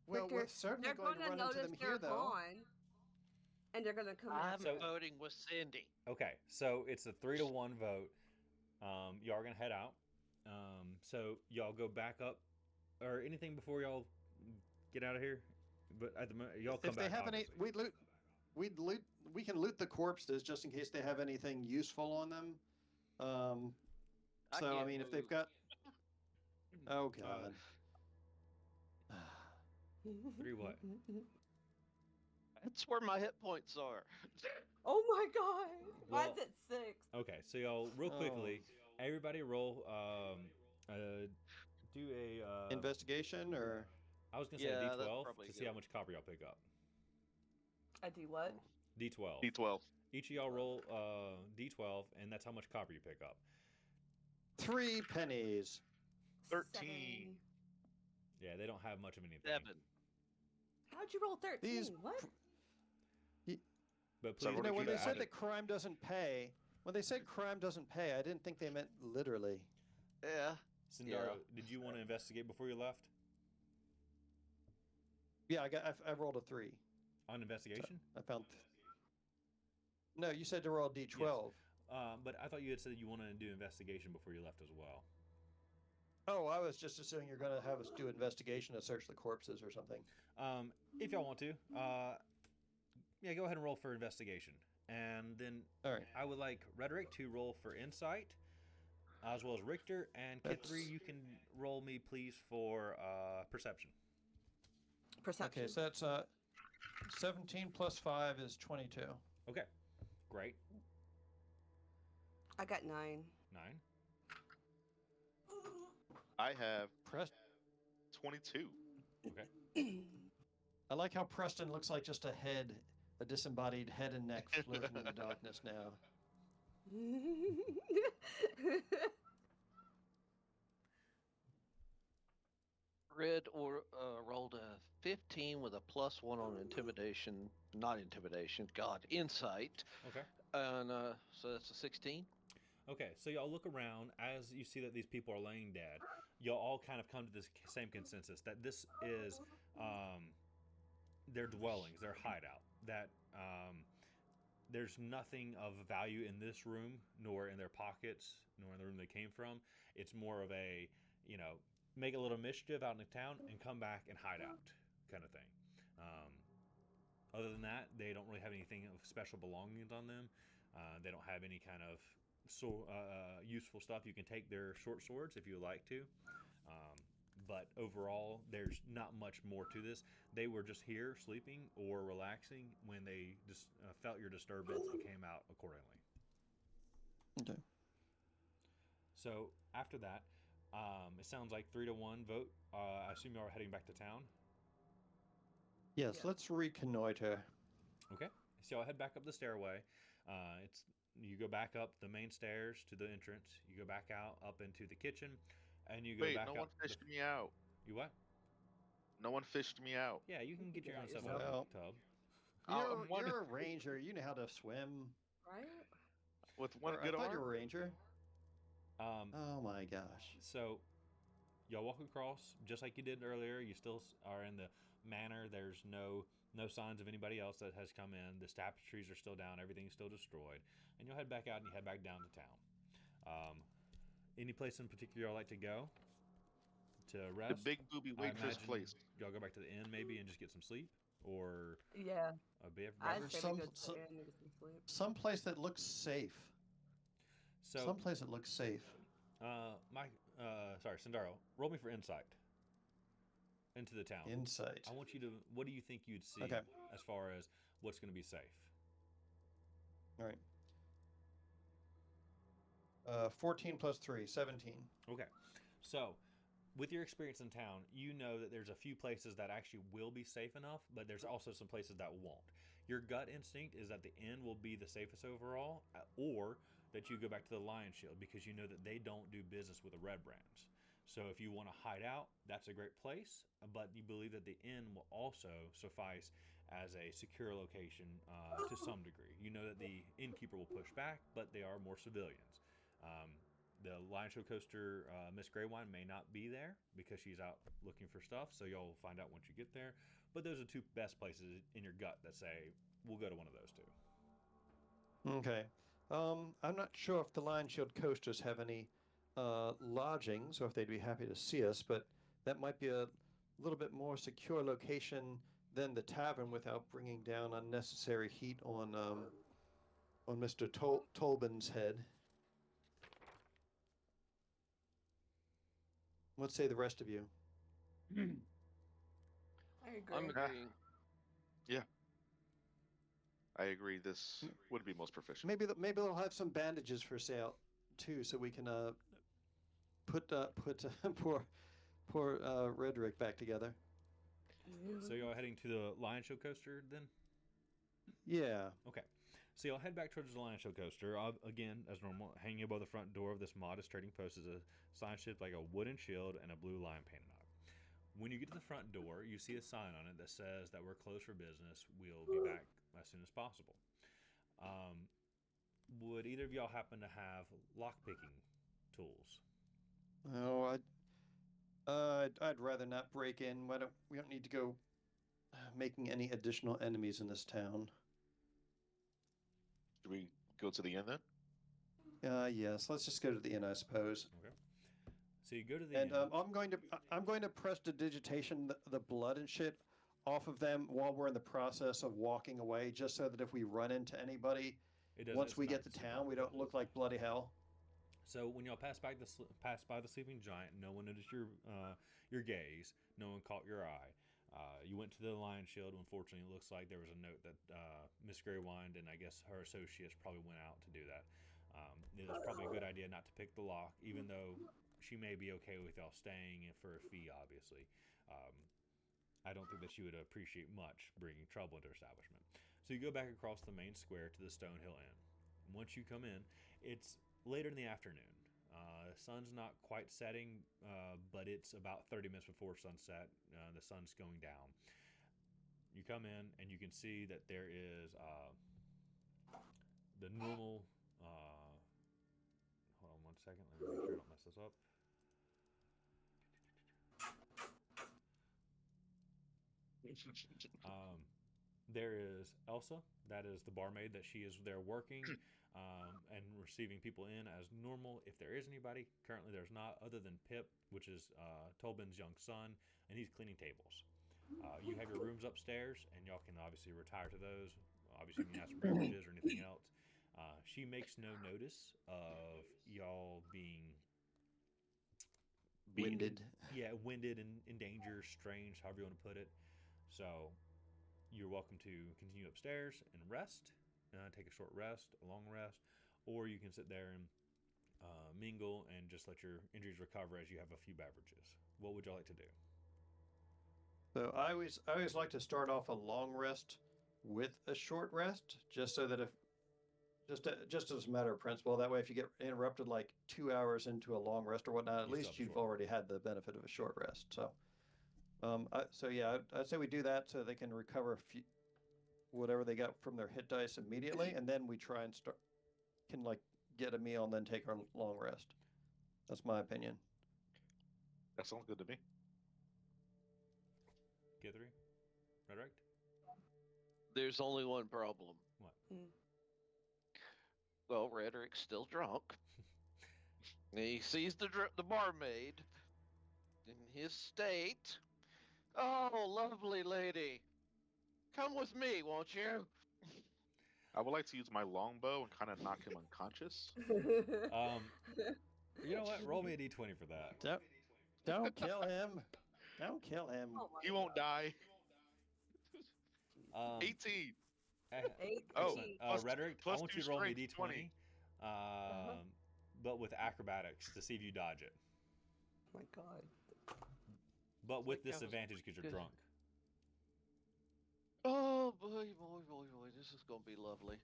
[SPEAKER 1] Well,
[SPEAKER 3] Victor,
[SPEAKER 1] we're certainly
[SPEAKER 3] they're
[SPEAKER 1] going to
[SPEAKER 3] gonna
[SPEAKER 1] run into
[SPEAKER 3] notice
[SPEAKER 1] them
[SPEAKER 3] they're
[SPEAKER 1] here, though.
[SPEAKER 3] gone, and they're gonna come
[SPEAKER 5] I'm
[SPEAKER 3] after us.
[SPEAKER 5] voting with Cindy.
[SPEAKER 2] Okay, so it's a 3-1 vote. Y'all are gonna head out. So y'all go back up, or anything before y'all get out of here. But at the moment, y'all come
[SPEAKER 1] If they
[SPEAKER 2] back.
[SPEAKER 1] have any,
[SPEAKER 2] obviously.
[SPEAKER 1] we can loot the corpses just in case they have anything useful on them. So I
[SPEAKER 5] can't
[SPEAKER 1] mean, if they've
[SPEAKER 5] move.
[SPEAKER 1] got, oh god,
[SPEAKER 2] 3 what?
[SPEAKER 5] That's where my hit points are.
[SPEAKER 3] Oh my god! Mine's
[SPEAKER 2] Well-
[SPEAKER 3] at 6.
[SPEAKER 2] Okay, so y'all real quickly, everybody roll. Do a.
[SPEAKER 1] investigation or
[SPEAKER 2] I was gonna say
[SPEAKER 5] Yeah, that's
[SPEAKER 2] D12
[SPEAKER 5] probably
[SPEAKER 2] to see
[SPEAKER 5] good.
[SPEAKER 2] how much copper y'all pick up.
[SPEAKER 3] I do what?
[SPEAKER 2] D12.
[SPEAKER 4] D12.
[SPEAKER 2] Each of y'all roll D12, and that's how much copper you pick up.
[SPEAKER 1] 3 pennies.
[SPEAKER 4] 13.
[SPEAKER 2] Yeah, they don't have much of anything.
[SPEAKER 5] 7.
[SPEAKER 3] How'd you roll 13?
[SPEAKER 1] These
[SPEAKER 3] What?
[SPEAKER 2] But
[SPEAKER 4] So
[SPEAKER 2] please,
[SPEAKER 4] what
[SPEAKER 1] You know,
[SPEAKER 4] if
[SPEAKER 1] when
[SPEAKER 4] you
[SPEAKER 1] they said
[SPEAKER 4] added-
[SPEAKER 1] that crime doesn't pay, when they said crime doesn't pay, I didn't think they meant literally.
[SPEAKER 5] Yeah.
[SPEAKER 2] Sindaro, did you want to investigate before you left
[SPEAKER 1] Yeah, I rolled a 3.
[SPEAKER 2] on investigation?
[SPEAKER 1] I found. No, you said to roll D12.
[SPEAKER 2] But I thought you had said you wanted to do investigation before you left as well.
[SPEAKER 1] Oh, I was just assuming you're going to have us do investigation to search the corpses or something.
[SPEAKER 2] If y'all want to, yeah, go ahead and roll for investigation, and then
[SPEAKER 1] All right.
[SPEAKER 2] I would like Rhetoric to roll for insight, as well as Richter and Kithri. You can roll me, please, for perception.
[SPEAKER 3] Perception.
[SPEAKER 1] Okay, so that's 17 plus 5 is 22.
[SPEAKER 2] Okay, great.
[SPEAKER 3] I got 9.
[SPEAKER 2] 9.
[SPEAKER 4] I have
[SPEAKER 1] Press.
[SPEAKER 4] 22.
[SPEAKER 2] Okay.
[SPEAKER 1] I like how Preston looks like just a head, a disembodied head and neck floating in the darkness now.
[SPEAKER 5] Red rolled a 15 with a +1 on intimidation. Not intimidation. God, insight.
[SPEAKER 2] Okay.
[SPEAKER 5] And so that's a 16.
[SPEAKER 2] Okay, so y'all look around as you see that these people are laying dead. you'll all kind of come to this same consensus that this is their dwellings, their hideout. That there's nothing of value in this room, nor in their pockets, nor in the room they came from. It's more of a, make a little mischief out in the town and come back and hide out kind of thing. Other than that, they don't really have anything of special belongings on them. They don't have any kind of useful stuff. You can take their short swords if you would like to. But overall, there's not much more to this. They were just here sleeping or relaxing when they just felt your disturbance and came out accordingly.
[SPEAKER 1] Okay.
[SPEAKER 2] So after that, it sounds like 3-1 vote. I assume you are heading back to town.
[SPEAKER 1] Yes,
[SPEAKER 3] Yeah.
[SPEAKER 1] let's reconnoiter.
[SPEAKER 2] Okay. So I'll head back up the stairway. You go back up the main stairs to the entrance. You go back out up into the kitchen, and you go
[SPEAKER 4] Wait,
[SPEAKER 2] back
[SPEAKER 4] no
[SPEAKER 2] up.
[SPEAKER 4] one fished me out.
[SPEAKER 2] You what?
[SPEAKER 4] No one fished me out.
[SPEAKER 2] Yeah, you can get your own stuff
[SPEAKER 3] Well,
[SPEAKER 2] out of the tub.
[SPEAKER 4] I'm
[SPEAKER 1] You're a ranger. You know how to swim.
[SPEAKER 3] Right?
[SPEAKER 4] With one
[SPEAKER 1] Or
[SPEAKER 4] good
[SPEAKER 1] I thought
[SPEAKER 4] arm.
[SPEAKER 1] you were a ranger.
[SPEAKER 2] Um,
[SPEAKER 1] Oh my gosh.
[SPEAKER 2] So y'all walk across just like you did earlier. You still are in the manor. There's no signs of anybody else that has come in. The tapestries are still down. Everything's still destroyed. And you'll head back out and you head back down to town. Any place in particular y'all like to go to rest?
[SPEAKER 4] The big booby
[SPEAKER 2] I
[SPEAKER 4] waitress
[SPEAKER 2] imagine
[SPEAKER 4] place.
[SPEAKER 2] y'all go back to the inn maybe and just get some sleep, or
[SPEAKER 3] Yeah.
[SPEAKER 2] a beverage.
[SPEAKER 3] I'd say
[SPEAKER 1] some-
[SPEAKER 3] we go to
[SPEAKER 1] some-
[SPEAKER 3] the inn and get some sleep.
[SPEAKER 1] Some place that looks safe.
[SPEAKER 2] So,
[SPEAKER 1] Some place that looks safe.
[SPEAKER 2] Sindaro, roll me for insight into the town.
[SPEAKER 1] Insight.
[SPEAKER 2] I want you to. What do you think you'd see
[SPEAKER 1] Okay.
[SPEAKER 2] as far as what's going to be safe?
[SPEAKER 1] All right. 14 plus 3, 17.
[SPEAKER 2] Okay, so with your experience in town, you know that there's a few places that actually will be safe enough, but there's also some places that won't. Your gut instinct is that the inn will be the safest overall, or that you go back to the Lion Shield because you know that they don't do business with the RedBrands. So if you want to hide out, that's a great place, but you believe that the inn will also suffice as a secure location to some degree. You know that the innkeeper will push back, but they are more civilians. The Lion Show coaster, Miss Greywine, may not be there because she's out looking for stuff, so you'll find out once you get there. But those are two best places in your gut that say, we'll go to one of those two.
[SPEAKER 1] Okay. I'm not sure if the Lion Shield coasters have any lodgings or if they'd be happy to see us, but that might be a little bit more secure location than the tavern without bringing down unnecessary heat on Mr. Tolbin's head. What say the rest of you?
[SPEAKER 3] I agree.
[SPEAKER 5] I'm agreeing.
[SPEAKER 4] I agree. This would be most proficient.
[SPEAKER 1] Maybe they'll have some bandages for sale too, so we can put poor Redrick back together.
[SPEAKER 2] So y'all heading to the Lion Show coaster then?
[SPEAKER 1] Yeah.
[SPEAKER 2] Okay. So you'll head back towards the Lion Show coaster. Again, as normal, hanging above the front door of this modest trading post is a sign shaped like a wooden shield and a blue lion painted on it. When you get to the front door, you see a sign on it that says that we're closed for business. We'll be back as soon as possible. Would either of y'all happen to have lockpicking tools?
[SPEAKER 1] Oh, I'd rather not break in. We don't need to go making any additional enemies in this town.
[SPEAKER 4] Should we go to the inn then?
[SPEAKER 1] Yes. Let's just go to the inn, I suppose.
[SPEAKER 2] Okay. So you go to the
[SPEAKER 1] And
[SPEAKER 2] inn.
[SPEAKER 1] I'm going to press digitation the blood and shit off of them while we're in the process of walking away, just so that if we run into anybody once we get to town, we don't look like bloody hell.
[SPEAKER 2] So when y'all pass by the sleeping giant, no one noticed your gaze. No one caught your eye. You went to the Lion Shield. Unfortunately, it looks like there was a note that Miss Greywind and I guess her associates probably went out to do that. It was probably a good idea not to pick the lock, even though she may be okay with y'all staying for a fee, obviously. I don't think that she would appreciate much bringing trouble into her establishment. So you go back across the main square to the Stonehill Inn. Once you come in, it's later in the afternoon. The sun's not quite setting, but it's about 30 minutes before sunset. The sun's going down. You come in and you can see that there is the normal. Hold on one second. Let me make sure I don't mess this up. There is Elsa. That is the barmaid that she is there working and receiving people in as normal. If there is anybody, currently there's not, other than Pip, which is Tobin's young son, and he's cleaning tables. You have your rooms upstairs, and y'all can obviously retire to those. Obviously, you can ask for beverages or anything else. She makes no notice of y'all being
[SPEAKER 1] Winded.
[SPEAKER 2] winded and in danger, strange, however you want to put it. So you're welcome to continue upstairs and rest, take a short rest, a long rest, or you can sit there and mingle and just let your injuries recover as you have a few beverages. What would you like to do?
[SPEAKER 1] So I always like to start off a long rest with a short rest, just so that if just as a matter of principle, that way if you get interrupted like 2 hours into a long rest or whatnot, at
[SPEAKER 2] You still
[SPEAKER 1] least
[SPEAKER 2] have a
[SPEAKER 1] you've
[SPEAKER 2] short
[SPEAKER 1] already had the benefit of a short rest. So, I'd say we do that so they can recover whatever they got from their hit dice immediately, and then we try and get a meal and then take our long rest. That's my opinion.
[SPEAKER 4] That sounds good to me.
[SPEAKER 2] Githry? Rhetoric?
[SPEAKER 5] There's only one problem.
[SPEAKER 2] What?
[SPEAKER 5] Well, Rhetoric's still drunk. He sees the barmaid in his state. Oh, lovely lady. Come with me, won't you?
[SPEAKER 4] I would like to use my longbow and kind of knock him unconscious.
[SPEAKER 2] You know what? Roll me a d20 for that.
[SPEAKER 1] Don't kill him. Don't kill him.
[SPEAKER 3] Oh my
[SPEAKER 4] He won't die.
[SPEAKER 2] 18.
[SPEAKER 4] 18.
[SPEAKER 2] Excellent.
[SPEAKER 4] plus-
[SPEAKER 2] Rhetoric, I
[SPEAKER 4] plus
[SPEAKER 2] want
[SPEAKER 4] two
[SPEAKER 2] you to roll me a
[SPEAKER 4] strength,
[SPEAKER 2] d20,
[SPEAKER 4] 20.
[SPEAKER 2] but with acrobatics to see if you dodge it.
[SPEAKER 3] Oh my god.
[SPEAKER 2] But with
[SPEAKER 5] Like, that was
[SPEAKER 2] disadvantage because you're
[SPEAKER 5] good.
[SPEAKER 2] drunk.
[SPEAKER 5] Oh, boy, this is going to be lovely.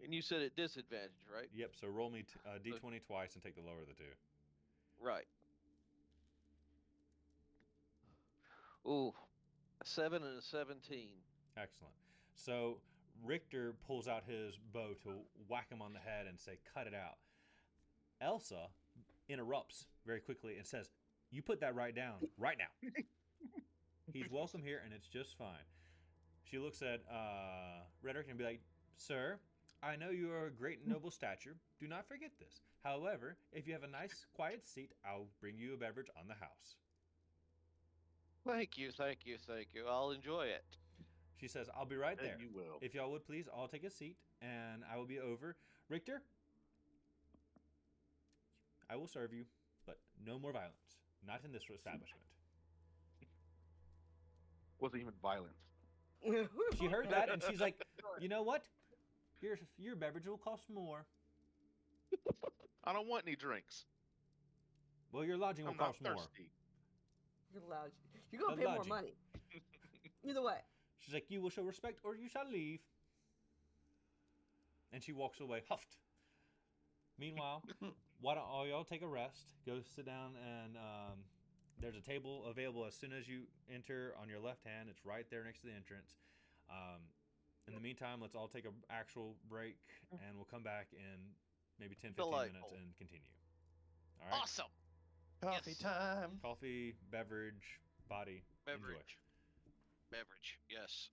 [SPEAKER 5] And you said at disadvantage, right?
[SPEAKER 2] Yep, so roll me d20 twice and take the lower of the two.
[SPEAKER 5] Right. Ooh, a 7 and a 17.
[SPEAKER 2] Excellent. So Richter pulls out his bow to whack him on the head and say, cut it out. Elsa interrupts very quickly and says, you put that right down right now. He's welcome here and it's just fine. She looks at Rhetoric and be like, sir, I know you are a great and noble stature. Do not forget this. However, if you have a nice quiet seat, I'll bring you a beverage on the house.
[SPEAKER 5] Thank you. I'll enjoy it.
[SPEAKER 2] She says, I'll be right
[SPEAKER 4] And
[SPEAKER 2] there.
[SPEAKER 4] you will.
[SPEAKER 2] If y'all would please, I'll take a seat and I will be over. Richter, I will serve you, but no more violence. Not in this establishment.
[SPEAKER 4] Wasn't even violent.
[SPEAKER 2] She heard that and she's like, you know what? Your beverage will cost more.
[SPEAKER 4] I don't want any drinks.
[SPEAKER 2] Well, your lodging will
[SPEAKER 4] I'm not
[SPEAKER 2] cost more.
[SPEAKER 4] thirsty.
[SPEAKER 3] You're gonna pay more
[SPEAKER 2] Lodging.
[SPEAKER 3] money. Either way.
[SPEAKER 2] She's like, you will show respect or you shall leave. And she walks away, huffed. Meanwhile, why don't all y'all take a rest, go sit down, and there's a table available as soon as you enter on your left hand. It's right there next to the entrance. In the meantime, let's all take an actual break, and we'll come back in maybe 10, 15 minutes
[SPEAKER 5] Delightful.
[SPEAKER 2] and continue. All right?
[SPEAKER 5] Awesome.
[SPEAKER 1] Coffee
[SPEAKER 5] Yes.
[SPEAKER 1] time.
[SPEAKER 2] Coffee, beverage, body, enjoy.
[SPEAKER 5] Beverage. Yes.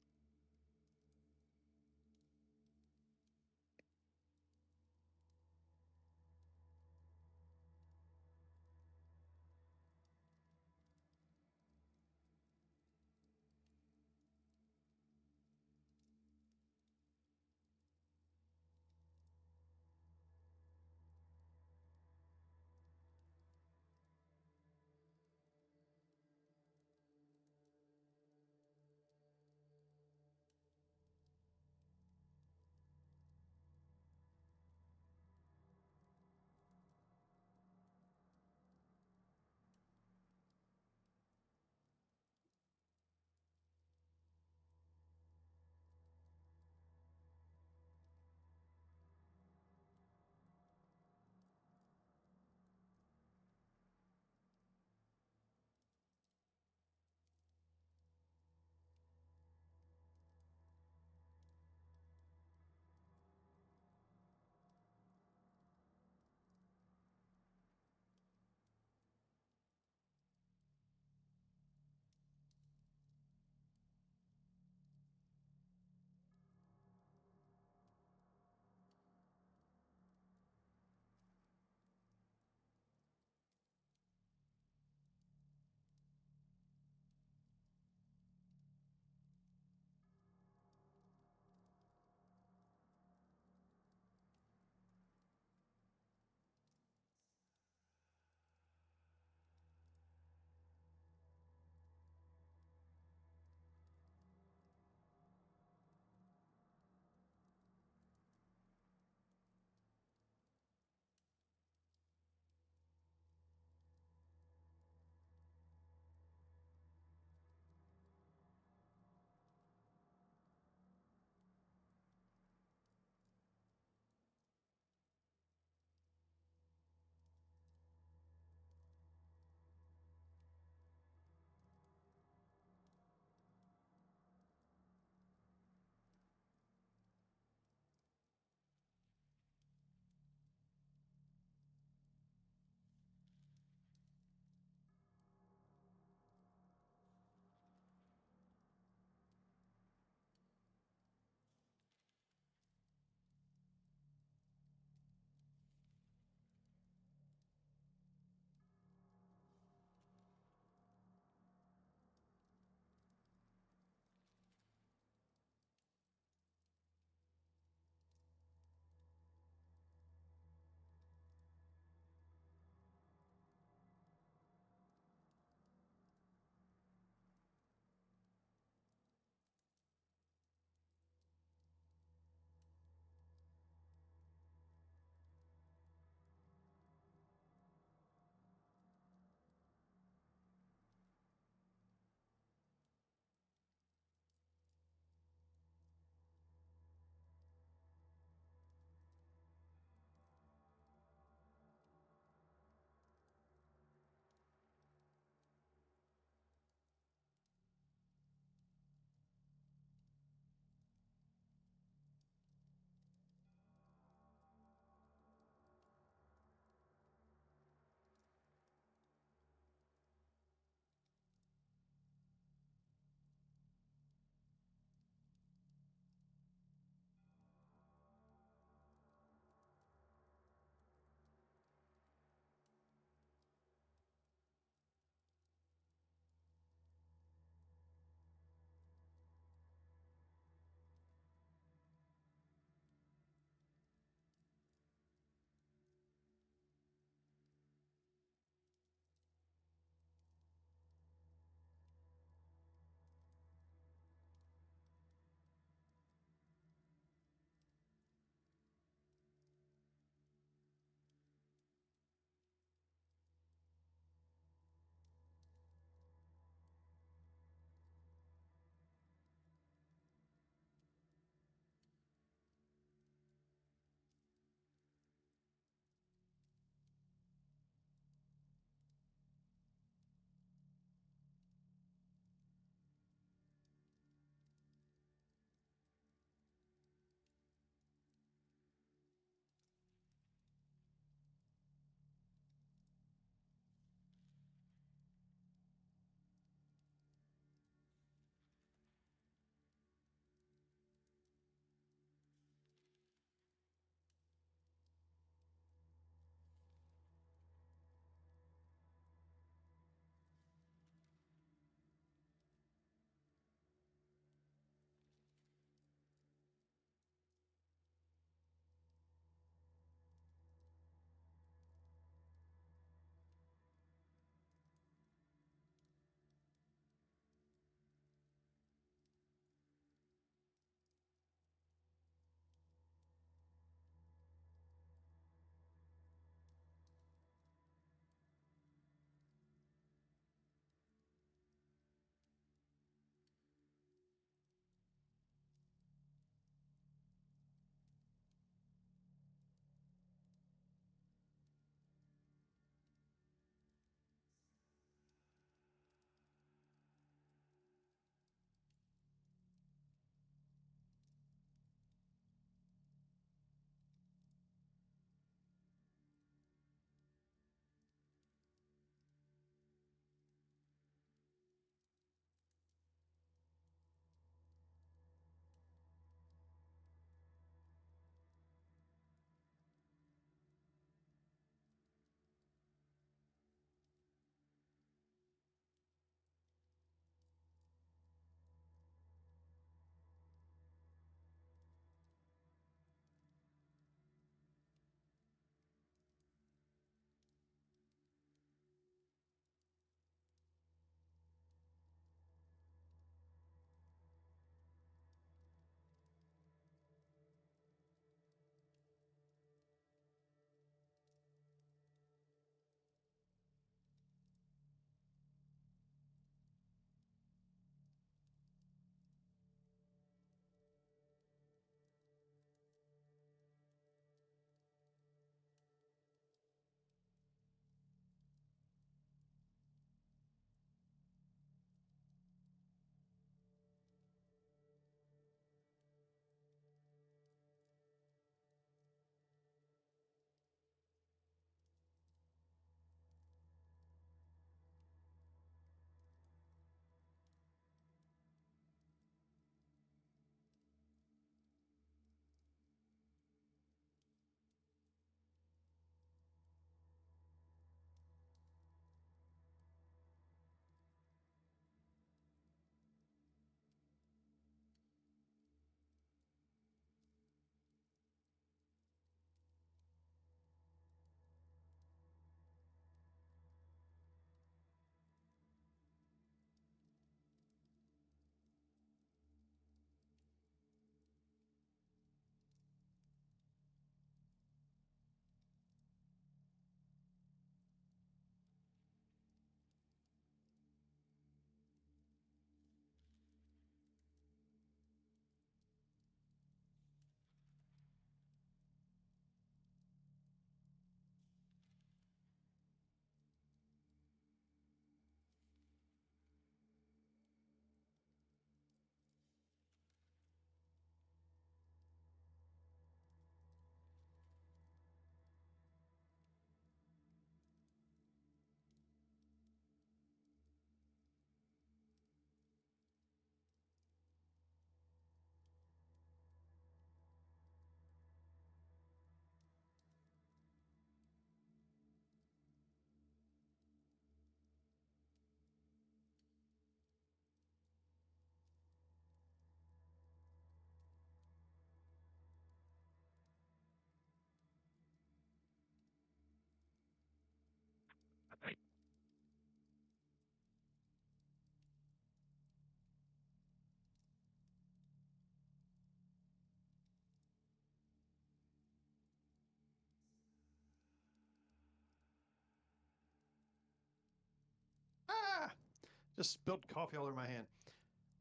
[SPEAKER 1] Just spilled coffee all over my hand.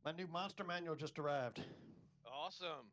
[SPEAKER 1] My new monster manual just arrived.
[SPEAKER 5] Awesome.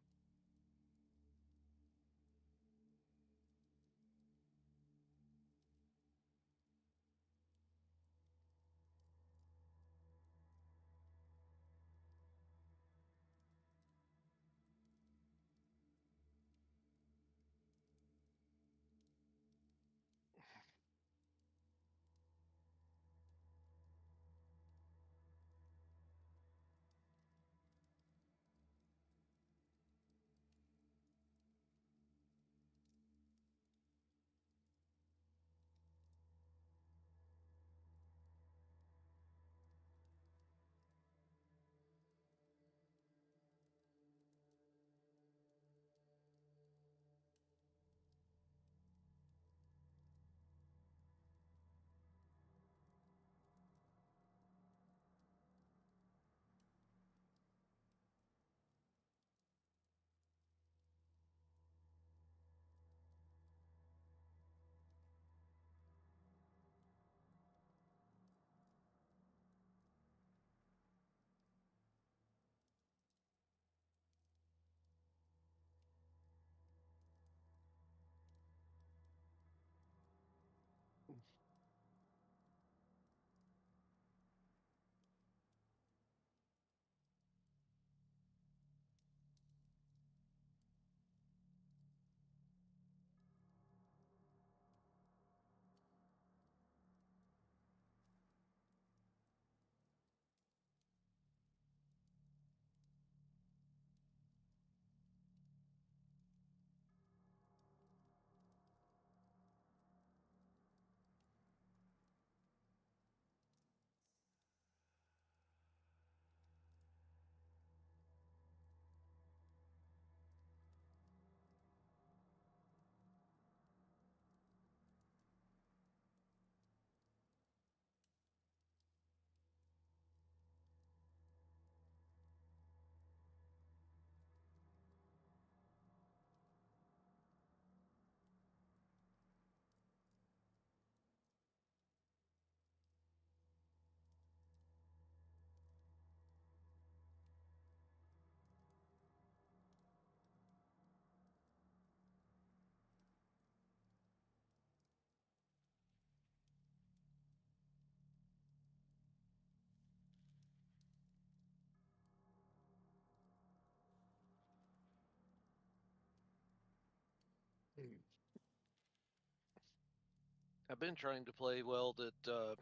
[SPEAKER 5] I've been trying to play well that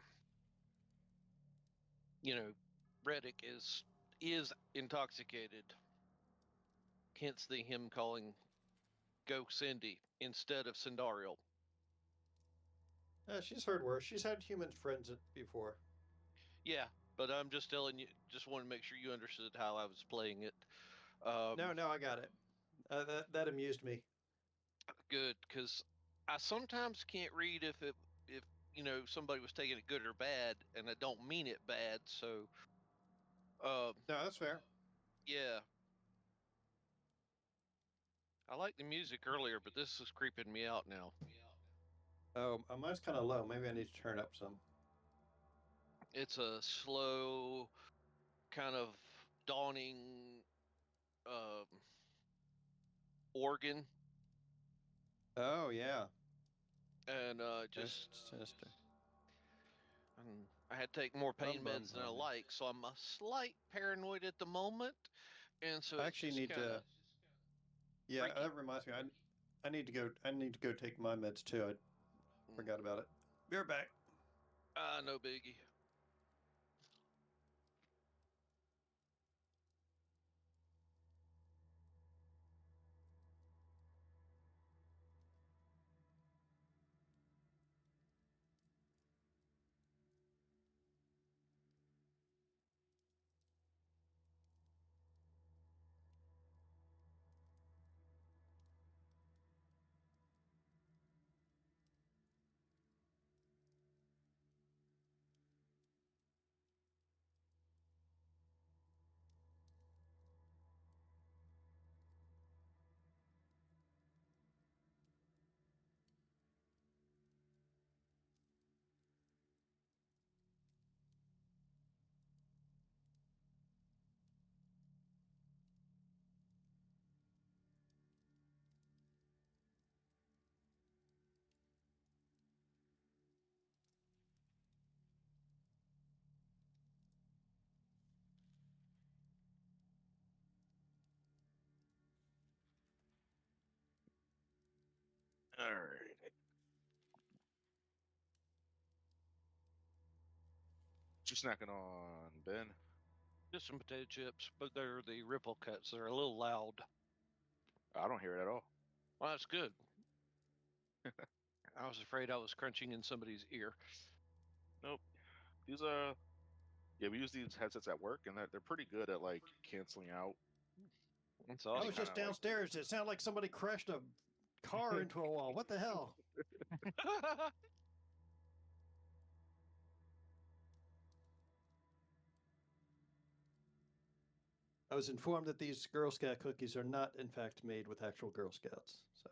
[SPEAKER 5] Reddick is intoxicated. Hence him calling Go Cindy instead of Cindariel.
[SPEAKER 1] She's heard worse. She's had human friends before.
[SPEAKER 5] Yeah, but I'm just telling you. Just want to make sure you understood how I was playing it.
[SPEAKER 1] No, I got it. That amused me.
[SPEAKER 5] Good, because I sometimes can't read if somebody was taking it good or bad, and I don't mean it bad. So,
[SPEAKER 1] No, that's fair.
[SPEAKER 5] yeah. I liked the music earlier, but this is creeping me out now.
[SPEAKER 1] Oh, mine's kind of low. Maybe I need to turn up some.
[SPEAKER 5] It's a slow, kind of dawning organ,
[SPEAKER 1] Oh yeah.
[SPEAKER 5] and
[SPEAKER 1] Most sinister.
[SPEAKER 5] I had to take more pain
[SPEAKER 1] Bum, bum,
[SPEAKER 5] meds than I
[SPEAKER 1] bum.
[SPEAKER 5] like, so I'm a slight paranoid at the moment, and so
[SPEAKER 1] I
[SPEAKER 5] it's
[SPEAKER 1] actually
[SPEAKER 5] just
[SPEAKER 1] need
[SPEAKER 5] kind of
[SPEAKER 1] to. Yeah,
[SPEAKER 5] freaky.
[SPEAKER 1] that reminds me. I need to go. I need to go take my meds too. I forgot about it. Be right back.
[SPEAKER 5] No biggie.
[SPEAKER 4] All right. What you snacking on, Ben?
[SPEAKER 5] Just some potato chips, but they're the ripple cuts. They're a little loud.
[SPEAKER 4] I don't hear it at all.
[SPEAKER 5] Well, that's good. I was afraid I was crunching in somebody's ear.
[SPEAKER 4] Nope. These yeah, we use these headsets at work, and they're pretty good at like canceling out.
[SPEAKER 5] That's
[SPEAKER 1] I
[SPEAKER 5] awesome.
[SPEAKER 1] was just
[SPEAKER 4] kinda like-
[SPEAKER 1] downstairs. It sounded like somebody crashed a car into a wall. What the hell? I was informed that these Girl Scout cookies are not, in fact, made with actual Girl Scouts. So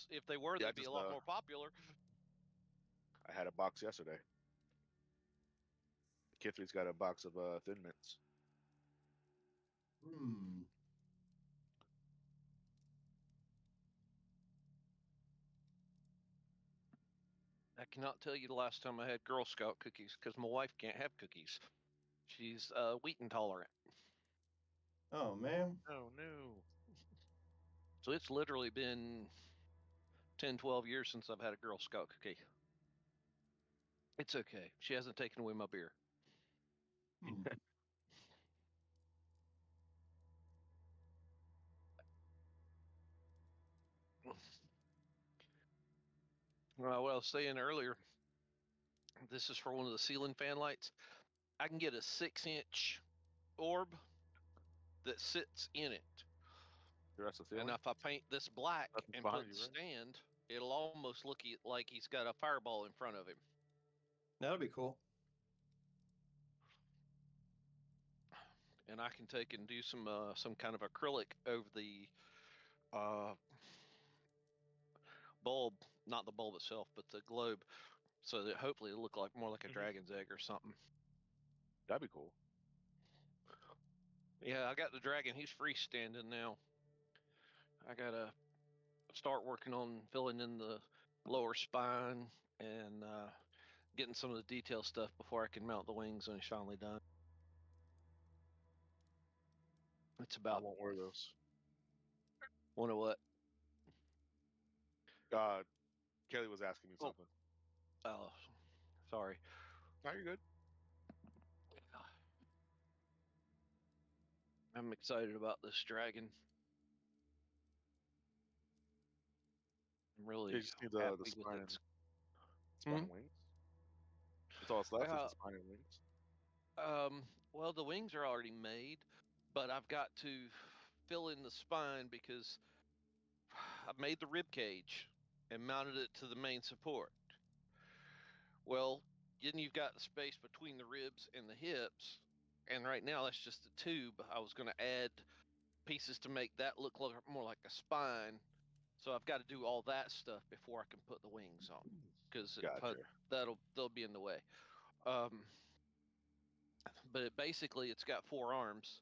[SPEAKER 5] If they were,
[SPEAKER 4] Yeah,
[SPEAKER 5] they'd be a lot more popular.
[SPEAKER 4] I had a box yesterday. Kithry's got a box of Thin Mints.
[SPEAKER 5] I cannot tell you the last time I had Girl Scout cookies because my wife can't have cookies. She's wheat intolerant.
[SPEAKER 1] Oh man.
[SPEAKER 5] Oh no. So it's literally been 10, 12 years since I've had a Girl Scout cookie. It's okay. She hasn't taken away my beer. Well, what I was saying earlier, this is for one of the ceiling fan lights. I can get a 6-inch orb that sits in it.
[SPEAKER 4] The rest of the
[SPEAKER 5] And if I paint this black
[SPEAKER 4] Nothing's
[SPEAKER 5] and
[SPEAKER 4] behind
[SPEAKER 5] put the
[SPEAKER 4] you, right?
[SPEAKER 5] stand, it'll almost look like he's got a fireball in front of him.
[SPEAKER 1] That'll be cool.
[SPEAKER 5] And I can take and do some kind of acrylic over the bulb, not the bulb itself, but the globe, so that hopefully it'll look like more like a dragon's egg or something.
[SPEAKER 4] That'd be cool.
[SPEAKER 5] Yeah, I got the dragon. He's freestanding now. I gotta start working on filling in the lower spine and getting some of the detail stuff before I can mount the wings when he's finally done. It's
[SPEAKER 4] I
[SPEAKER 5] about
[SPEAKER 4] won't wear those.
[SPEAKER 5] one of what?
[SPEAKER 4] Kelly was asking me something.
[SPEAKER 5] Oh, sorry.
[SPEAKER 4] No, you're good.
[SPEAKER 5] I'm excited about this dragon. I'm really
[SPEAKER 4] You just need the
[SPEAKER 5] happy with
[SPEAKER 4] spine
[SPEAKER 5] it.
[SPEAKER 4] spine and wings. That's all that's left is the spine and wings.
[SPEAKER 5] Well, the wings are already made, but I've got to fill in the spine because I've made the rib cage and mounted it to the main support. Well, then you've got the space between the ribs and the hips, and right now that's just a tube. I was going to add pieces to make that look more like a spine, so I've got to do all that stuff before I can put the wings on, because
[SPEAKER 4] Gotcha.
[SPEAKER 5] they'll be in the way. But basically it's got 4 arms.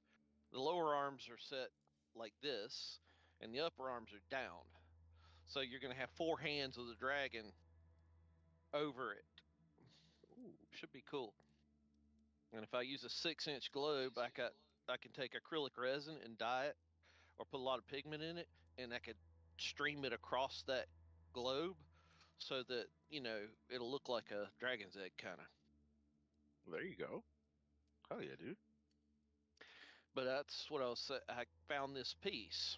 [SPEAKER 5] The lower arms are set like this, and the upper arms are down. So you're going to have 4 hands of the dragon over it. Ooh, should be cool. And if I use a 6-inch globe, I can take acrylic resin and dye it, or put a lot of pigment in it, and I could stream it across that globe, so that it'll look like a dragon's egg kind of.
[SPEAKER 4] Well, there you go. Hell yeah, dude.
[SPEAKER 5] But that's what I found this piece.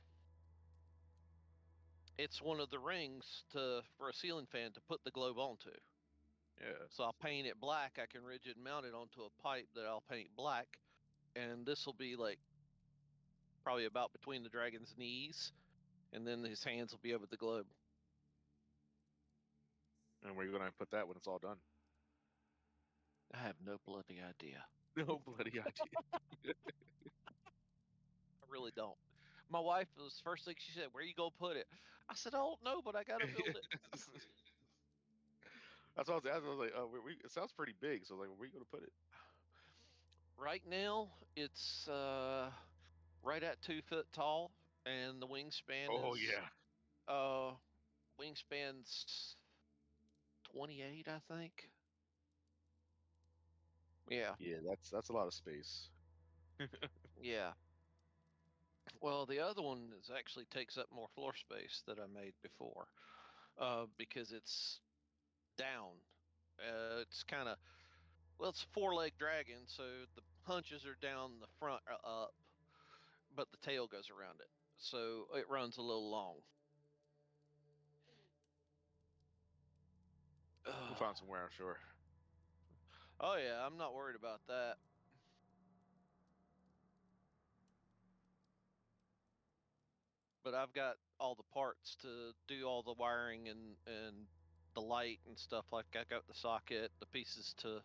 [SPEAKER 5] It's one of the rings for a ceiling fan to put the globe onto.
[SPEAKER 4] Yeah.
[SPEAKER 5] So I'll paint it black. I can rigid mount it onto a pipe that I'll paint black, and this will be like probably about between the dragon's knees, and then his hands will be over the globe.
[SPEAKER 4] And where are you gonna put that when it's all done?
[SPEAKER 5] I have no bloody idea.
[SPEAKER 4] No bloody idea.
[SPEAKER 5] I really don't. My wife was the first thing she said, "Where you gonna put it?" I said, "I don't know, but I gotta build it."
[SPEAKER 4] That's what I was asking. I was like, it sounds pretty big. So I was like, where are you gonna put it?
[SPEAKER 5] Right now, it's right at 2 foot tall, and the wingspan
[SPEAKER 4] Oh
[SPEAKER 5] is
[SPEAKER 4] yeah.
[SPEAKER 5] wingspan's 28, I think. Yeah,
[SPEAKER 4] Yeah, that's a lot of space.
[SPEAKER 5] yeah. Well, the other one is actually takes up more floor space that I made before, because it's down. It's kind of well, it's a four-leg dragon, so the hunches are down, the front are up, but the tail goes around it, so it runs a little long.
[SPEAKER 4] We'll find somewhere, I'm sure.
[SPEAKER 5] Oh yeah, I'm not worried about that. But I've got all the parts to do all the wiring and the light and stuff. Like I got the socket, the pieces to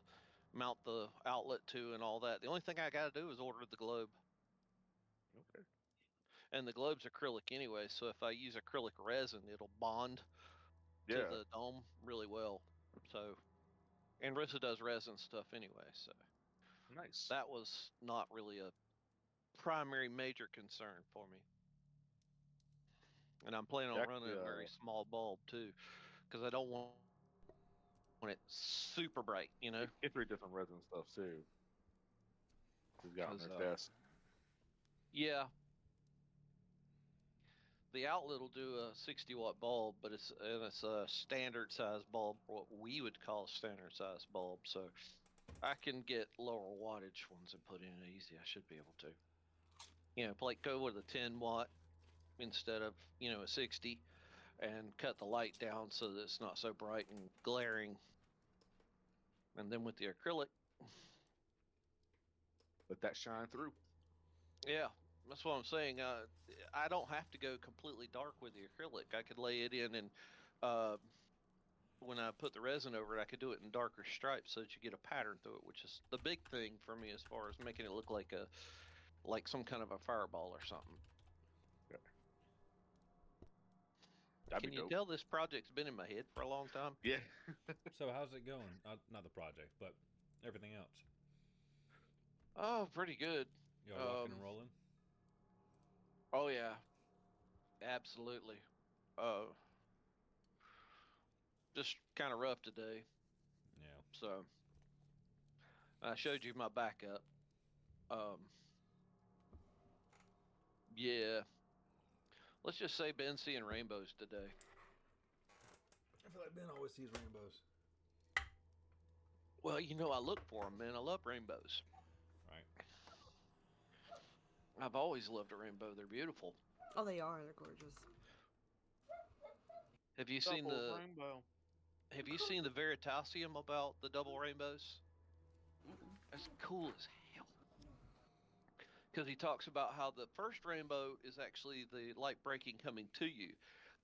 [SPEAKER 5] mount the outlet to, and all that. The only thing I got to do is order the globe,
[SPEAKER 4] Okay.
[SPEAKER 5] and the globe's acrylic anyway. So if I use acrylic resin, it'll bond to
[SPEAKER 4] Yeah.
[SPEAKER 5] the dome really well. So, and Rissa does resin stuff anyway. So
[SPEAKER 4] Nice.
[SPEAKER 5] that was not really a primary major concern for me. And I'm planning on running
[SPEAKER 4] Actually,
[SPEAKER 5] a very small bulb too, because I don't want it super bright, you know.
[SPEAKER 4] get three different resin stuff too. We've got on
[SPEAKER 5] Because
[SPEAKER 4] their desk.
[SPEAKER 5] yeah, the outlet will do a 60-watt bulb, but it's a standard size bulb, what we would call a standard size bulb. So I can get lower wattage ones and put in easy. I should be able to. You know, like go with a 10-watt instead of a 60, and cut the light down so that it's not so bright and glaring. And then with the acrylic,
[SPEAKER 4] Let that shine through.
[SPEAKER 5] yeah, that's what I'm saying. I don't have to go completely dark with the acrylic. I could lay it in, and uh, when I put the resin over it, I could do it in darker stripes so that you get a pattern through it, which is the big thing for me as far as making it look like some kind of a fireball or something.
[SPEAKER 4] Yeah. That'd
[SPEAKER 5] Can
[SPEAKER 4] be
[SPEAKER 5] you
[SPEAKER 4] dope.
[SPEAKER 5] tell this project's been in my head for a long time?
[SPEAKER 4] Yeah.
[SPEAKER 2] So how's it going? Not the project, but everything else.
[SPEAKER 5] Oh, pretty good.
[SPEAKER 2] Y'all rocking and rolling?
[SPEAKER 5] Oh yeah, absolutely. Uh, just kind of rough today.
[SPEAKER 2] Yeah.
[SPEAKER 5] So I showed you my backup. Um, yeah, let's just say Ben's seeing rainbows today.
[SPEAKER 2] I feel like Ben always sees rainbows.
[SPEAKER 5] Well, I look for them, man. I love rainbows.
[SPEAKER 2] Right.
[SPEAKER 5] I've always loved a rainbow. They're beautiful.
[SPEAKER 3] Oh, they are. They're gorgeous.
[SPEAKER 5] Have you seen
[SPEAKER 4] Double
[SPEAKER 5] the
[SPEAKER 4] rainbow.
[SPEAKER 5] Have you seen the Veritasium about the double rainbows?
[SPEAKER 3] Mm-mm.
[SPEAKER 5] That's cool as hell. Because he talks about how the first rainbow is actually the light breaking coming to you.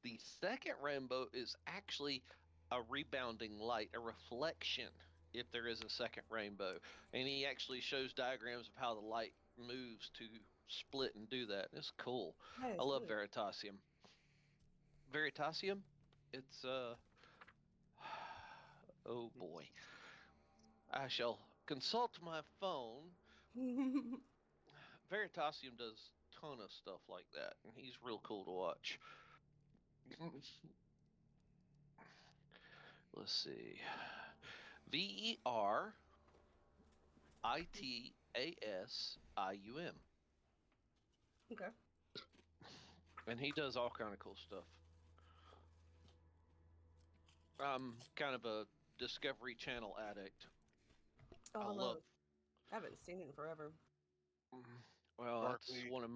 [SPEAKER 5] The second rainbow is actually a rebounding light, a reflection, if there is a second rainbow. And he actually shows diagrams of how the light moves to split and do that. It's cool.
[SPEAKER 3] That
[SPEAKER 5] I
[SPEAKER 3] is
[SPEAKER 5] love
[SPEAKER 3] really
[SPEAKER 5] Veritasium. Veritasium? It's oh boy. I shall consult my phone.
[SPEAKER 3] cool.
[SPEAKER 5] Veritasium does a ton of stuff like that, and he's real cool to watch. Let's see. Veritasium.
[SPEAKER 3] Okay.
[SPEAKER 5] And he does all kind of cool stuff. I'm kind of a Discovery Channel addict.
[SPEAKER 3] Oh,
[SPEAKER 5] I
[SPEAKER 3] I
[SPEAKER 5] love.
[SPEAKER 3] I haven't seen it in forever.
[SPEAKER 5] Well,
[SPEAKER 4] Shark
[SPEAKER 5] that's
[SPEAKER 4] Week.
[SPEAKER 5] one of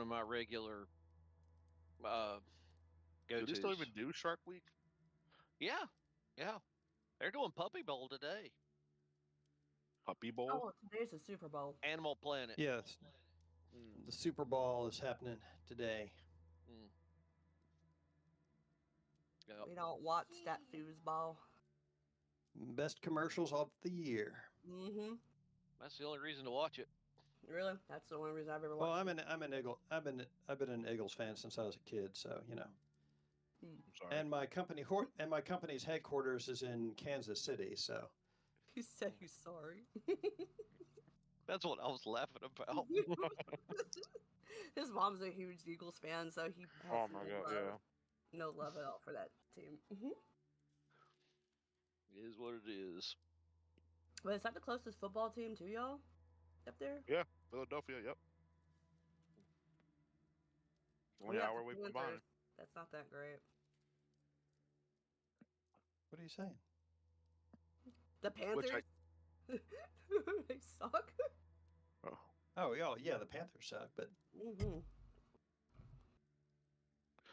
[SPEAKER 5] my regular uh,
[SPEAKER 4] Do they
[SPEAKER 5] go-tos.
[SPEAKER 4] still even do Shark Week?
[SPEAKER 5] Yeah, yeah. They're doing Puppy Bowl today.
[SPEAKER 4] Puppy Bowl?
[SPEAKER 3] Oh, today's the Super Bowl.
[SPEAKER 5] Animal Planet.
[SPEAKER 1] Yes,
[SPEAKER 4] Mm.
[SPEAKER 1] the Super Bowl is happening today.
[SPEAKER 5] Mm. Yep.
[SPEAKER 3] We don't watch that foosball.
[SPEAKER 1] Best commercials of the year.
[SPEAKER 3] Mm-hmm.
[SPEAKER 5] That's the only reason to watch it.
[SPEAKER 3] Really? That's the only reason I've ever
[SPEAKER 1] Well,
[SPEAKER 3] watched
[SPEAKER 1] I'm an Eagle. I've been an Eagles fan since I was a kid, so you know.
[SPEAKER 3] it.
[SPEAKER 4] I'm sorry.
[SPEAKER 1] And my company's headquarters is in Kansas City, so
[SPEAKER 3] You said you're sorry.
[SPEAKER 5] That's what I was laughing about.
[SPEAKER 3] His mom's a huge Eagles fan, so he has
[SPEAKER 4] Oh my god, yeah.
[SPEAKER 3] no love at all for that team. Mm-hmm.
[SPEAKER 5] It is what it is.
[SPEAKER 3] But is that the closest football team to y'all up there?
[SPEAKER 4] Yeah, Philadelphia, yep. Only
[SPEAKER 3] We got
[SPEAKER 4] hour
[SPEAKER 3] the
[SPEAKER 4] away from
[SPEAKER 3] Panthers.
[SPEAKER 4] mine.
[SPEAKER 3] That's not that great.
[SPEAKER 1] What are you saying?
[SPEAKER 3] The
[SPEAKER 4] Which
[SPEAKER 3] Panthers. They suck.
[SPEAKER 4] oh,
[SPEAKER 1] Oh, yeah, the Panthers suck, but
[SPEAKER 3] Hmm.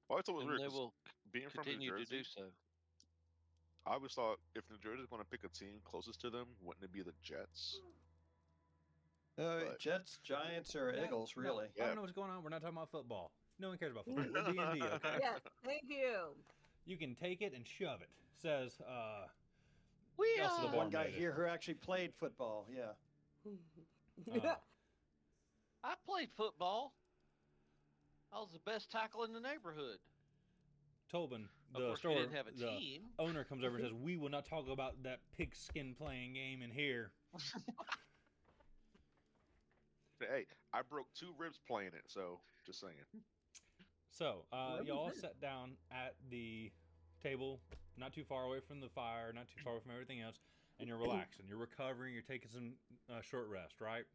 [SPEAKER 4] well, I thought it was
[SPEAKER 5] And
[SPEAKER 4] weird
[SPEAKER 5] they
[SPEAKER 4] 'cause
[SPEAKER 5] will
[SPEAKER 4] being from New
[SPEAKER 5] continue to
[SPEAKER 4] Jersey,
[SPEAKER 5] do so.
[SPEAKER 4] I always thought if New Jersey's going to pick a team closest to them, wouldn't it be the Jets? But
[SPEAKER 1] Jets, Giants, or
[SPEAKER 2] Yeah,
[SPEAKER 1] Eagles,
[SPEAKER 2] no,
[SPEAKER 1] really.
[SPEAKER 2] I
[SPEAKER 4] Yeah.
[SPEAKER 2] don't know what's going on. We're not talking about football. No one cares about football. We're D&D, okay?
[SPEAKER 3] Yes, thank you.
[SPEAKER 2] You can take it and shove it. Says,
[SPEAKER 5] We
[SPEAKER 2] Gus the
[SPEAKER 1] The one guy
[SPEAKER 2] barmaid.
[SPEAKER 1] here who actually played football, yeah.
[SPEAKER 5] I played football. I was the best tackle in the neighborhood.
[SPEAKER 2] Tobin,
[SPEAKER 5] Of
[SPEAKER 2] the
[SPEAKER 5] course, we
[SPEAKER 2] store,
[SPEAKER 5] didn't have a
[SPEAKER 2] the
[SPEAKER 5] team.
[SPEAKER 2] owner comes over and says, "We will not talk about that pigskin playing game in here."
[SPEAKER 4] hey, I broke 2 ribs playing it, so just saying.
[SPEAKER 2] So,
[SPEAKER 3] Where was
[SPEAKER 2] y'all
[SPEAKER 3] this?
[SPEAKER 2] sat down at the table, not too far away from the fire, not too far away from everything else, and you're relaxing. You're recovering. You're taking some short rest, right?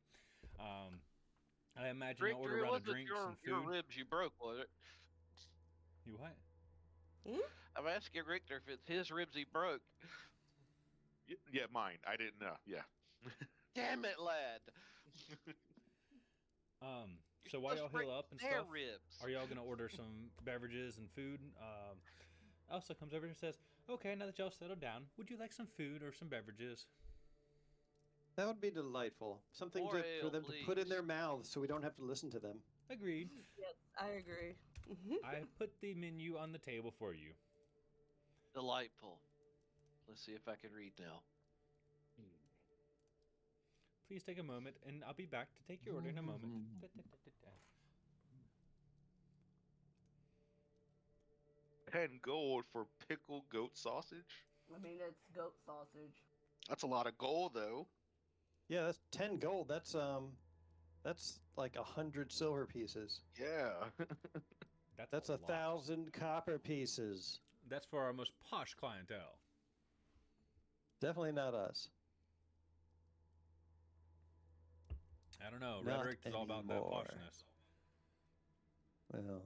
[SPEAKER 2] I imagine you order
[SPEAKER 5] Richter,
[SPEAKER 2] a
[SPEAKER 5] it
[SPEAKER 2] round of
[SPEAKER 5] wasn't
[SPEAKER 2] drinks
[SPEAKER 5] your,
[SPEAKER 2] and
[SPEAKER 5] your
[SPEAKER 2] food.
[SPEAKER 5] ribs you broke, was it?
[SPEAKER 2] You what?
[SPEAKER 5] I'm asking Richter if it's his ribs he broke.
[SPEAKER 4] Yeah, mine. I didn't know. Yeah.
[SPEAKER 5] Damn it, lad.
[SPEAKER 2] So while y'all
[SPEAKER 5] Let's break
[SPEAKER 2] heal up and
[SPEAKER 5] their
[SPEAKER 2] stuff,
[SPEAKER 5] ribs.
[SPEAKER 2] are y'all gonna order some beverages and food? Elsa comes over and says, "Okay, now that y'all settled down, would you like some food or some beverages?"
[SPEAKER 1] That would be delightful. Something
[SPEAKER 5] More
[SPEAKER 1] for
[SPEAKER 5] ale,
[SPEAKER 1] them to put in
[SPEAKER 5] please.
[SPEAKER 1] their mouths so we don't have to listen to them.
[SPEAKER 2] Agreed.
[SPEAKER 3] Yes, I agree.
[SPEAKER 2] I put the menu on the table for you.
[SPEAKER 5] Delightful. Let's see if I can read now.
[SPEAKER 2] Please take a moment, and I'll be back to take your order in a moment.
[SPEAKER 4] 10 gold for pickled goat sausage?
[SPEAKER 3] I mean, it's goat sausage.
[SPEAKER 4] That's a lot of gold, though.
[SPEAKER 1] Yeah, that's 10 gold. That's like 100 silver pieces.
[SPEAKER 4] Yeah.
[SPEAKER 1] That's
[SPEAKER 2] a
[SPEAKER 1] a
[SPEAKER 2] lot.
[SPEAKER 1] 1,000 copper pieces.
[SPEAKER 2] That's for our most posh clientele.
[SPEAKER 1] Definitely not us.
[SPEAKER 2] I don't know.
[SPEAKER 1] Not
[SPEAKER 2] Rhetoric is all about that
[SPEAKER 1] anymore.
[SPEAKER 2] poshness.
[SPEAKER 1] Well,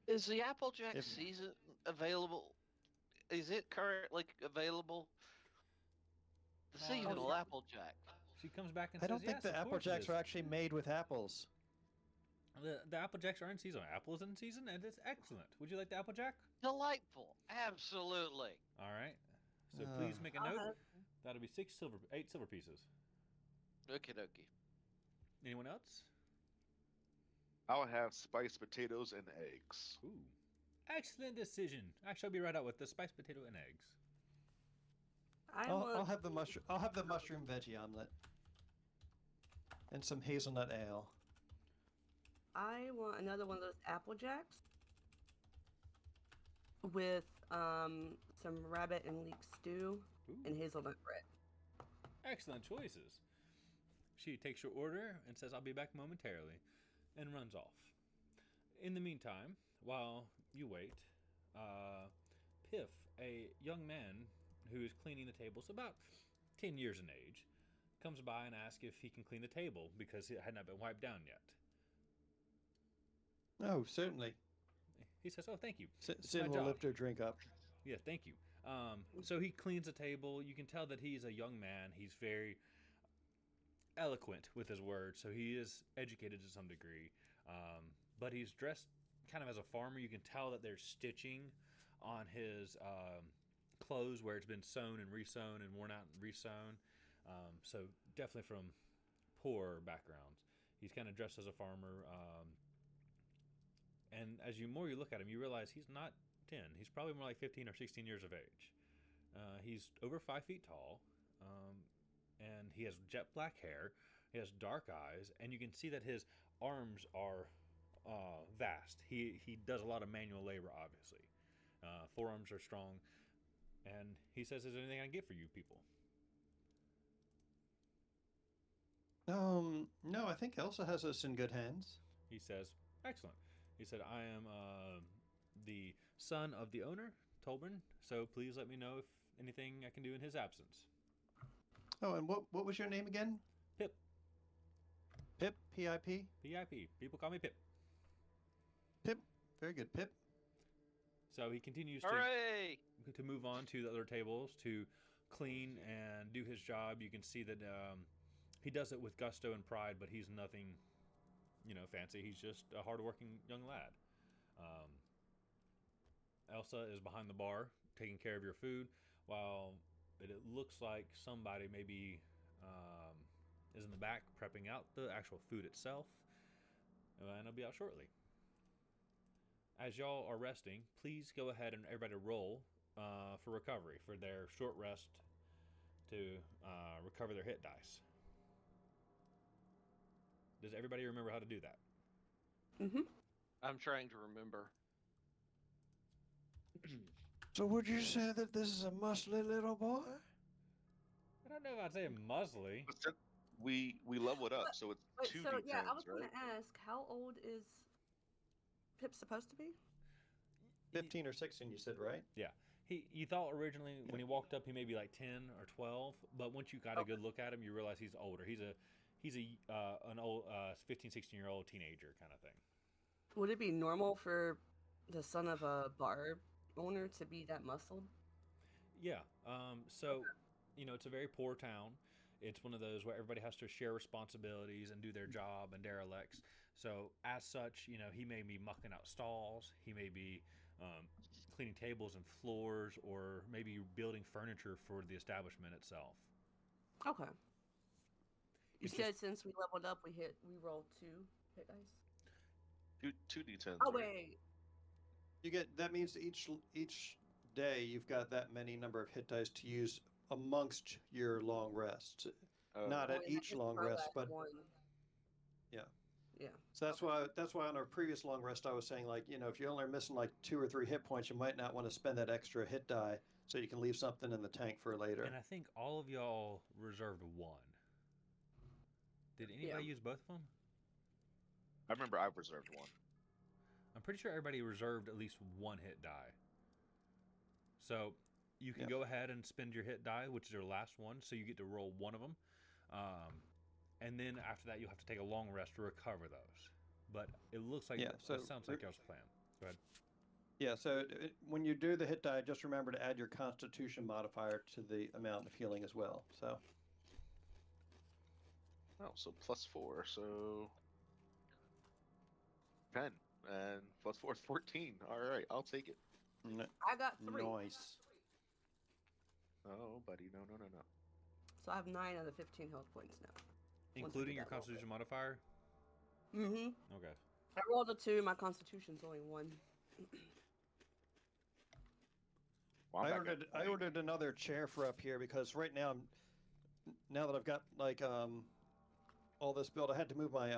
[SPEAKER 5] Is the Applejack
[SPEAKER 1] If-
[SPEAKER 5] season available? Is it currently available? The seasonal
[SPEAKER 3] yeah.
[SPEAKER 5] Applejack.
[SPEAKER 2] She comes back and
[SPEAKER 1] I
[SPEAKER 2] says,
[SPEAKER 1] don't think
[SPEAKER 2] "Yes,
[SPEAKER 1] the
[SPEAKER 2] of
[SPEAKER 1] Apple
[SPEAKER 2] course it
[SPEAKER 1] Jacks
[SPEAKER 2] is."
[SPEAKER 1] are actually made with apples.
[SPEAKER 2] The Apple Jacks are in season. Apple's in season, and it's excellent. Would you like the Apple Jack?
[SPEAKER 5] Delightful. Absolutely.
[SPEAKER 2] All right. So please make a note.
[SPEAKER 3] have-
[SPEAKER 2] That'll be 8 silver pieces.
[SPEAKER 5] Okie dokie.
[SPEAKER 2] Anyone else?
[SPEAKER 4] I'll have spiced potatoes and eggs.
[SPEAKER 2] Ooh, excellent decision. Actually, I'll be right out with the spiced potato and eggs.
[SPEAKER 1] I'll have the mushroom. I'll have the mushroom veggie omelet and some hazelnut ale.
[SPEAKER 3] I want another one of those Apple Jacks with some rabbit and leek stew
[SPEAKER 2] Ooh,
[SPEAKER 3] and hazelnut bread.
[SPEAKER 2] excellent choices. She takes your order and says, "I'll be back momentarily," and runs off. In the meantime, while you wait, Piff, a young man who is cleaning the tables, about 10 years in age, comes by and asks if he can clean the table because it had not been wiped down yet.
[SPEAKER 1] Oh, certainly.
[SPEAKER 2] He says, "Oh, thank you. It's
[SPEAKER 1] Sin
[SPEAKER 2] my
[SPEAKER 1] will
[SPEAKER 2] job."
[SPEAKER 1] lift her drink up.
[SPEAKER 2] Yeah, thank you. So he cleans the table. You can tell that he's a young man. He's very eloquent with his words, so he is educated to some degree. But he's dressed kind of as a farmer. You can tell that there's stitching on his clothes where it's been sewn and resewn and worn out and resewn. So definitely from poor backgrounds. He's kind of dressed as a farmer. And as you look at him, you realize he's not 10. He's probably more like 15 or 16 years of age. He's over 5 feet tall, and he has jet black hair. He has dark eyes, and you can see that his arms are vast. He does a lot of manual labor, obviously. Forearms are strong, and he says, "Is there anything I can get for you people?"
[SPEAKER 1] No, I think Elsa has us in good hands.
[SPEAKER 2] He says, "Excellent." He said, "I am the son of the owner, Tolbern, so please let me know if anything I can do in his absence."
[SPEAKER 1] Oh, and what was your name again?
[SPEAKER 2] Pip.
[SPEAKER 1] Pip, P-I-P?
[SPEAKER 2] PIP. People call me Pip.
[SPEAKER 1] Pip, Very good, Pip.
[SPEAKER 2] So he continues
[SPEAKER 5] Hooray!
[SPEAKER 2] to move on to the other tables to clean and do his job. You can see that he does it with gusto and pride, but he's nothing, fancy. He's just a hardworking young lad. Um, Elsa is behind the bar taking care of your food, while it looks like somebody maybe is in the back prepping out the actual food itself, and I'll be out shortly. As y'all are resting, please go ahead and everybody roll for recovery, for their short rest to recover their hit dice. Does everybody remember how to do that?
[SPEAKER 3] Mm-hmm.
[SPEAKER 5] I'm trying to remember.
[SPEAKER 1] So would you say that this is a muscly little boy?
[SPEAKER 2] I don't know if I'd say muscly.
[SPEAKER 4] But since we leveled up, so it's
[SPEAKER 3] Wait,
[SPEAKER 4] two
[SPEAKER 3] so
[SPEAKER 4] d10s,
[SPEAKER 3] yeah, I was
[SPEAKER 4] right?
[SPEAKER 3] gonna ask, how old is Pip supposed to be?
[SPEAKER 1] 15 or 16, you said, right?
[SPEAKER 2] Yeah. You thought originally when he walked up he may be like 10 or 12, but once you got a good look at him, you realize he's older. He's an old 15, 16-year-old teenager kind of thing.
[SPEAKER 3] Would it be normal for the son of a bar owner to be that muscled?
[SPEAKER 2] Yeah. So, it's a very poor town. It's one of those where everybody has to share responsibilities and do their job and derelicts. So, as such, he may be mucking out stalls. He may be cleaning tables and floors, or maybe building furniture for the establishment itself.
[SPEAKER 3] Okay. You
[SPEAKER 1] It's
[SPEAKER 3] said since we leveled up, we rolled 2 hit dice.
[SPEAKER 4] Two d10s.
[SPEAKER 3] Oh
[SPEAKER 4] right?
[SPEAKER 3] wait.
[SPEAKER 1] You get that means each day you've got that many number of hit dice to use amongst your long rests.
[SPEAKER 4] Oh,
[SPEAKER 1] Not
[SPEAKER 3] Oh,
[SPEAKER 1] at
[SPEAKER 3] and that
[SPEAKER 1] each
[SPEAKER 3] is
[SPEAKER 1] long
[SPEAKER 3] my
[SPEAKER 1] rest,
[SPEAKER 3] last
[SPEAKER 1] but
[SPEAKER 3] one.
[SPEAKER 1] yeah.
[SPEAKER 3] Yeah.
[SPEAKER 1] So that's why on our previous long rest I was saying, like, if you're only missing like 2 or 3 hit points, you might not want to spend that extra hit die, so you can leave something in the tank for later.
[SPEAKER 2] And I think all of y'all reserved 1. Did anybody use both of them?
[SPEAKER 4] I remember I reserved 1.
[SPEAKER 2] I'm pretty sure everybody reserved at least 1 hit die. So you can go ahead and spend your hit die, which is your last one, so you get to roll 1 of them. And then after that, you'll have to take a long rest to recover those. But it looks like that sounds like y'all's plan. Go ahead.
[SPEAKER 1] Yeah, so when you do the hit die, just remember to add your Constitution modifier to the amount of healing as well. So.
[SPEAKER 4] Oh, so +4, so 10, and +4 is 14. All right, I'll take it.
[SPEAKER 3] I got 3.
[SPEAKER 1] Nice.
[SPEAKER 4] Oh, buddy, no.
[SPEAKER 3] So I have 9 out of 15 health points now.
[SPEAKER 2] Including your Constitution modifier?
[SPEAKER 3] Mm-hmm.
[SPEAKER 2] Okay.
[SPEAKER 3] I rolled a 2. My Constitution's only 1.
[SPEAKER 4] Well,
[SPEAKER 1] I ordered another chair for up here because right now now that I've got like all this built, I had to move my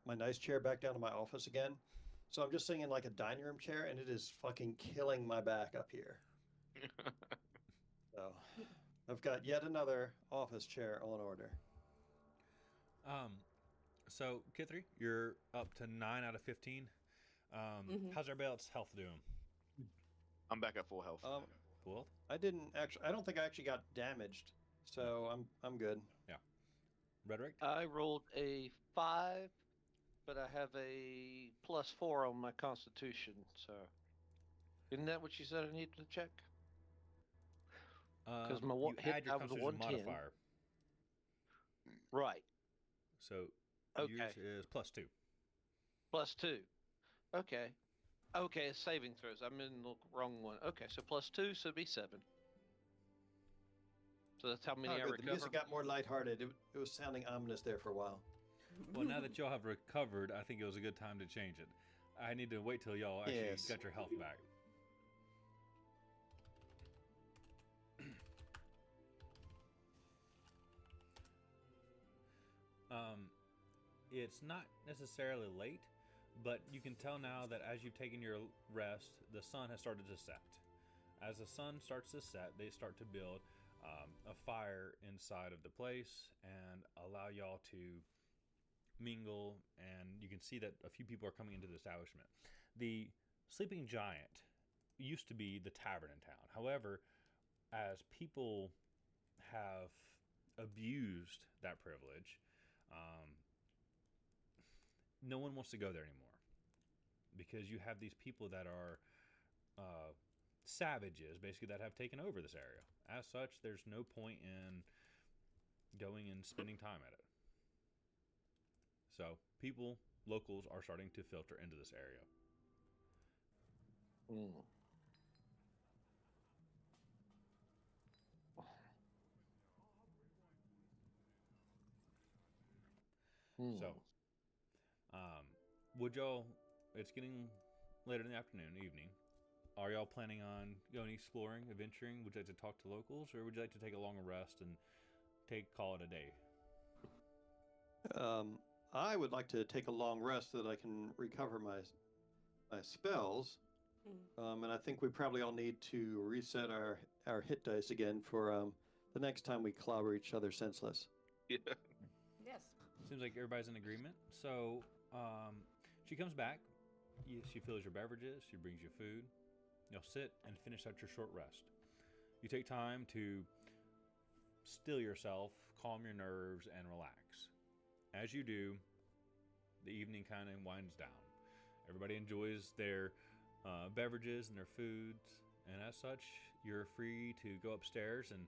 [SPEAKER 1] my nice chair back down to my office again. So I'm just sitting in like a dining room chair, and it is fucking killing my back up here. So I've got yet another office chair on order.
[SPEAKER 2] So Kithri, you're up to 9 out of 15. How's everybody else's health doing?
[SPEAKER 4] I'm back at full health.
[SPEAKER 2] Cool.
[SPEAKER 1] I don't think I actually got damaged, so I'm good.
[SPEAKER 2] Yeah. Rhetoric?
[SPEAKER 5] I rolled a 5, but I have a +4 on my Constitution. So, isn't that what you said I needed to check? Because my
[SPEAKER 2] you
[SPEAKER 5] hit
[SPEAKER 2] add your
[SPEAKER 5] die was a
[SPEAKER 2] Constitution
[SPEAKER 5] 110.
[SPEAKER 2] modifier.
[SPEAKER 5] Right.
[SPEAKER 2] So
[SPEAKER 5] Okay.
[SPEAKER 2] yours is +2.
[SPEAKER 5] +2. Okay. Okay, saving throws. I'm in the wrong one. Okay, so +2, so it'd be 7. So that's how many I
[SPEAKER 1] Good.
[SPEAKER 5] recover.
[SPEAKER 1] The music got more lighthearted. It was sounding ominous there for a while.
[SPEAKER 2] Well, now that y'all have recovered, I think it was a good time to change it. I need to wait till y'all actually got your health back. It's not necessarily late, but you can tell now that as you've taken your rest, the sun has started to set. As the sun starts to set, they start to build a fire inside of the place and allow y'all to mingle, and you can see that a few people are coming into the establishment. The Sleeping Giant used to be the tavern in town. However, as people have abused that privilege, no one wants to go there anymore. because you have these people that are savages, basically, that have taken over this area. As such, there's no point in going and spending time at it. So people, locals, are starting to filter into this area. So, would y'all? It's getting later in the afternoon, evening. Are y'all planning on going exploring, adventuring? Would you like to talk to locals, or would you like to take a longer rest and call it a day?
[SPEAKER 1] I would like to take a long rest so that I can recover my spells. And I think we probably all need to reset our hit dice again for the next time we clobber each other senseless.
[SPEAKER 4] Yeah.
[SPEAKER 3] Yes.
[SPEAKER 2] Seems like everybody's in agreement. So she comes back. She fills your beverages. She brings you food. You'll sit and finish out your short rest. You take time to still yourself, calm your nerves, and relax. As you do, the evening kind of winds down. Everybody enjoys their beverages and their foods, and as such, you're free to go upstairs and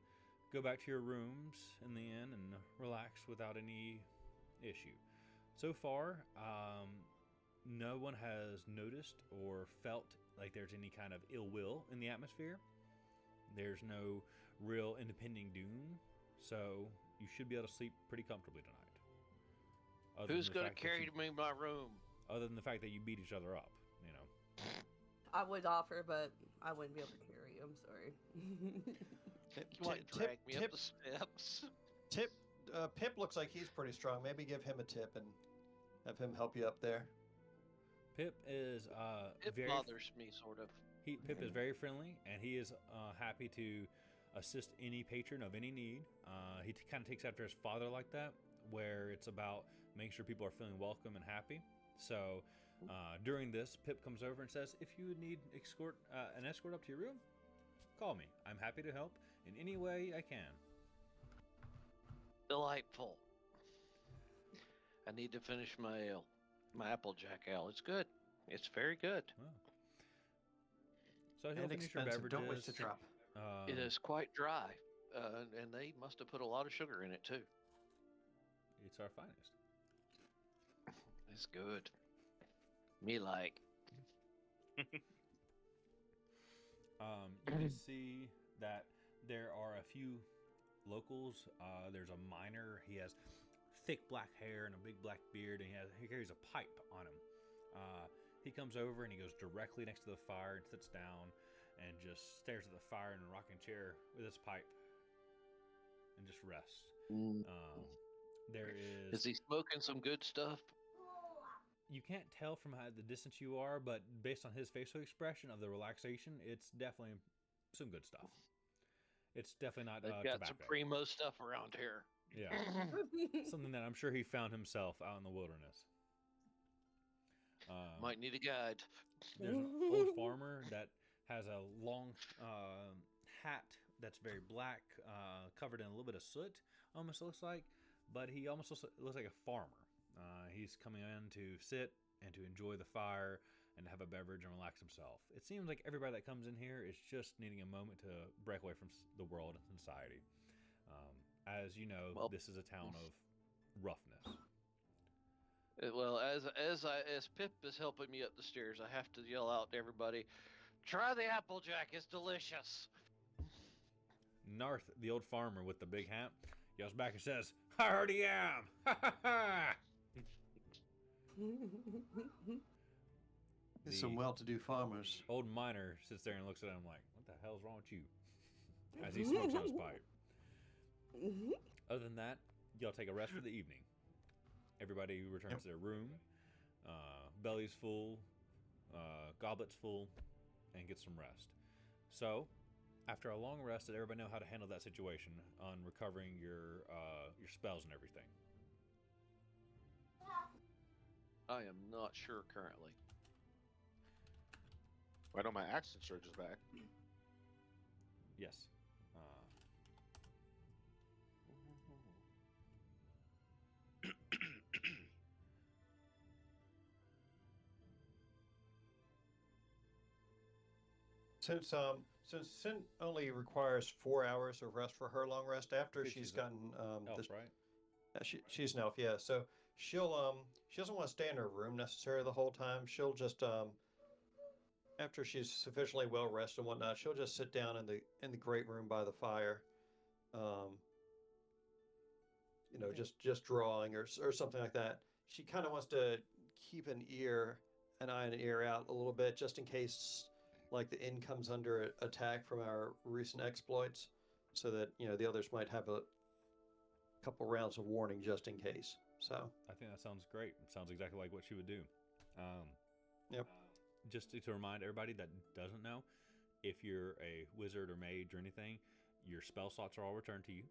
[SPEAKER 2] go back to your rooms in the inn and relax without any issue. So far, no one has noticed or felt like there's any kind of ill will in the atmosphere. There's no real impending doom, so you should be able to sleep pretty comfortably tonight.
[SPEAKER 5] Who's going to carry me in my room?
[SPEAKER 2] Other than the fact that you beat each other up, you know.
[SPEAKER 3] I would offer, but I wouldn't be able to carry you. I'm sorry.
[SPEAKER 5] You might drag me up the steps.
[SPEAKER 1] Pip looks like he's pretty strong. Maybe give him a tip and have him help you up there.
[SPEAKER 2] Pip is
[SPEAKER 5] It bothers me, sort of.
[SPEAKER 2] Pip is very friendly, and he is happy to assist any patron of any need. He kind of takes after his father like that, where it's about making sure people are feeling welcome and happy. So during this, Pip comes over and says, if you need an escort up to your room, call me. I'm happy to help in any way I can.
[SPEAKER 5] Delightful. I need to finish my ale. My Applejack ale. It's good. It's very good.
[SPEAKER 2] Wow. So he'll
[SPEAKER 1] And
[SPEAKER 2] finish your
[SPEAKER 1] expensive.
[SPEAKER 2] beverages.
[SPEAKER 1] Don't waste a drop.
[SPEAKER 5] It is quite dry, and they must have put a lot of sugar in it too.
[SPEAKER 2] It's our finest.
[SPEAKER 5] It's good. Me like.
[SPEAKER 2] You can see that there are a few locals. There's a miner. He has thick black hair and a big black beard, and he carries a pipe on him. He comes over and he goes directly next to the fire and sits down and just stares at the fire in a rocking chair with his pipe and just rests. There is...
[SPEAKER 5] Is he smoking some good stuff?
[SPEAKER 2] You can't tell from the distance you are, but based on his facial expression of the relaxation, it's definitely some good stuff. It's definitely not
[SPEAKER 5] They've got
[SPEAKER 2] tobacco.
[SPEAKER 5] some primo stuff around here.
[SPEAKER 2] Yeah. Something that I'm sure he found himself out in the wilderness.
[SPEAKER 5] Might need a guide.
[SPEAKER 2] There's an old farmer that has a long hat that's very black, covered in a little bit of soot, almost looks like, but he almost looks like a farmer. He's coming in to sit and to enjoy the fire and to have a beverage and relax himself. It seems like everybody that comes in here is just needing a moment to break away from the world and society. As you know, this is a town of roughness.
[SPEAKER 5] Well, as Pip is helping me up the stairs, I have to yell out to everybody, "Try the Applejack! It's delicious!"
[SPEAKER 2] Narth, the old farmer with the big hat, yells back and says, "I already am! Ha ha ha!"
[SPEAKER 1] There's some well-to-do farmers.
[SPEAKER 2] Old miner sits there and looks at him like, "What the hell's wrong with you?" As he smokes on his pipe. Other than that, y'all take a rest for the evening. Everybody returns to their room, belly's full, goblets full, and get some rest. So, after a long rest, did everybody know how to handle that situation on recovering your spells and everything?
[SPEAKER 5] I am not sure currently.
[SPEAKER 4] I know my accent surge is back.
[SPEAKER 2] Yes.
[SPEAKER 1] since Sin only requires 4 hours of rest for her long rest after
[SPEAKER 2] Because
[SPEAKER 1] she's
[SPEAKER 2] she's
[SPEAKER 1] gotten
[SPEAKER 2] elf,
[SPEAKER 1] this.
[SPEAKER 2] right?
[SPEAKER 1] She's an elf, yeah. So she doesn't want to stay in her room necessarily the whole time. She'll just after she's sufficiently well rested and whatnot, she'll just sit down in the great room by the fire, um,
[SPEAKER 3] Okay.
[SPEAKER 1] just drawing or something like that. She kind of wants to keep an eye and an ear out a little bit, just in case like the inn comes under attack from our recent exploits, so that the others might have a couple rounds of warning just in case. So
[SPEAKER 2] I think that sounds great. It sounds exactly like what she would do. Um,
[SPEAKER 1] yep.
[SPEAKER 2] just to remind everybody that doesn't know, if you're a wizard or mage or anything, your spell slots are all returned to you.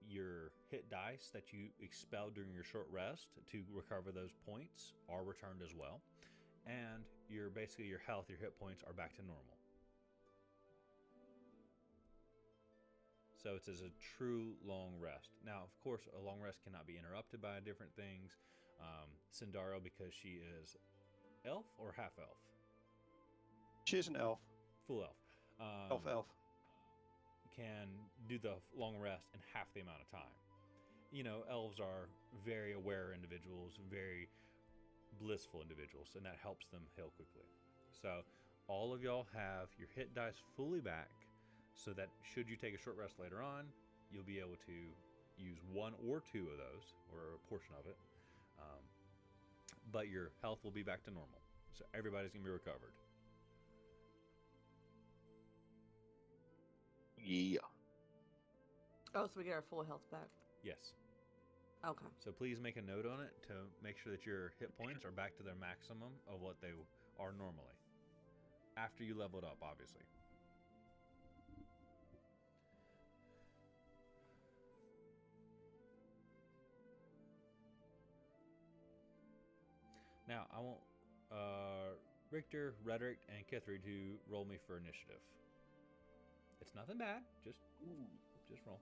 [SPEAKER 2] Your hit dice that you expel during your short rest to recover those points are returned as well. And your health, your hit points are back to normal. So it's as a true long rest. Now, of course, a long rest cannot be interrupted by different things. Cinderella, because she is elf or half elf?
[SPEAKER 1] She's an elf.
[SPEAKER 2] Full elf.
[SPEAKER 1] Elf.
[SPEAKER 2] Can do the long rest in half the amount of time. Elves are very aware individuals, very blissful individuals, and that helps them heal quickly. So all of y'all have your hit dice fully back, so that should you take a short rest later on, you'll be able to use one or two of those, or a portion of it. But your health will be back to normal. So everybody's going to be recovered.
[SPEAKER 4] Yeah.
[SPEAKER 3] Oh, so we get our full health back.
[SPEAKER 2] Yes.
[SPEAKER 3] Okay.
[SPEAKER 2] So please make a note on it to make sure that your hit points are back to their maximum of what they are normally. After you leveled up, obviously. Now, I want Richter, Rhetoric, and Kithri to roll me for initiative. It's nothing bad. Just roll.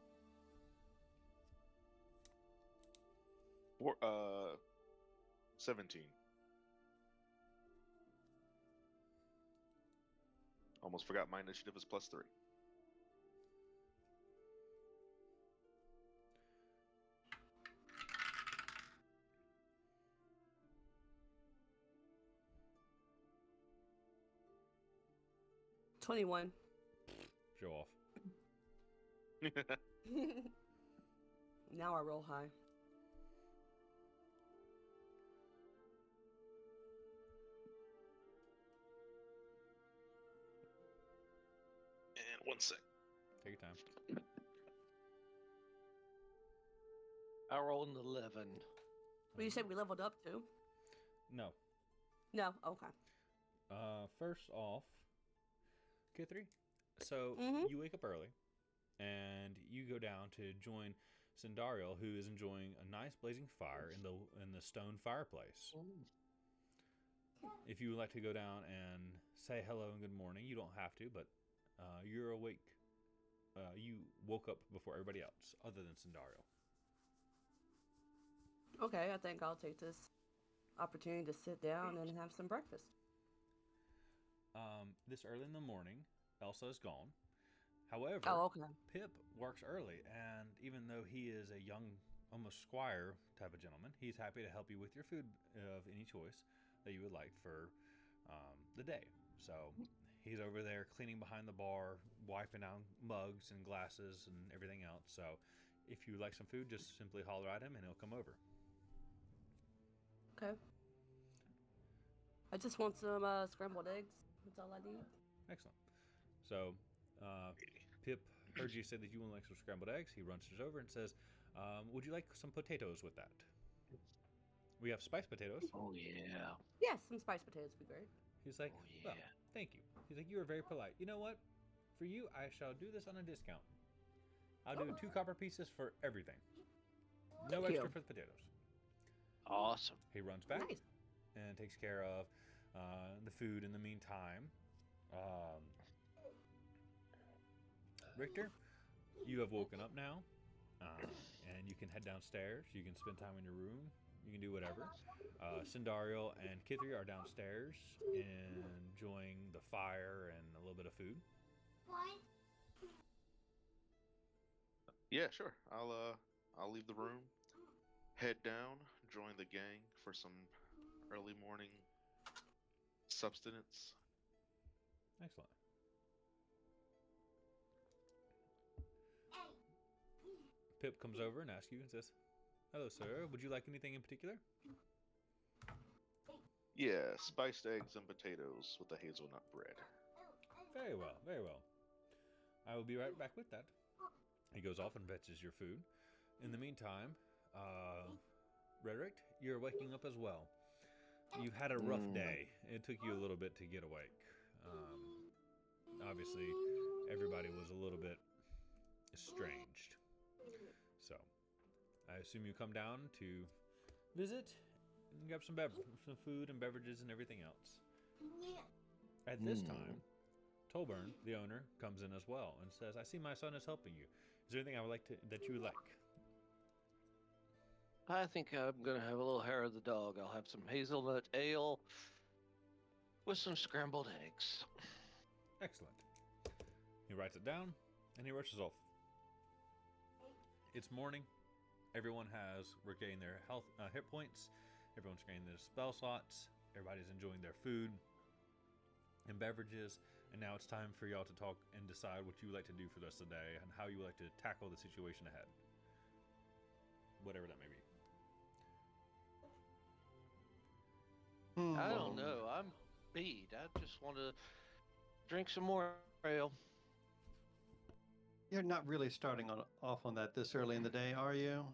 [SPEAKER 4] 17. Almost forgot my initiative is +3.
[SPEAKER 3] $21.
[SPEAKER 2] Show off.
[SPEAKER 3] Now I roll high.
[SPEAKER 4] And 1 sec.
[SPEAKER 2] Take your time.
[SPEAKER 5] I rolled an 11.
[SPEAKER 3] Well, you said we leveled up too?
[SPEAKER 2] No.
[SPEAKER 3] No. Okay.
[SPEAKER 2] First off, Kithri, so you wake up early, and you go down to join Sindariel, who is enjoying a nice blazing fire in the stone fireplace. If you would like to go down and say hello and good morning, you don't have to, but you're awake. You woke up before everybody else, other than Sindariel.
[SPEAKER 3] Okay, I think I'll take this opportunity to sit down and have some breakfast.
[SPEAKER 2] This early in the morning, Elsa is gone. However, Pip works early, and even though he is a young, almost squire type of gentleman, he's happy to help you with your food of any choice that you would like for the day. So he's over there cleaning behind the bar, wiping down mugs and glasses and everything else. So if you like some food, just simply holler at him, and he'll come over.
[SPEAKER 3] Okay. I just want some scrambled eggs. That's all I need.
[SPEAKER 2] Excellent. So Pip heard you say that you want like some scrambled eggs. He runs over and says, would you like some potatoes with that? We have spiced potatoes.
[SPEAKER 5] Oh, yeah.
[SPEAKER 3] Yes, some spiced potatoes would be great.
[SPEAKER 2] He's like, well, thank you. He's like, you are very polite. You know what? For you, I shall do this on a discount. I'll do 2 copper pieces for everything. No
[SPEAKER 3] Thank
[SPEAKER 2] extra
[SPEAKER 3] you.
[SPEAKER 2] for the potatoes.
[SPEAKER 5] Awesome.
[SPEAKER 2] He runs back
[SPEAKER 3] Nice.
[SPEAKER 2] and takes care of the food in the meantime. Richter, you have woken up now, and you can head downstairs. You can spend time in your room. You can do whatever. Sindariel and Kithri are downstairs enjoying the fire and a little bit of food.
[SPEAKER 4] Yeah, sure. I'll leave the room, head down, join the gang for some early morning substance.
[SPEAKER 2] Excellent. Pip comes over and asks you and says, "Hello, sir. Would you like anything in particular?"
[SPEAKER 4] Yeah, spiced eggs and potatoes with the hazelnut bread.
[SPEAKER 2] Very well, very well. I will be right back with that. He goes off and fetches your food. In the meantime, Rhetoric, you're waking up as well. You've had a rough day. It took you a little bit to get awake. Obviously, everybody was a little bit estranged. So, I assume you come down to visit and grab some food and beverages and everything else. At this time, Tolburn, the owner, comes in as well and says, "I see my son is helping you. Is there anything I would like that you would like?"
[SPEAKER 5] I think I'm gonna have a little hair of the dog. I'll have some hazelnut ale with some scrambled eggs.
[SPEAKER 2] Excellent. He writes it down and he rushes off. It's morning. Everyone has regained their hit points. Everyone's gained their spell slots. Everybody's enjoying their food and beverages. And now it's time for y'all to talk and decide what you would like to do for the rest of the day and how you would like to tackle the situation ahead. Whatever that may be.
[SPEAKER 5] I don't know. I'm beat. I just want to drink some more ale.
[SPEAKER 1] You're not really starting off on that this early in the day, are you?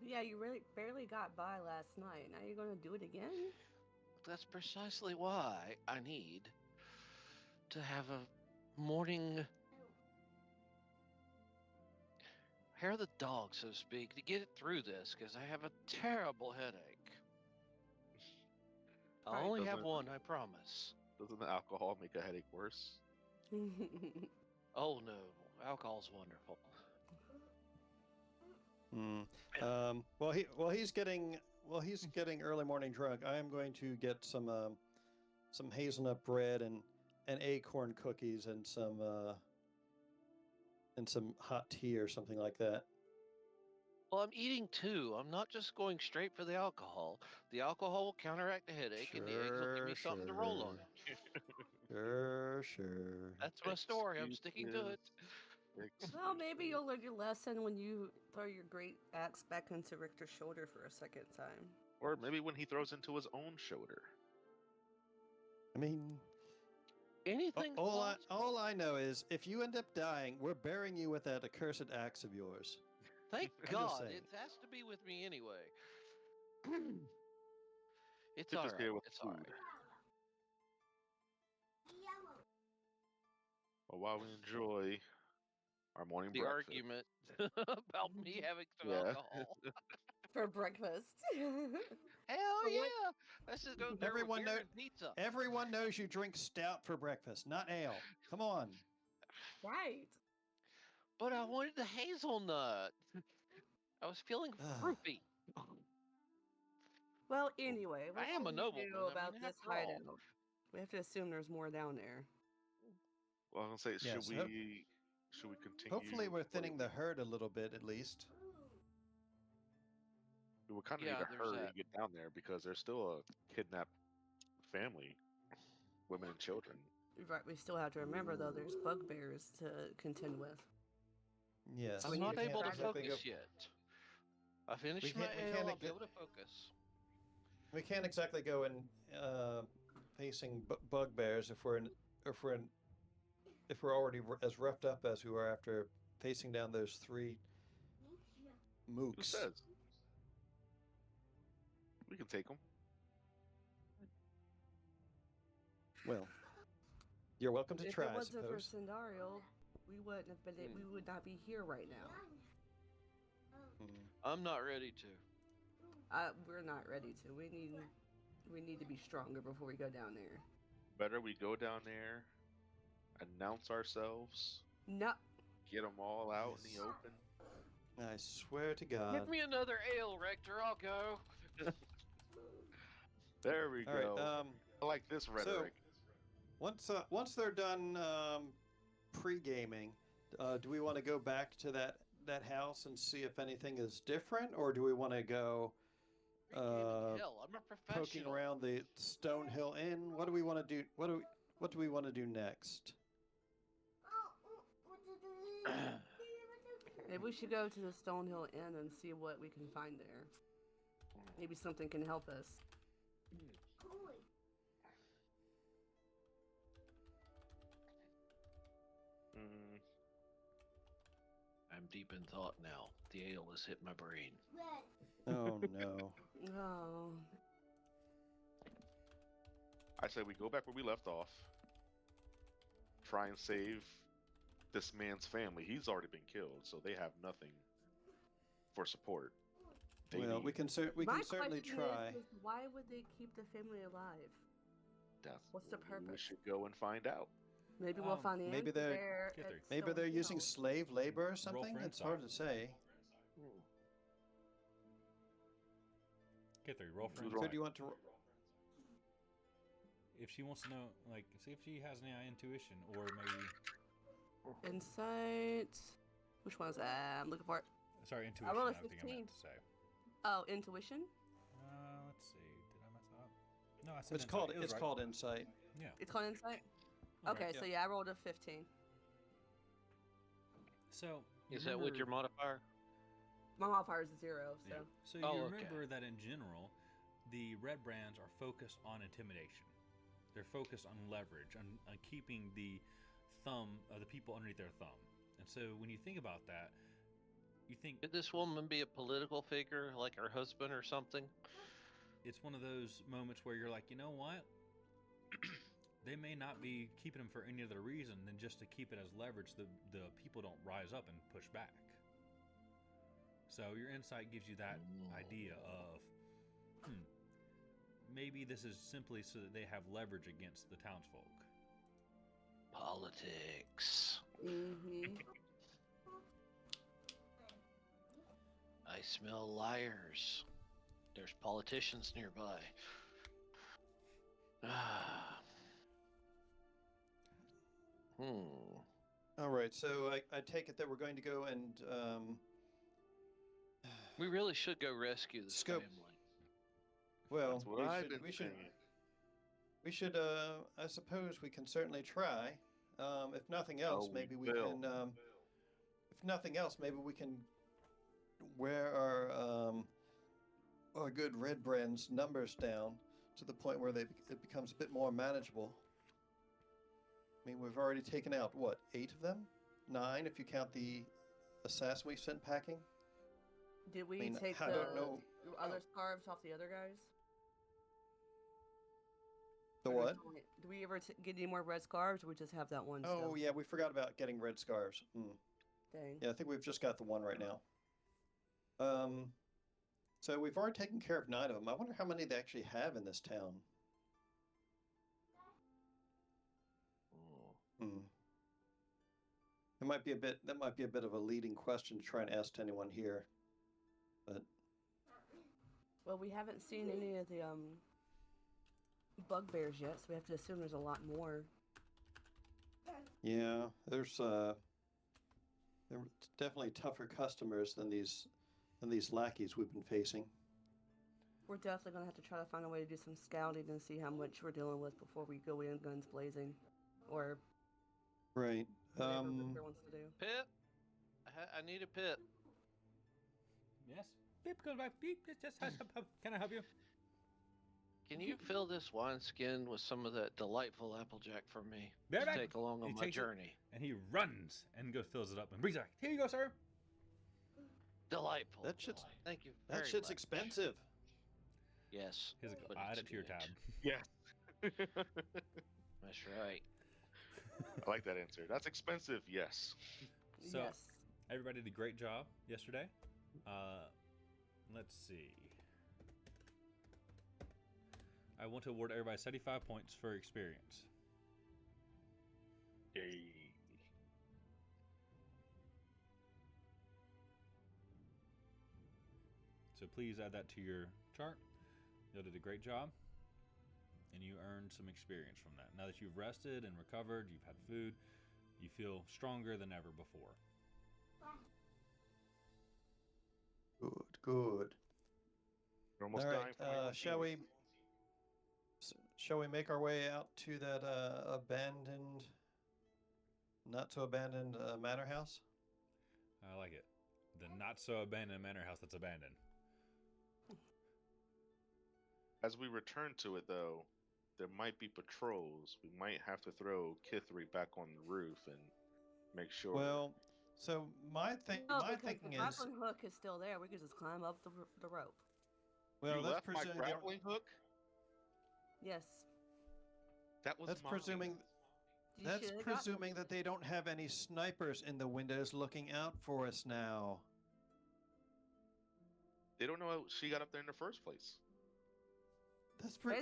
[SPEAKER 3] Yeah, you really barely got by last night. Now you're going to do it again?
[SPEAKER 5] That's precisely why I need to have a morning hair of the dog, so to speak, to get it through this, because I have a terrible headache. I'll only have one, I promise.
[SPEAKER 4] Doesn't the alcohol make a headache worse?
[SPEAKER 5] Oh no, alcohol's wonderful.
[SPEAKER 1] He's getting early morning drunk. I am going to get some hazelnut bread and acorn cookies and some hot tea or something like that.
[SPEAKER 5] Well, I'm eating too. I'm not just going straight for the alcohol. The alcohol will counteract the headache, and the eggs will give me something to roll on.
[SPEAKER 1] Sure.
[SPEAKER 5] That's my story. I'm sticking to it.
[SPEAKER 3] Well, maybe you'll learn your lesson when you throw your great axe back into Richter's shoulder for a second time.
[SPEAKER 4] Or maybe when he throws into his own shoulder.
[SPEAKER 1] I mean,
[SPEAKER 5] Anything.
[SPEAKER 1] all I know is if you end up dying, we're burying you with that accursed axe of yours.
[SPEAKER 5] Thank
[SPEAKER 1] I'm just
[SPEAKER 5] God.
[SPEAKER 1] saying.
[SPEAKER 5] It has to be with me anyway. It's
[SPEAKER 4] Tip
[SPEAKER 5] all
[SPEAKER 4] is
[SPEAKER 5] right.
[SPEAKER 4] here with
[SPEAKER 5] It's all
[SPEAKER 4] food.
[SPEAKER 5] right.
[SPEAKER 4] Well, while we enjoy our morning
[SPEAKER 5] The
[SPEAKER 4] breakfast.
[SPEAKER 5] argument about me having some
[SPEAKER 4] Yeah.
[SPEAKER 5] alcohol.
[SPEAKER 3] For breakfast.
[SPEAKER 5] Hell yeah! Let's just go there
[SPEAKER 1] Everyone
[SPEAKER 5] with beer
[SPEAKER 1] know-
[SPEAKER 5] and pizza.
[SPEAKER 1] Everyone knows you drink stout for breakfast, not ale. Come on.
[SPEAKER 3] Right.
[SPEAKER 5] But I wanted the hazelnut. I was feeling fruity.
[SPEAKER 3] Well, anyway, what
[SPEAKER 5] I am
[SPEAKER 3] should
[SPEAKER 5] a
[SPEAKER 3] we
[SPEAKER 5] nobleman.
[SPEAKER 3] do
[SPEAKER 5] I
[SPEAKER 3] about
[SPEAKER 5] mean,
[SPEAKER 3] this
[SPEAKER 5] after all.
[SPEAKER 3] hideout? We have to assume there's more down there.
[SPEAKER 4] Well, I'm gonna say,
[SPEAKER 1] Yes,
[SPEAKER 4] should we continue?
[SPEAKER 1] Hopefully, we're thinning the herd a little bit at least.
[SPEAKER 4] We would kind of
[SPEAKER 5] Yeah,
[SPEAKER 4] need to
[SPEAKER 5] there's
[SPEAKER 4] hurry
[SPEAKER 5] that.
[SPEAKER 4] and get down there because there's still a kidnapped family, women and children.
[SPEAKER 3] Right, we still have to remember though, there's bugbears to contend with.
[SPEAKER 1] Yes.
[SPEAKER 5] I'm
[SPEAKER 3] We
[SPEAKER 5] not
[SPEAKER 3] can't
[SPEAKER 5] able to
[SPEAKER 1] exactly
[SPEAKER 5] focus
[SPEAKER 1] go-
[SPEAKER 5] yet. I finished
[SPEAKER 1] We
[SPEAKER 5] my
[SPEAKER 1] can't- we
[SPEAKER 5] ale.
[SPEAKER 1] can't
[SPEAKER 5] I'll
[SPEAKER 1] ex-
[SPEAKER 5] be able to focus.
[SPEAKER 1] We can't exactly go in facing bugbears if we're already as roughed up as we were after facing down those 3 mooks.
[SPEAKER 4] Who says? We can take them.
[SPEAKER 1] Well, you're welcome to
[SPEAKER 3] If
[SPEAKER 1] try,
[SPEAKER 3] it
[SPEAKER 1] I
[SPEAKER 3] wasn't for
[SPEAKER 1] suppose.
[SPEAKER 3] Sindariel, we wouldn't have been. We would not be here right now.
[SPEAKER 5] I'm not ready to.
[SPEAKER 3] We're not ready to. We need to be stronger before we go down there.
[SPEAKER 4] Better we go down there, announce ourselves,
[SPEAKER 3] No.
[SPEAKER 4] get them all out in the
[SPEAKER 1] Yes.
[SPEAKER 4] open.
[SPEAKER 1] I swear to God.
[SPEAKER 5] Give me another ale, Rector. I'll go.
[SPEAKER 4] There we
[SPEAKER 1] All right.
[SPEAKER 4] go. I like this rhetoric.
[SPEAKER 1] Once they're done pre-gaming, do we want to go back to that house and see if anything is different, or do we want to go
[SPEAKER 5] Hell, I'm a
[SPEAKER 1] poking
[SPEAKER 5] professional.
[SPEAKER 1] around the Stonehill Inn? What do we want to do? What do we want to do next?
[SPEAKER 3] Maybe we should go to the Stonehill Inn and see what we can find there. Maybe something can help us.
[SPEAKER 4] Mm,
[SPEAKER 5] I'm deep in thought now. The ale has hit my brain.
[SPEAKER 1] Oh no.
[SPEAKER 3] Oh.
[SPEAKER 4] I say we go back where we left off. Try and save this man's family. He's already been killed, so they have nothing for support. They
[SPEAKER 1] Well,
[SPEAKER 4] need-
[SPEAKER 1] we can certainly
[SPEAKER 3] question
[SPEAKER 1] try.
[SPEAKER 3] is why would they keep the family alive? What's the
[SPEAKER 4] We
[SPEAKER 3] purpose?
[SPEAKER 4] should go and find out.
[SPEAKER 3] Maybe we'll find the
[SPEAKER 1] maybe
[SPEAKER 3] answer
[SPEAKER 1] they're-
[SPEAKER 3] there.
[SPEAKER 2] Get
[SPEAKER 3] at
[SPEAKER 2] there.
[SPEAKER 1] Maybe they're using
[SPEAKER 3] Stonehill.
[SPEAKER 1] slave labor or
[SPEAKER 2] Roll
[SPEAKER 1] something.
[SPEAKER 2] for
[SPEAKER 1] It's hard to
[SPEAKER 2] insight.
[SPEAKER 1] say.
[SPEAKER 2] Get 3. Roll for
[SPEAKER 4] Who's
[SPEAKER 2] insight.
[SPEAKER 1] So do you want to?
[SPEAKER 2] If she wants to know, like, see if she has any intuition, or maybe,
[SPEAKER 3] Insight. Which one is that? I'm looking for it.
[SPEAKER 2] sorry, intuition.
[SPEAKER 3] rolled a
[SPEAKER 2] I think I
[SPEAKER 3] 15.
[SPEAKER 2] meant to say.
[SPEAKER 3] Oh, intuition.
[SPEAKER 2] Let's see. Did I mess up? No, I said
[SPEAKER 1] It's
[SPEAKER 2] insight.
[SPEAKER 1] called.
[SPEAKER 2] It was
[SPEAKER 1] It's
[SPEAKER 2] right.
[SPEAKER 1] called insight.
[SPEAKER 2] Yeah.
[SPEAKER 3] It's called insight.
[SPEAKER 2] All
[SPEAKER 3] Okay,
[SPEAKER 2] right.
[SPEAKER 3] so yeah, I rolled a 15.
[SPEAKER 2] So
[SPEAKER 5] Is that with your modifier?
[SPEAKER 3] My modifier is 0, so.
[SPEAKER 2] Yeah. So
[SPEAKER 5] Oh,
[SPEAKER 2] you
[SPEAKER 5] okay.
[SPEAKER 2] remember that in general, the RedBrands are focused on intimidation. They're focused on leverage, on keeping the thumb of the people underneath their thumb. And so when you think about that, you think
[SPEAKER 5] Could this woman be a political figure, like her husband or something?
[SPEAKER 2] it's one of those moments where you're like, you know what? They may not be keeping them for any other reason than just to keep it as leverage. The people don't rise up and push back. So your insight gives you that idea of, maybe this is simply so that they have leverage against the townsfolk.
[SPEAKER 5] Politics.
[SPEAKER 3] Mm-hmm.
[SPEAKER 5] I smell liars. There's politicians nearby. Ah.
[SPEAKER 1] All right. So I take it that we're going to go and
[SPEAKER 5] We really should go rescue this
[SPEAKER 1] Scope.
[SPEAKER 5] family.
[SPEAKER 1] well,
[SPEAKER 4] That's what I've been
[SPEAKER 1] we should
[SPEAKER 4] saying.
[SPEAKER 1] we should I suppose we can certainly try. If nothing else,
[SPEAKER 4] Oh, we
[SPEAKER 1] maybe we
[SPEAKER 4] will.
[SPEAKER 1] can. If nothing else, maybe we can wear our good RedBrands numbers down to the point where it becomes a bit more manageable. I mean, we've already taken out what, 8 of them? 9 if you count the assassin we sent packing.
[SPEAKER 3] Did we
[SPEAKER 1] I mean,
[SPEAKER 3] take
[SPEAKER 1] I
[SPEAKER 3] the
[SPEAKER 1] don't know.
[SPEAKER 3] other scarves off the other guys?
[SPEAKER 1] The
[SPEAKER 3] Or
[SPEAKER 1] what?
[SPEAKER 3] did we- Do we ever get any more red scarves, or we just have that one
[SPEAKER 1] Oh
[SPEAKER 3] still?
[SPEAKER 1] yeah, we forgot about getting red scarves.
[SPEAKER 3] Dang.
[SPEAKER 1] Yeah, I think we've just got the one right now. So we've already taken care of 9 of them. I wonder how many they actually have in this town. Hmm. That might be a bit of a leading question to try and ask to anyone here. But
[SPEAKER 3] Well, we haven't seen any of the bugbears yet, so we have to assume there's a lot more.
[SPEAKER 1] yeah, there's they're definitely tougher customers than these lackeys we've been facing.
[SPEAKER 3] We're definitely gonna have to try to find a way to do some scouting and see how much we're dealing with before we go in guns blazing, or
[SPEAKER 1] Right.
[SPEAKER 3] whatever Victor wants to do.
[SPEAKER 5] Pip, I need a pip.
[SPEAKER 2] Yes. Beep goes back. Beep. Can I help you?
[SPEAKER 5] Can you fill this wineskin with some of that delightful applejack for me
[SPEAKER 2] Bear
[SPEAKER 5] to
[SPEAKER 2] back.
[SPEAKER 5] take along
[SPEAKER 2] He
[SPEAKER 5] on my
[SPEAKER 2] takes it.
[SPEAKER 5] journey?
[SPEAKER 2] And he runs and goes fills it up and brings it back. Here you go, sir.
[SPEAKER 5] Delightful.
[SPEAKER 1] That shit's-
[SPEAKER 5] Thank you.
[SPEAKER 1] That
[SPEAKER 5] very
[SPEAKER 1] shit's
[SPEAKER 5] much.
[SPEAKER 1] expensive.
[SPEAKER 5] Yes.
[SPEAKER 2] Here's a,
[SPEAKER 5] but
[SPEAKER 2] I'll add
[SPEAKER 5] it's
[SPEAKER 2] it to your
[SPEAKER 5] good.
[SPEAKER 2] tab.
[SPEAKER 4] Yes.
[SPEAKER 5] That's right.
[SPEAKER 4] I like that answer. That's expensive. Yes.
[SPEAKER 2] So-
[SPEAKER 3] Yes.
[SPEAKER 2] Everybody did a great job yesterday. Let's see. I want to award everybody 75 points for experience.
[SPEAKER 4] Yay.
[SPEAKER 2] So please add that to your chart. You did a great job, and you earned some experience from that. Now that you've rested and recovered, you've had food, you feel stronger than ever before.
[SPEAKER 1] Good, good.
[SPEAKER 4] You're almost
[SPEAKER 1] All
[SPEAKER 4] dying
[SPEAKER 1] right,
[SPEAKER 4] from my
[SPEAKER 1] shall we make our way out to that abandoned, not so abandoned manor house?
[SPEAKER 2] I like it. The not so abandoned manor house that's abandoned.
[SPEAKER 4] As we return to it, though, there might be patrols. We might have to throw Kithri back on the roof and make sure.
[SPEAKER 1] Well, so my
[SPEAKER 3] No,
[SPEAKER 1] my
[SPEAKER 3] because
[SPEAKER 1] thinking
[SPEAKER 3] the
[SPEAKER 1] is,
[SPEAKER 3] grappling hook is still there. We could just climb up the rope.
[SPEAKER 1] well,
[SPEAKER 4] you
[SPEAKER 1] that's
[SPEAKER 4] left my
[SPEAKER 1] presuming they don't-
[SPEAKER 4] grappling hook.
[SPEAKER 3] Yes.
[SPEAKER 4] That was
[SPEAKER 1] that's
[SPEAKER 4] mine.
[SPEAKER 1] presuming
[SPEAKER 3] You
[SPEAKER 1] that's
[SPEAKER 3] should've got-
[SPEAKER 1] presuming that they don't have any snipers in the windows looking out for us now.
[SPEAKER 4] They don't know how she got up there in the first place.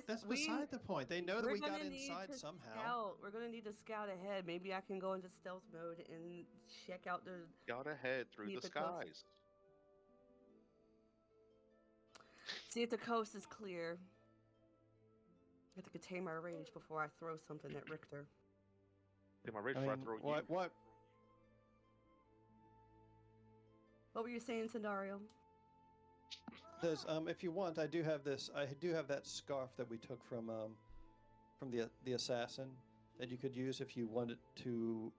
[SPEAKER 1] That's beside the point. They know that
[SPEAKER 3] We're
[SPEAKER 1] we got
[SPEAKER 3] gonna need
[SPEAKER 1] inside
[SPEAKER 3] to
[SPEAKER 1] somehow.
[SPEAKER 3] Scout. We're gonna need to scout ahead. Maybe I can go into stealth mode and check out the.
[SPEAKER 4] Got ahead through
[SPEAKER 3] Meet
[SPEAKER 4] the
[SPEAKER 3] the coast.
[SPEAKER 4] skies.
[SPEAKER 3] See if the coast is clear. I have to contain my rage before I throw something at Richter.
[SPEAKER 4] Am I ready
[SPEAKER 1] I
[SPEAKER 4] before I
[SPEAKER 1] mean,
[SPEAKER 4] throw
[SPEAKER 1] what?
[SPEAKER 4] you?
[SPEAKER 3] What were you saying, Sandario?
[SPEAKER 1] There's if you want, I do have this. I do have that scarf that we took from the assassin that you could use if you wanted to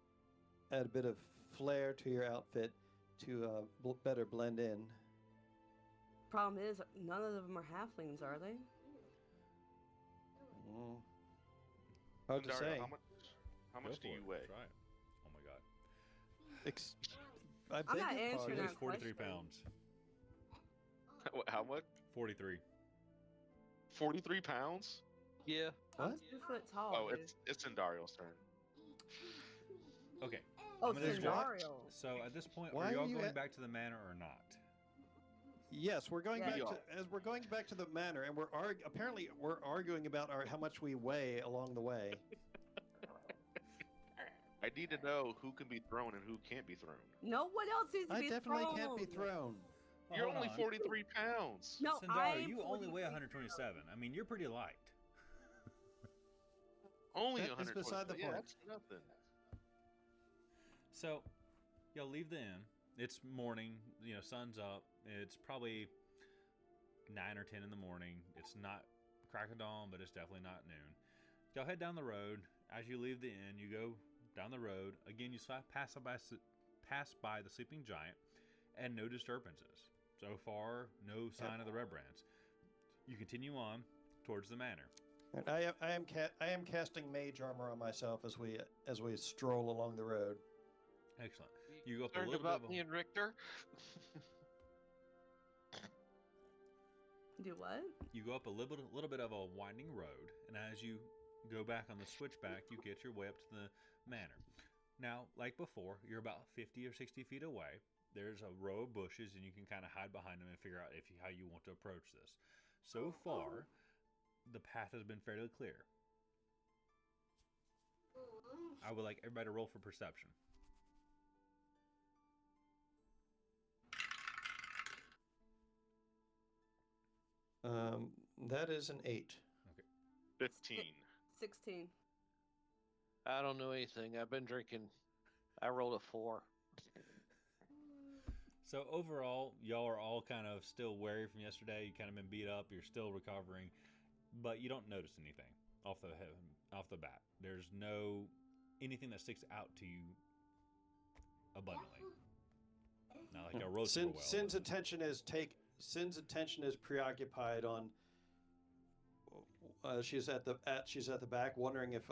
[SPEAKER 1] add a bit of flair to your outfit to better blend in.
[SPEAKER 3] Problem is, none of them are halflings, are they?
[SPEAKER 1] Mm. Hard to
[SPEAKER 4] Dario,
[SPEAKER 1] say.
[SPEAKER 4] how
[SPEAKER 2] Go
[SPEAKER 4] much do
[SPEAKER 2] for
[SPEAKER 4] you
[SPEAKER 2] it.
[SPEAKER 4] weigh?
[SPEAKER 2] Try it. Oh my god.
[SPEAKER 1] I
[SPEAKER 3] I'm
[SPEAKER 1] beg
[SPEAKER 3] not
[SPEAKER 1] your
[SPEAKER 3] answering
[SPEAKER 2] She
[SPEAKER 1] pardon.
[SPEAKER 2] weighs
[SPEAKER 3] that
[SPEAKER 2] 43
[SPEAKER 3] question.
[SPEAKER 2] pounds.
[SPEAKER 4] How much?
[SPEAKER 2] 43.
[SPEAKER 4] 43 pounds?
[SPEAKER 5] Yeah.
[SPEAKER 3] I'm
[SPEAKER 1] What?
[SPEAKER 3] 2 foot tall.
[SPEAKER 4] Oh,
[SPEAKER 3] dude.
[SPEAKER 4] it's in Dario's turn.
[SPEAKER 2] Okay.
[SPEAKER 3] Oh,
[SPEAKER 2] I'm gonna do what?
[SPEAKER 3] Sandario.
[SPEAKER 2] So at this point,
[SPEAKER 1] Why
[SPEAKER 2] are
[SPEAKER 1] are
[SPEAKER 2] y'all
[SPEAKER 1] you
[SPEAKER 2] going
[SPEAKER 1] at-
[SPEAKER 2] back to the manor or not?
[SPEAKER 1] Yes, we're going
[SPEAKER 3] Yeah.
[SPEAKER 1] back
[SPEAKER 4] We
[SPEAKER 1] to
[SPEAKER 4] are.
[SPEAKER 1] as we're going back to the manor, and apparently we're arguing about how much we weigh along the way.
[SPEAKER 4] I need to know who can be thrown and who can't be thrown.
[SPEAKER 3] No one else needs to
[SPEAKER 1] I
[SPEAKER 3] be
[SPEAKER 1] definitely
[SPEAKER 3] thrown.
[SPEAKER 1] can't be thrown.
[SPEAKER 2] Well,
[SPEAKER 4] You're
[SPEAKER 2] hold
[SPEAKER 4] only
[SPEAKER 2] on.
[SPEAKER 4] 43 pounds.
[SPEAKER 3] No,
[SPEAKER 2] Sandario, you
[SPEAKER 3] I'm
[SPEAKER 2] only weigh
[SPEAKER 3] 43.
[SPEAKER 2] 127. I mean, you're pretty light.
[SPEAKER 4] Only
[SPEAKER 1] That is
[SPEAKER 4] 100.
[SPEAKER 1] beside the
[SPEAKER 4] Yeah,
[SPEAKER 1] point.
[SPEAKER 4] that's nothing.
[SPEAKER 2] So, y'all leave the inn. It's morning. Sun's up. It's probably 9 or 10 in the morning. It's not crack of dawn, but it's definitely not noon. Y'all head down the road. As you leave the inn, you go down the road. Again, you pass by the sleeping giant, and no disturbances. So far, no sign of the RedBrands. You continue on towards the manor.
[SPEAKER 1] And I am casting mage armor on myself as we stroll along the road.
[SPEAKER 2] Excellent. You go up a
[SPEAKER 5] Concerned
[SPEAKER 2] little bit
[SPEAKER 5] about
[SPEAKER 2] of
[SPEAKER 5] me and Richter?
[SPEAKER 3] Do what?
[SPEAKER 2] You go up a little bit of a winding road, and as you go back on the switchback, you get your way up to the manor. Now, like before, you're about 50 or 60 feet away. There's a row of bushes, and you can kind of hide behind them and figure out how you want to approach this. So far, the path has been fairly clear. I would like everybody to roll for perception.
[SPEAKER 1] That is an 8.
[SPEAKER 4] 15.
[SPEAKER 3] 16.
[SPEAKER 5] I don't know anything. I've been drinking. I rolled a 4.
[SPEAKER 2] So overall, y'all are all kind of still wary from yesterday. You kind of been beat up. You're still recovering, but you don't notice anything off the bat. There's anything that sticks out to you abundantly. Not like y'all rode super well.
[SPEAKER 1] Sin's attention is preoccupied on. She's at the back, wondering if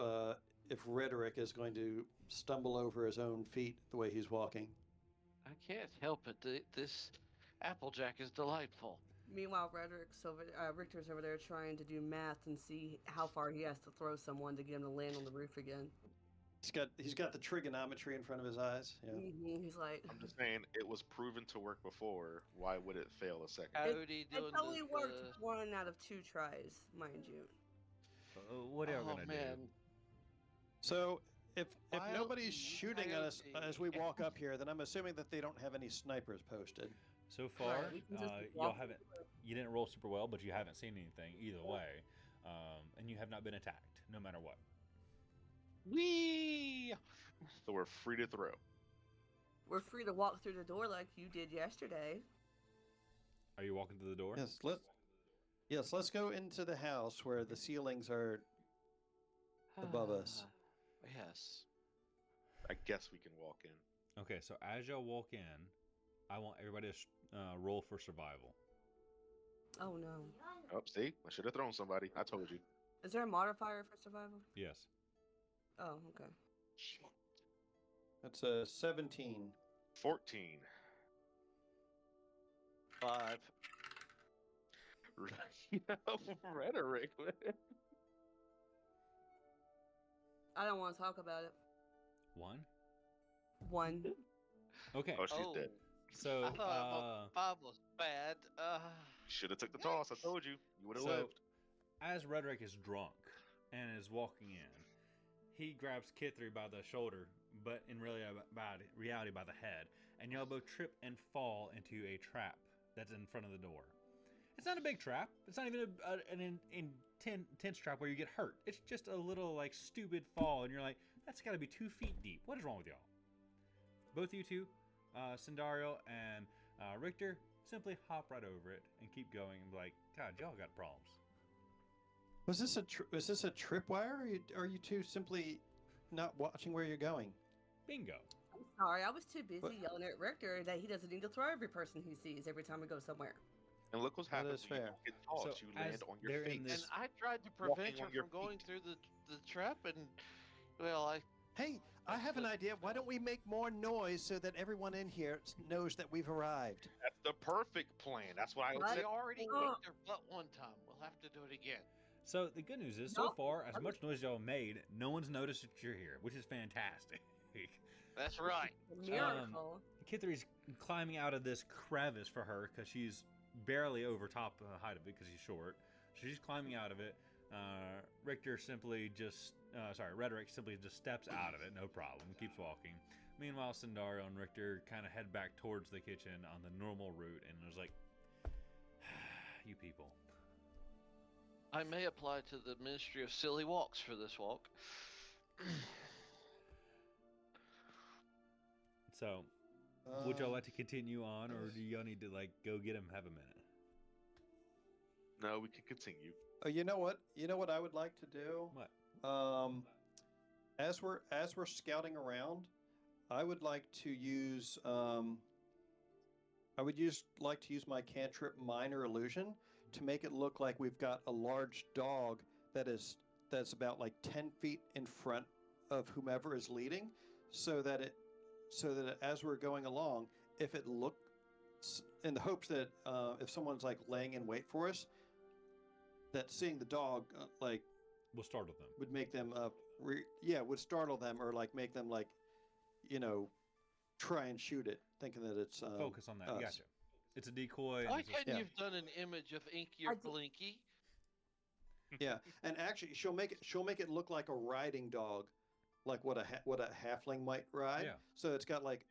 [SPEAKER 1] Rhetoric is going to stumble over his own feet the way he's walking.
[SPEAKER 5] I can't help it. This Applejack is delightful.
[SPEAKER 3] Meanwhile, Richter's over there trying to do math and see how far he has to throw someone to get him to land on the roof again.
[SPEAKER 1] He's got the trigonometry in front of his eyes. Yeah.
[SPEAKER 3] He's like,
[SPEAKER 4] I'm just saying it was proven to work before. Why would it fail a second?
[SPEAKER 5] Howdy
[SPEAKER 3] it
[SPEAKER 5] doing
[SPEAKER 3] only worked 1 out of 2 tries, mind you.
[SPEAKER 2] What are you
[SPEAKER 5] Oh
[SPEAKER 2] gonna
[SPEAKER 5] man.
[SPEAKER 2] do?
[SPEAKER 1] So if
[SPEAKER 5] Wild
[SPEAKER 1] nobody's shooting at us
[SPEAKER 5] coyote.
[SPEAKER 1] as we walk up here, then I'm assuming that they don't have any snipers posted.
[SPEAKER 2] So far,
[SPEAKER 3] we can just
[SPEAKER 2] y'all
[SPEAKER 3] walk
[SPEAKER 2] haven't. You didn't roll super well, but you haven't seen anything either way, and you have not been attacked, no matter what.
[SPEAKER 5] Wee!
[SPEAKER 4] So we're free to throw.
[SPEAKER 3] We're free to walk through the door like you did yesterday.
[SPEAKER 2] Are you walking through the door?
[SPEAKER 1] Let's go into the house where the ceilings are above us.
[SPEAKER 5] Yes.
[SPEAKER 4] I guess we can walk in.
[SPEAKER 2] Okay, so as y'all walk in, I want everybody to roll for survival.
[SPEAKER 3] Oh no.
[SPEAKER 4] Oh, see? I should have thrown somebody. I told you.
[SPEAKER 3] Is there a modifier for survival?
[SPEAKER 2] Yes.
[SPEAKER 3] Oh, okay.
[SPEAKER 1] That's a 17.
[SPEAKER 4] 14.
[SPEAKER 5] 5.
[SPEAKER 4] Rhetoric.
[SPEAKER 3] I don't want to talk about it.
[SPEAKER 2] 1.
[SPEAKER 3] 1.
[SPEAKER 2] Okay.
[SPEAKER 4] Oh, she's dead.
[SPEAKER 2] So,
[SPEAKER 5] I thought 5 was bad.
[SPEAKER 4] Should have took the toss. I told you. You would have
[SPEAKER 2] so
[SPEAKER 4] lived.
[SPEAKER 2] as Rhetoric is drunk and is walking in, he grabs Kithri by the shoulder, but in reality by the head, and y'all both trip and fall into a trap that's in front of the door. It's not a big trap. It's not even an intense trap where you get hurt. It's just a little like stupid fall, and you're like, that's got to be 2 feet deep. What is wrong with y'all? Both you two, Sindario and Richter, simply hop right over it and keep going and be like, God, y'all got problems.
[SPEAKER 1] Was this a tripwire? Or are you two simply not watching where you're going?
[SPEAKER 2] Bingo.
[SPEAKER 3] I'm sorry, I was too busy
[SPEAKER 1] What?
[SPEAKER 3] yelling at Richter that he doesn't need to throw every person he sees every time we go somewhere.
[SPEAKER 4] And look what's happening.
[SPEAKER 1] is fair.
[SPEAKER 4] You get tossed.
[SPEAKER 2] So
[SPEAKER 4] you
[SPEAKER 2] as
[SPEAKER 4] land on your
[SPEAKER 2] they're
[SPEAKER 4] face.
[SPEAKER 2] in this-
[SPEAKER 5] And I tried to
[SPEAKER 4] Walking
[SPEAKER 5] prevent her
[SPEAKER 4] on your
[SPEAKER 5] from going
[SPEAKER 4] feet.
[SPEAKER 5] through the trap, and well,
[SPEAKER 1] Hey, I have an idea. Why don't we make more noise so that everyone in here knows that we've arrived?
[SPEAKER 4] That's the perfect plan. That's what I
[SPEAKER 3] What?
[SPEAKER 4] said.
[SPEAKER 5] they already
[SPEAKER 3] Oh.
[SPEAKER 5] kicked her butt one time. We'll have to do it again.
[SPEAKER 2] So the good news is, so
[SPEAKER 3] No.
[SPEAKER 2] far, as much noise y'all made, no one's noticed that you're here, which is fantastic.
[SPEAKER 5] That's right.
[SPEAKER 3] A miracle.
[SPEAKER 2] Kithri's climbing out of this crevice for her because she's barely over top the height of it because she's short. So she's climbing out of it. Rhetoric simply just steps out of it, no problem, keeps walking. Meanwhile, Sindario and Richter kind of head back towards the kitchen on the normal route, and it was like, you people.
[SPEAKER 5] I may apply to the Ministry of Silly Walks for this walk.
[SPEAKER 2] So, would y'all like to continue on, or do y'all need to like go get him, have a minute?
[SPEAKER 4] No, we can continue.
[SPEAKER 1] Oh, you know what? You know what I would like to do?
[SPEAKER 2] What?
[SPEAKER 1] As we're scouting around, I would like to use like to use my cantrip Minor Illusion to make it look like we've got a large dog that's about like 10 feet in front of whomever is leading, so that as we're going along, if it looks, in the hopes that if someone's like laying in wait for us, that seeing the dog
[SPEAKER 2] We'll startle them.
[SPEAKER 1] would make them would startle them, or like make them like, try and shoot it, thinking that it's
[SPEAKER 2] Focus on that.
[SPEAKER 1] us.
[SPEAKER 2] Gotcha. It's a decoy. And
[SPEAKER 5] Why
[SPEAKER 2] it's just-
[SPEAKER 5] couldn't
[SPEAKER 1] yeah.
[SPEAKER 5] you've done an image of Inky or
[SPEAKER 3] I did-
[SPEAKER 5] Blinky?
[SPEAKER 1] Yeah, and actually, she'll make it look like a riding dog, like what a halfling might ride.
[SPEAKER 2] Yeah.
[SPEAKER 1] So it's got like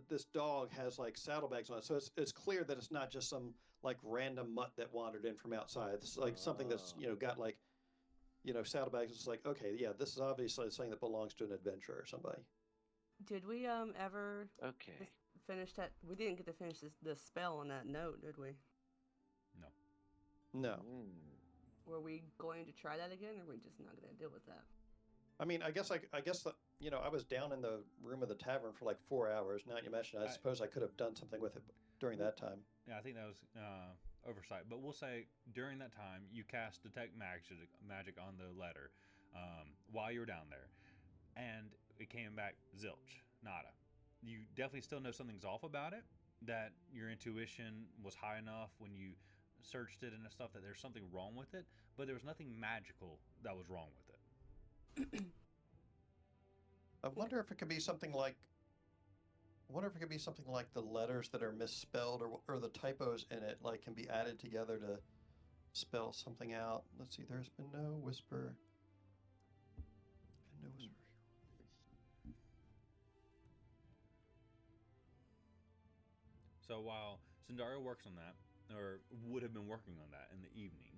[SPEAKER 1] this dog has like saddlebags on it, so it's clear that it's not just some like random mutt that wandered in from outside. It's like something that's got like saddlebags. It's like, okay, yeah, this is obviously something that belongs to an adventurer or somebody.
[SPEAKER 3] Did we ever
[SPEAKER 5] Okay.
[SPEAKER 3] finish that? We didn't get to finish the spell on that note, did we?
[SPEAKER 1] No,
[SPEAKER 3] Were we going to try that again, or were we just not going to deal with that?
[SPEAKER 1] I mean, I guess that, I was down in the room of the tavern for like 4 hours. Now that you mention it, I suppose I could have done something with it during that time.
[SPEAKER 2] Yeah, I think that was oversight. But we'll say during that time, you cast Detect Magic on the letter while you were down there. And it came back zilch, nada. You definitely still know something's off about it, that your intuition was high enough when you searched it and stuff that there's something wrong with it, but there was nothing magical that was wrong with it.
[SPEAKER 1] I wonder if it could be something like the letters that are misspelled, or the typos in it like can be added together to spell something out. Let's see. There's been no whisper. And no whisper.
[SPEAKER 2] So while Cindario works on that, or would have been working on that in the evening.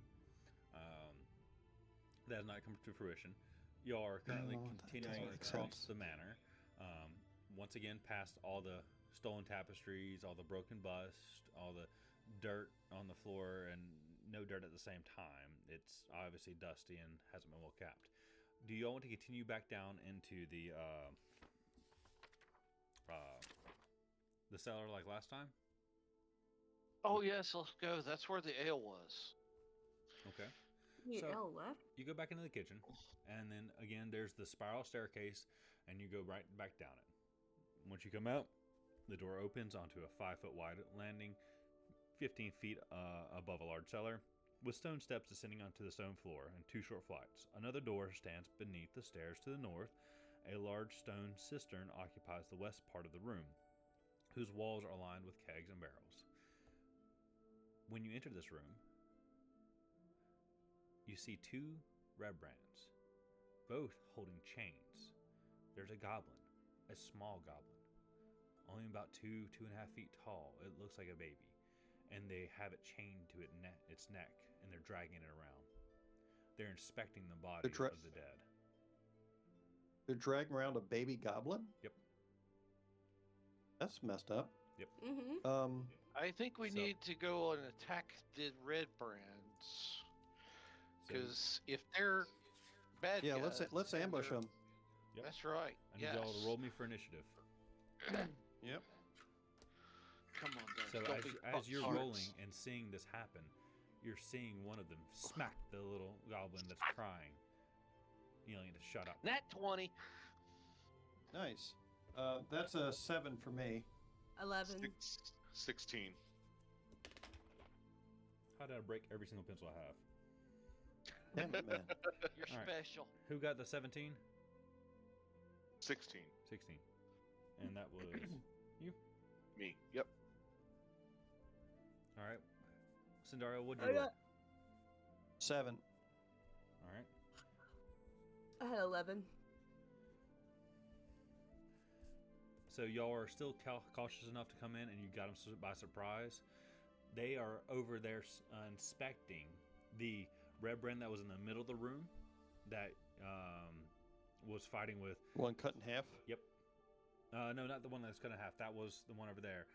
[SPEAKER 2] That has not come to fruition. You are currently continuing across the manor. Once again, past all the stolen tapestries, all the broken bust, all the dirt on the floor, and no dirt at the same time. It's obviously dusty and hasn't been well kept. Do you all want to continue back down into the cellar like last time?
[SPEAKER 5] Oh yes, let's go. That's where the ale was.
[SPEAKER 2] Okay.
[SPEAKER 3] The
[SPEAKER 2] So-
[SPEAKER 3] L left.
[SPEAKER 2] You go back into the kitchen, and then again, there's the spiral staircase, and you go right back down it. Once you come out, the door opens onto a 5-foot wide landing, 15 feet above a large cellar, with stone steps descending onto the stone floor and 2 short flights. Another door stands beneath the stairs to the north. A large stone cistern occupies the west part of the room, whose walls are lined with kegs and barrels. When you enter this room, you see 2 RedBrands, both holding chains. There's a goblin, a small goblin, only about 2.5 feet tall. It looks like a baby, and they have it chained to its neck, and they're dragging it around. They're inspecting the body of the dead.
[SPEAKER 1] They're dragging around a baby goblin?
[SPEAKER 2] Yep.
[SPEAKER 1] That's messed up.
[SPEAKER 3] Mm-hmm.
[SPEAKER 5] I think we
[SPEAKER 2] So-
[SPEAKER 5] need to go and attack the RedBrands. Because if they're bad
[SPEAKER 1] Yeah,
[SPEAKER 5] guys,
[SPEAKER 1] let's
[SPEAKER 5] then
[SPEAKER 1] ambush
[SPEAKER 5] they're-
[SPEAKER 1] them.
[SPEAKER 2] Yep.
[SPEAKER 5] That's right.
[SPEAKER 2] I need y'all to roll me for initiative.
[SPEAKER 1] Yep.
[SPEAKER 5] Come on, guys.
[SPEAKER 2] So
[SPEAKER 5] don't be
[SPEAKER 2] as you're
[SPEAKER 5] fucktards.
[SPEAKER 2] rolling and seeing this happen, you're seeing one of them smack the little goblin that's crying, yelling to shut up.
[SPEAKER 5] Nat 20.
[SPEAKER 1] Nice. That's a 7 for me.
[SPEAKER 3] 11.
[SPEAKER 4] 16.
[SPEAKER 2] How did I break every single pencil I have?
[SPEAKER 1] Damn it, man.
[SPEAKER 5] You're
[SPEAKER 2] All right.
[SPEAKER 5] special.
[SPEAKER 2] Who got the 17?
[SPEAKER 4] 16.
[SPEAKER 2] 16. And that was
[SPEAKER 4] Me. Yep.
[SPEAKER 2] all right. Cindario, what'd
[SPEAKER 3] I
[SPEAKER 2] you roll?
[SPEAKER 3] got-
[SPEAKER 1] 7.
[SPEAKER 2] All right.
[SPEAKER 3] I had 11.
[SPEAKER 2] So y'all are still cautious enough to come in, and you got them by surprise. They are over there inspecting the RedBrand that was in the middle of the room that was fighting with.
[SPEAKER 1] One cut in half.
[SPEAKER 2] Yep. No, not the one that's cut in half. That was the one over there.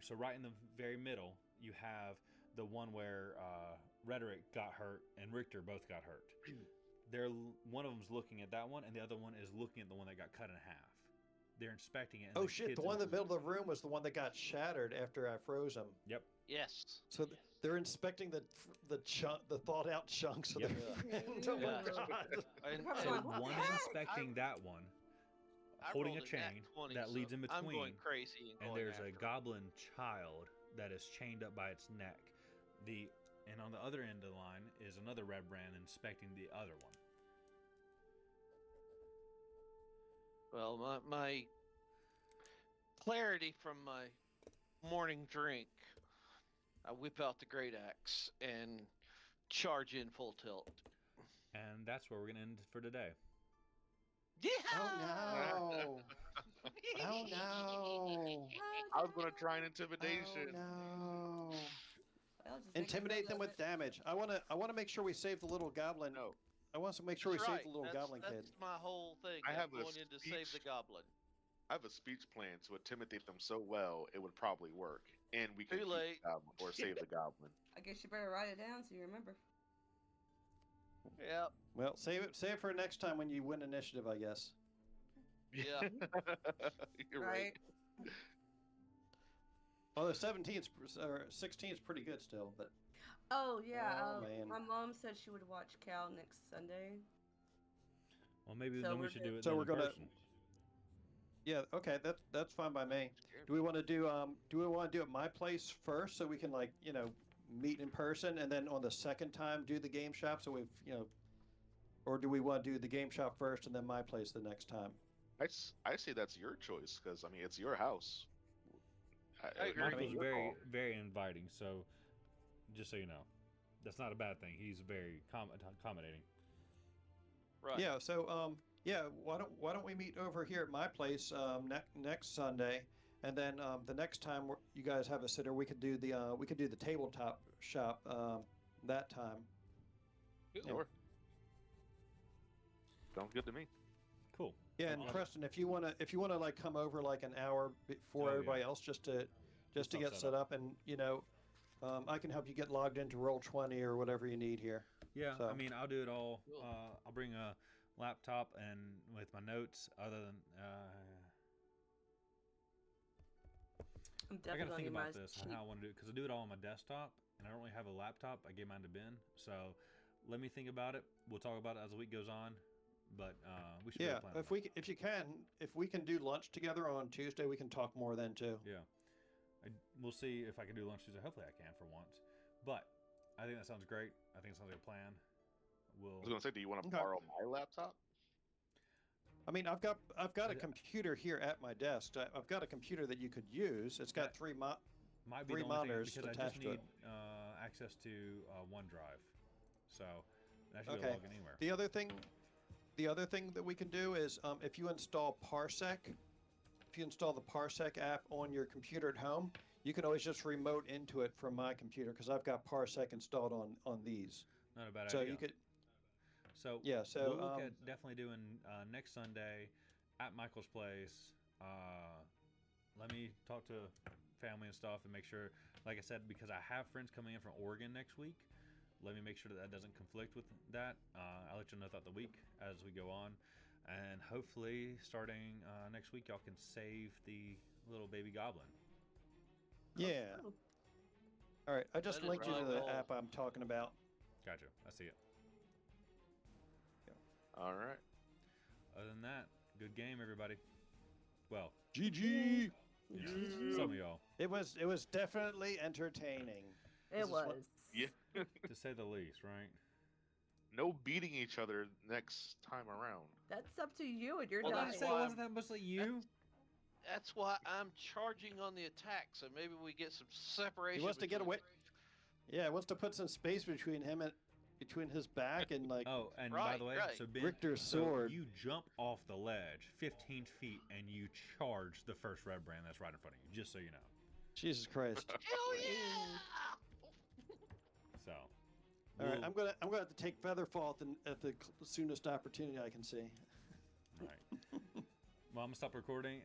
[SPEAKER 2] So right in the very middle, you have the one where Rhetoric got hurt and Richter both got hurt. One of them's looking at that one, and the other one is looking at the one that got cut in half. They're inspecting it. And
[SPEAKER 1] Oh shit! The one in the middle of the room was the one that got shattered after I froze him.
[SPEAKER 2] Yep.
[SPEAKER 5] Yes.
[SPEAKER 1] So they're inspecting the thought out chunks of
[SPEAKER 2] Yep.
[SPEAKER 1] the friend. Oh my
[SPEAKER 5] Yeah.
[SPEAKER 1] god!
[SPEAKER 5] And
[SPEAKER 3] Probably
[SPEAKER 2] So
[SPEAKER 3] like, what
[SPEAKER 2] one
[SPEAKER 3] the
[SPEAKER 2] is
[SPEAKER 3] heck?
[SPEAKER 2] inspecting that one,
[SPEAKER 5] I
[SPEAKER 2] holding a
[SPEAKER 5] rolled nat
[SPEAKER 2] chain
[SPEAKER 5] 20,
[SPEAKER 2] that leads in
[SPEAKER 5] I'm going
[SPEAKER 2] between,
[SPEAKER 5] crazy and
[SPEAKER 2] and
[SPEAKER 5] going
[SPEAKER 2] there's
[SPEAKER 5] after
[SPEAKER 2] a
[SPEAKER 5] 'em.
[SPEAKER 2] goblin child that is chained up by its neck. And on the other end of the line is another RedBrand inspecting the other one.
[SPEAKER 5] Well, my clarity from my morning drink, I whip out the great axe and charge in full tilt.
[SPEAKER 2] And that's where we're gonna end for today.
[SPEAKER 5] Yeah.
[SPEAKER 1] Oh no! Oh no!
[SPEAKER 4] I was going to try an intimidation.
[SPEAKER 1] Oh no!
[SPEAKER 3] Well, just make
[SPEAKER 1] Intimidate
[SPEAKER 3] a
[SPEAKER 1] them
[SPEAKER 3] little
[SPEAKER 1] with damage. I want to make sure we save the little goblin.
[SPEAKER 4] No.
[SPEAKER 1] I want to make sure
[SPEAKER 5] That's
[SPEAKER 1] we
[SPEAKER 5] right.
[SPEAKER 1] save the little
[SPEAKER 5] that's,
[SPEAKER 1] goblin kid.
[SPEAKER 5] That's my whole thing.
[SPEAKER 4] I
[SPEAKER 5] I'm
[SPEAKER 4] have a
[SPEAKER 5] going in to save the
[SPEAKER 4] speech.
[SPEAKER 5] goblin.
[SPEAKER 4] I have a speech plan to intimidate them so well it would probably work, and we can
[SPEAKER 5] Too
[SPEAKER 4] keep
[SPEAKER 5] late.
[SPEAKER 4] the goblin or save the goblin.
[SPEAKER 3] I guess you better write it down so you remember.
[SPEAKER 5] Yep.
[SPEAKER 1] Well, save it for next time when you win initiative, I guess.
[SPEAKER 5] Yeah.
[SPEAKER 4] You're right.
[SPEAKER 1] Although 17's or 16's pretty good still, but
[SPEAKER 3] Oh yeah.
[SPEAKER 1] Oh, man.
[SPEAKER 3] My mom said she would watch Cal next Sunday.
[SPEAKER 2] Well, maybe
[SPEAKER 3] So
[SPEAKER 2] then we
[SPEAKER 3] we're
[SPEAKER 2] should
[SPEAKER 3] good.
[SPEAKER 2] do it.
[SPEAKER 1] So
[SPEAKER 2] then
[SPEAKER 1] we're
[SPEAKER 2] in
[SPEAKER 1] gonna-
[SPEAKER 2] person.
[SPEAKER 1] yeah, okay, that's fine by me. Do we want to do it at my place first so we can meet in person, and then on the second time do the game shop so we've or do we want to do the game shop first and then my place the next time?
[SPEAKER 4] I say that's your choice because I mean it's your house.
[SPEAKER 5] I agree.
[SPEAKER 2] Michael's
[SPEAKER 4] your
[SPEAKER 2] very,
[SPEAKER 4] call.
[SPEAKER 2] very inviting. So, just so you know, that's not a bad thing. He's very accommodating.
[SPEAKER 5] Right.
[SPEAKER 1] Yeah, so why don't we meet over here at my place next Sunday, And then the next time you guys have a sitter, we could do the tabletop shop that time.
[SPEAKER 4] Sure. Sounds good to me.
[SPEAKER 2] Cool.
[SPEAKER 1] Yeah, and Preston, if you wanna like come over like an hour before
[SPEAKER 2] Oh,
[SPEAKER 1] everybody
[SPEAKER 2] yeah.
[SPEAKER 1] else, just to
[SPEAKER 2] stuff
[SPEAKER 1] get
[SPEAKER 2] set
[SPEAKER 1] set up, and I can help you get logged into Roll20 or whatever you need here.
[SPEAKER 2] Yeah,
[SPEAKER 1] So-
[SPEAKER 2] I mean, I'll do it all.
[SPEAKER 5] Cool.
[SPEAKER 2] I'll bring a laptop and with my notes. Other than
[SPEAKER 3] I'm
[SPEAKER 2] I gotta
[SPEAKER 3] definitely
[SPEAKER 2] think
[SPEAKER 3] on
[SPEAKER 2] about
[SPEAKER 3] my
[SPEAKER 2] this and
[SPEAKER 3] cheap.
[SPEAKER 2] how I want to do it because I do it all on my desktop and I don't really have a laptop. I gave mine to Ben, so let me think about it. We'll talk about it as the week goes on. But we should be able
[SPEAKER 1] Yeah,
[SPEAKER 2] to plan on
[SPEAKER 1] if we can do lunch together on Tuesday, we can talk more then too.
[SPEAKER 2] that. Yeah, we'll see if I can do lunch Tuesday. Hopefully, I can for once. But I think that sounds great. I think it sounds like a plan.
[SPEAKER 4] I was gonna say, do you want to
[SPEAKER 1] Okay.
[SPEAKER 4] borrow my laptop?
[SPEAKER 1] I mean, I've got a computer here at my desk. I've got a computer that you could use. It's got three
[SPEAKER 2] might be
[SPEAKER 1] three
[SPEAKER 2] the only thing
[SPEAKER 1] monitors
[SPEAKER 2] because I just
[SPEAKER 1] attached to
[SPEAKER 2] need
[SPEAKER 1] it.
[SPEAKER 2] access to OneDrive, so I should be able
[SPEAKER 1] Okay.
[SPEAKER 2] to log in anywhere.
[SPEAKER 1] The other thing that we can do is if you install the Parsec app on your computer at home, you can always just remote into it from my computer because I've got Parsec installed on these.
[SPEAKER 2] Not a bad
[SPEAKER 1] So
[SPEAKER 2] idea.
[SPEAKER 1] you could.
[SPEAKER 2] So
[SPEAKER 1] Yeah, so,
[SPEAKER 2] we'll look at definitely doing next Sunday at Michael's place. Let me talk to family and stuff and make sure, like I said, because I have friends coming in from Oregon next week. Let me make sure that doesn't conflict with that. I'll let you know throughout the week as we go on, and hopefully starting next week, y'all can save the little baby goblin.
[SPEAKER 1] Yeah.
[SPEAKER 3] Oh,
[SPEAKER 1] All right. I just
[SPEAKER 5] That is
[SPEAKER 1] linked you to
[SPEAKER 5] really
[SPEAKER 1] the
[SPEAKER 5] cool.
[SPEAKER 1] app I'm talking about.
[SPEAKER 2] Gotcha. I see it.
[SPEAKER 4] All right.
[SPEAKER 2] Other than that, good game, everybody. Well,
[SPEAKER 1] GG.
[SPEAKER 2] some of y'all,
[SPEAKER 1] It was definitely entertaining.
[SPEAKER 3] it
[SPEAKER 1] This is
[SPEAKER 3] was.
[SPEAKER 1] what-
[SPEAKER 4] Yeah.
[SPEAKER 2] to say the least, right?
[SPEAKER 4] No beating each other next time around.
[SPEAKER 3] That's up to you and your
[SPEAKER 5] Well,
[SPEAKER 2] Well,
[SPEAKER 3] diet.
[SPEAKER 2] did
[SPEAKER 5] that's
[SPEAKER 2] I say it
[SPEAKER 5] why
[SPEAKER 2] wasn't that much like you?
[SPEAKER 5] That's why I'm charging on the attack, so maybe we get some separation.
[SPEAKER 1] He wants to get
[SPEAKER 5] between-
[SPEAKER 1] away. Yeah, he wants to put some space between him and between his back and like
[SPEAKER 2] Oh, and by the way,
[SPEAKER 5] Right.
[SPEAKER 2] so Ben,
[SPEAKER 1] Richter's
[SPEAKER 2] so
[SPEAKER 1] sword.
[SPEAKER 2] you jump off the ledge 15 feet and you charge the first red brand that's right in front of you, just so you know.
[SPEAKER 1] Jesus Christ.
[SPEAKER 5] Hell yeah!
[SPEAKER 2] So,
[SPEAKER 1] All right,
[SPEAKER 2] we'll-
[SPEAKER 1] I'm gonna have to take Featherfall at the soonest opportunity I can see.
[SPEAKER 2] all right. Well, I'm gonna stop recording.